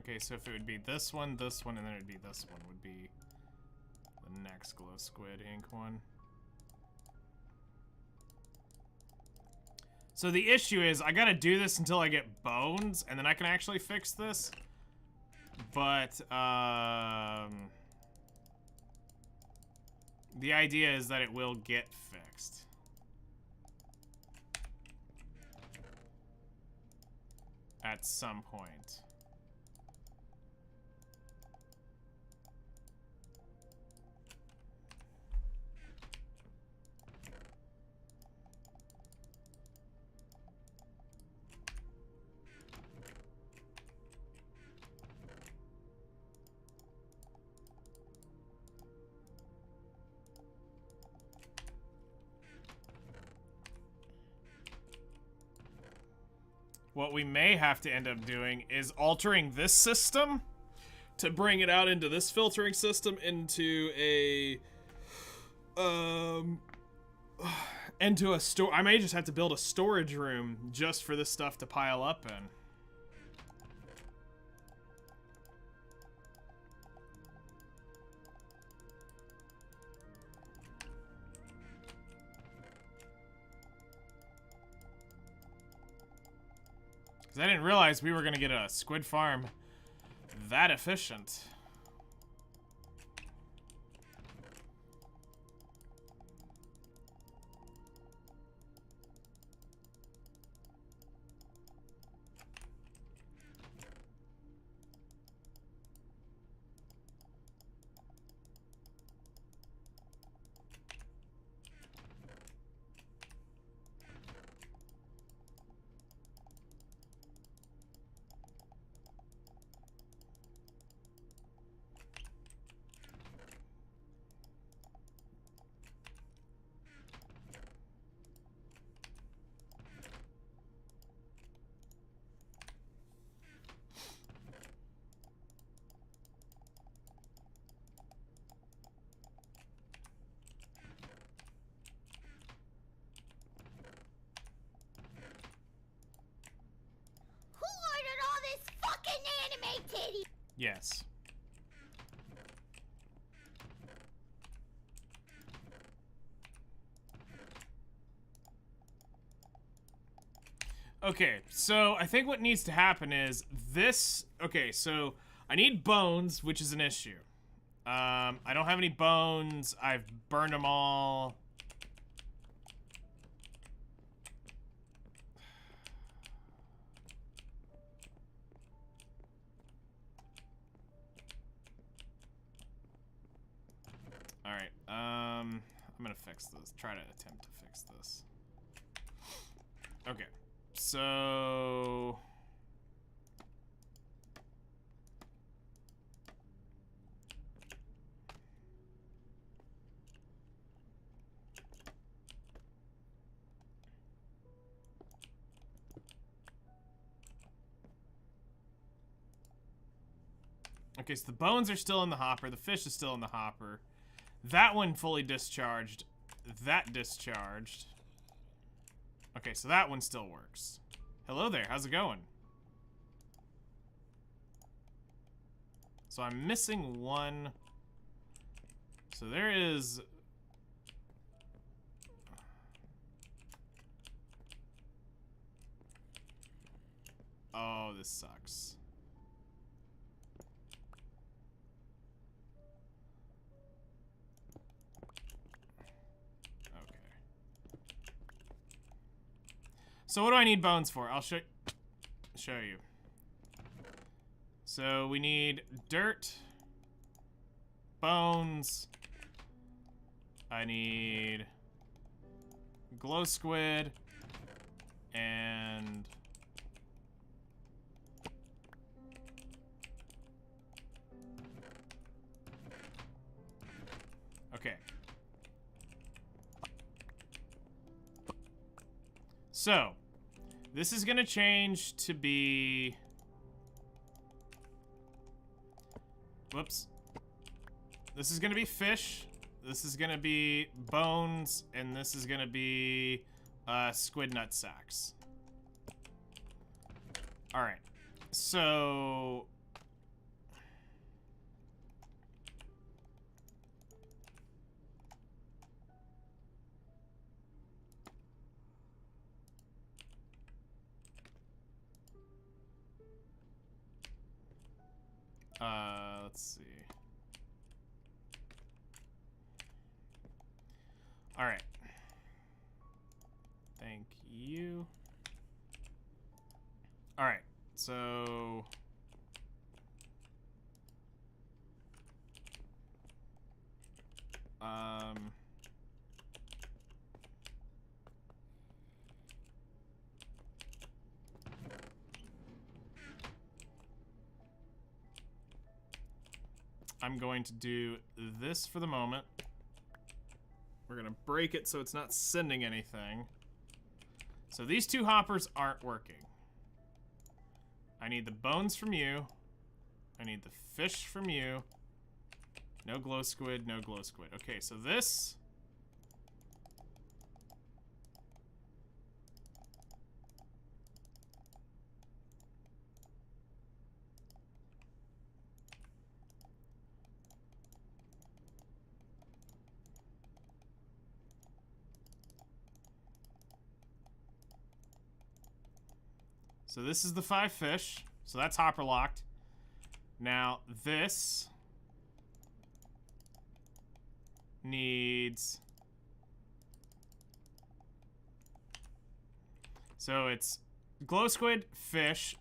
Okay, so if it would be this one, and then it would be this one would be the next glow squid ink one. So the issue is I gotta do this until I get bones, and then I can actually fix this. But, the idea is that it will get fixed. At some point. What we may have to end up doing is altering this system to bring it out into this filtering system into a store. I may just have to build a storage room just for this stuff to pile up in. I didn't realize we were gonna get a squid farm that efficient. Yes. Okay, so I think what needs to happen is this. Okay, so I need bones, which is an issue. I don't have any bones. I've burned them all. Alright, I'm gonna fix this. Try to attempt to fix this. Okay, so... Okay, so the bones are still in the hopper. The fish is still in the hopper. That one fully discharged. That discharged. Okay, so that one still works. Hello there, how's it going? So I'm missing one. So there is... Oh, this sucks. So what do I need bones for? I'll show you. So we need dirt, bones. I need glow squid and okay. So this is gonna change to be... Whoops. This is gonna be fish. This is gonna be bones. And this is gonna be squid nut sacks. Alright. So let's see. All right. Thank you. All right. So I'm going to do this for the moment. We're going to break it so it's not sending anything. So these two hoppers aren't working. I need the bones from you. I need the fish from you. No glow squid, no glow squid. Okay, so this... So this is the 5 fish. So that's hopper locked. Now this needs... So it's glow squid, fish.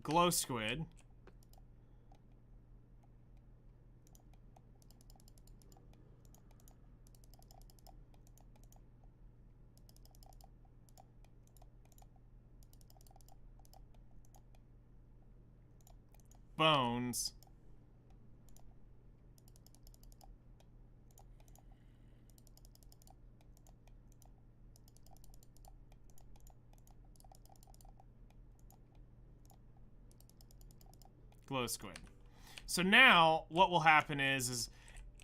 Glow squid. Bones. Glow squid. So now what will happen is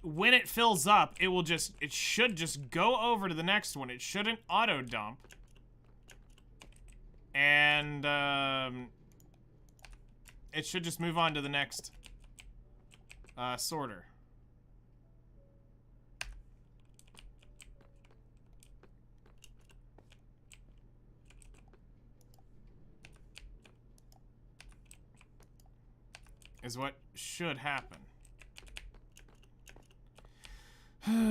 when it fills up, it should just go over to the next one. It shouldn't auto dump. And it should just move on to the next sorter. Is what should happen. Alright,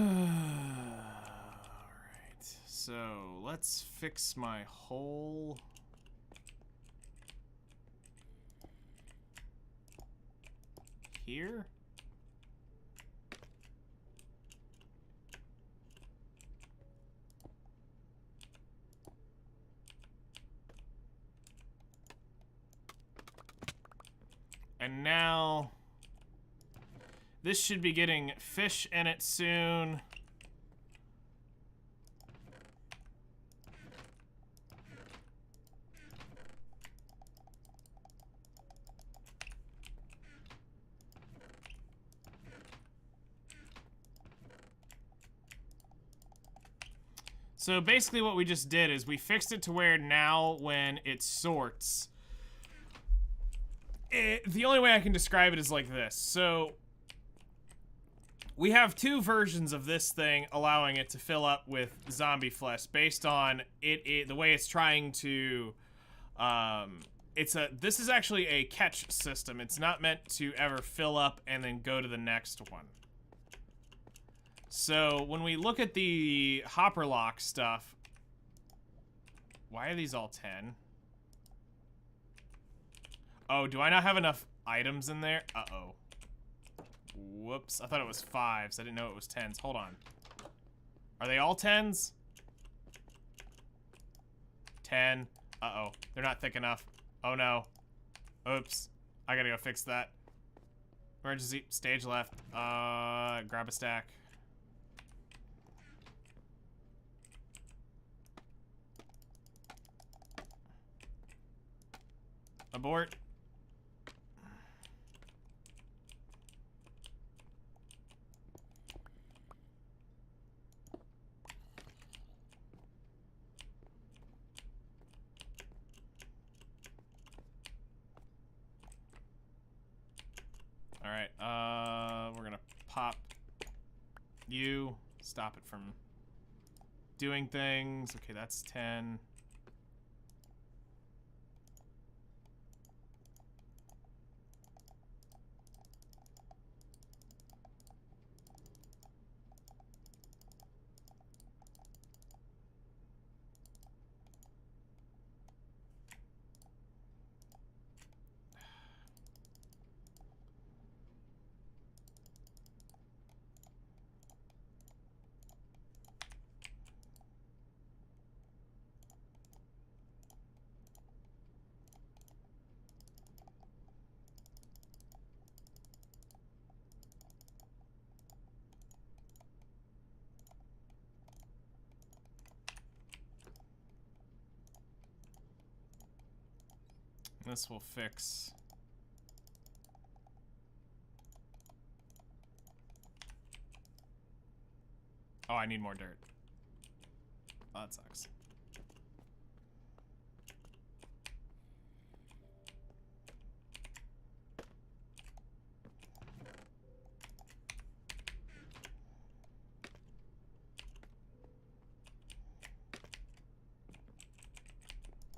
so let's fix my hole. Here? And now this should be getting fish in it soon. So basically what we just did is we fixed it to where now when it sorts, the only way I can describe it is like this. So we have two versions of this thing allowing it to fill up with zombie flesh based on the way it's trying to, this is actually a catch system. It's not meant to ever fill up and then go to the next one. So when we look at the hopper lock stuff, why are these all 10? Oh, do I not have enough items in there? Uh-oh. Whoops, I thought it was 5s. I didn't know it was 10s. Hold on. Are they all 10s? 10. Uh-oh. They're not thick enough. Oh, no. Oops. I gotta go fix that. Emergency. Stage left. Grab a stack. Abort. All right, we're gonna pop you, stop it from doing things. Okay, that's 10. This will fix. Oh, I need more dirt. Oh, that sucks.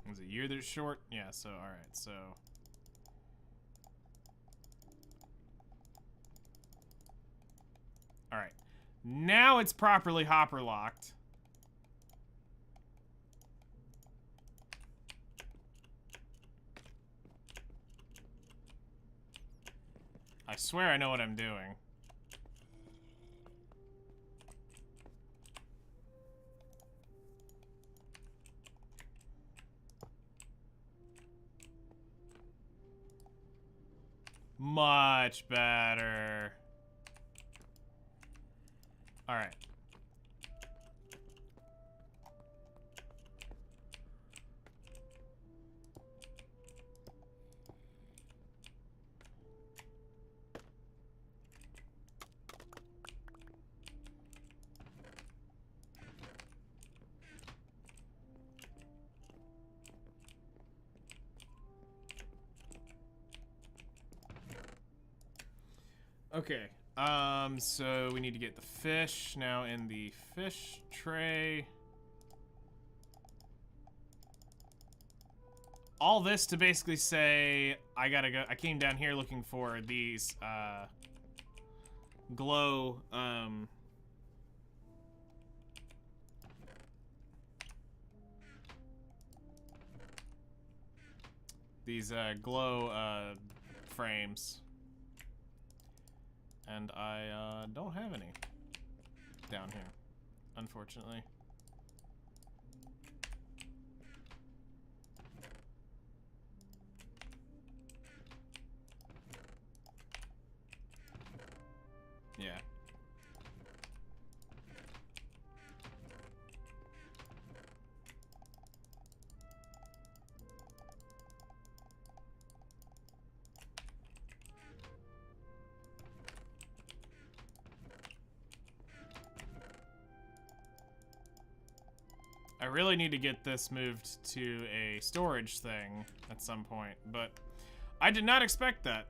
Was it a year that's short? Yeah, so, alright, so. Alright. Now it's properly hopper locked. I swear I know what I'm doing. Much better. All right. Okay, so we need to get the fish now in the fish tray. All this to basically say, I gotta go, I came down here looking for these, glow, glow, frames. And I don't have any down here, unfortunately. Yeah. I really need to get this moved to a storage thing at some point, but I did not expect that.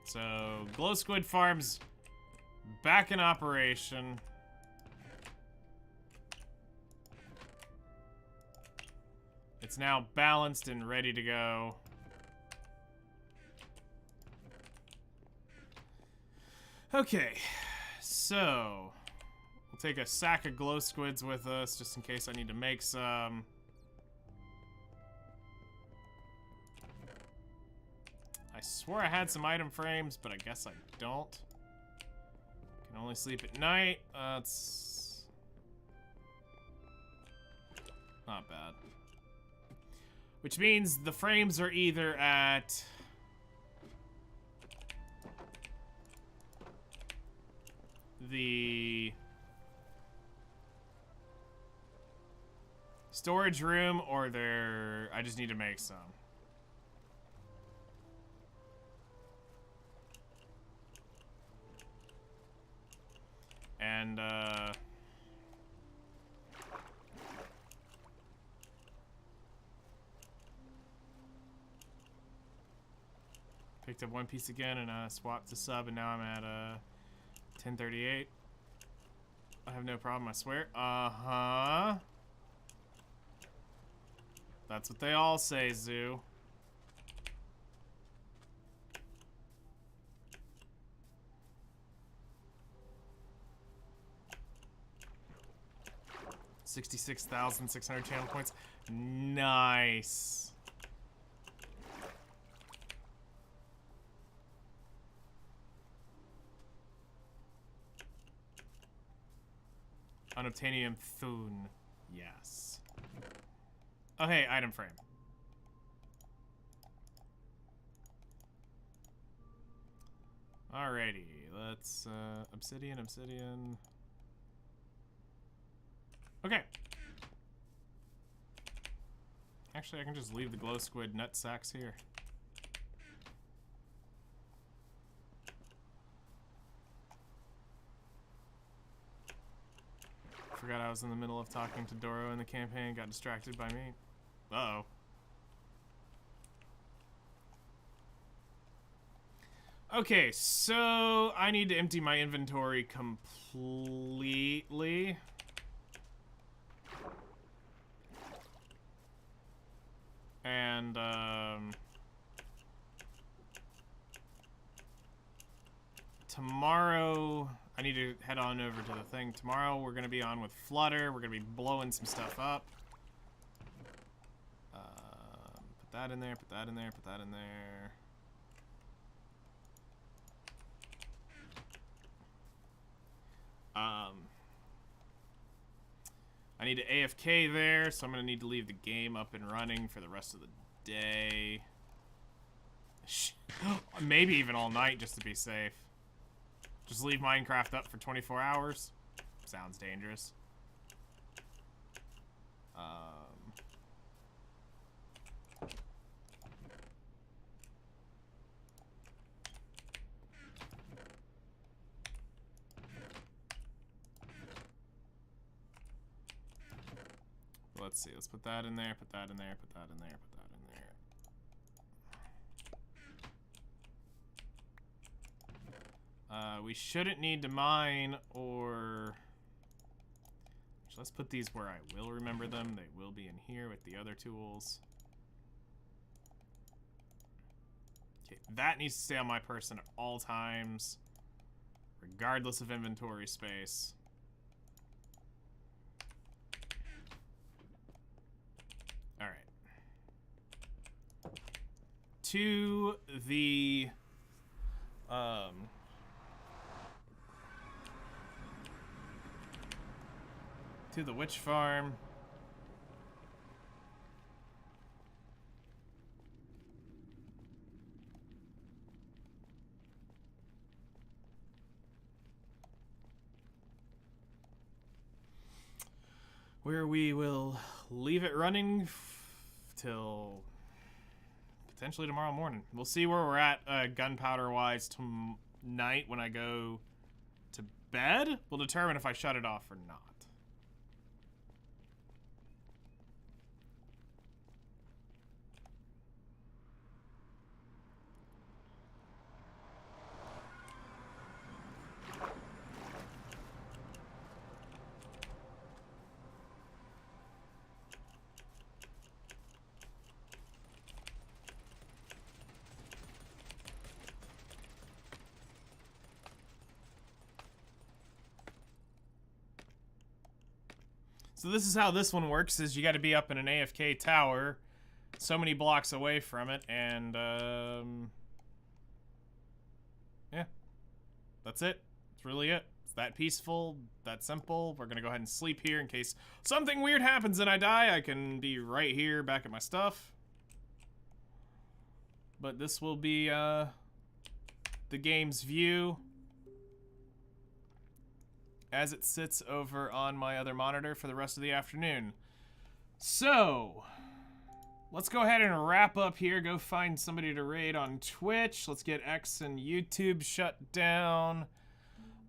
So, Glow Squid Farm's back in operation. It's now balanced and ready to go. Okay, so we'll take a sack of glow squids with us just in case I need to make some. I swore I had some item frames, but I guess I don't. Can only sleep at night. That's not bad. Which means the frames are either at the storage room or they're... I just need to make some. And, picked up one piece again and swapped to sub, and now I'm at 1038. I have no problem, I swear. Uh-huh. That's what they all say, Zoo. $66,600 channel points. Nice. Unobtainium Thun. Yes. Oh, hey, item frame. Alrighty, let's, obsidian. Okay. Actually, I can just leave the glow squid nut sacks here. Forgot I was in the middle of talking to Doro in the campaign, got distracted by me. Uh-oh. Okay, so I need to empty my inventory completely. And, tomorrow, I need to head on over to the thing. Tomorrow we're gonna be on with Flutter. We're gonna be blowing some stuff up. Put that in there, put that in there, put that in there. I need to AFK there, so I'm gonna need to leave the game up and running for the rest of the day. Maybe even all night, just to be safe. Just leave Minecraft up for 24 hours. Sounds dangerous. Let's see, let's put that in there, put that in there, put that in there, put that in there. We shouldn't need to mine or... Actually, let's put these where I will remember them. They will be in here with the other tools. Okay, that needs to stay on my person at all times, regardless of inventory space. To the witch farm. Where we will leave it running till potentially tomorrow morning. We'll see where we're at gunpowder wise tonight when I go to bed. We'll determine if I shut it off or not. So this is how this one works, is you got to be up in an AFK tower so many blocks away from it, and yeah, that's it. That's really it. It's that peaceful, that simple. We're gonna go ahead and sleep here in case something weird happens and I die. I can be right here back at my stuff. But this will be the game's view as it sits over on my other monitor for the rest of the afternoon. So, let's go ahead and wrap up here. Go find somebody to raid on Twitch. Let's get X and YouTube shut down.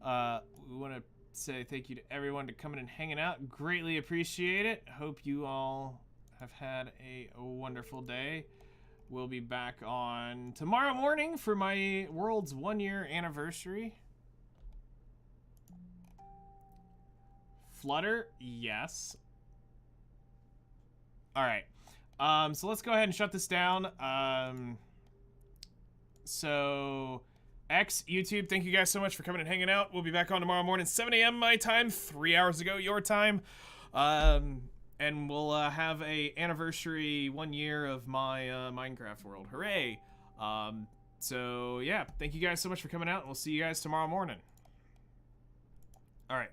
We want to say thank you to everyone to coming and hanging out. Greatly appreciate it. Hope you all have had a wonderful day. We'll be back on tomorrow morning for my world's 1-year anniversary. Flutter, yes. All right. So let's go ahead and shut this down. So YouTube, thank you guys so much for coming and hanging out. We'll be back on tomorrow morning, 7 a.m. my time, 3 hours ago your time. And we'll have a anniversary 1 year of my Minecraft world. Hooray! So yeah, thank you guys so much for coming out, and we'll see you guys tomorrow morning. All right.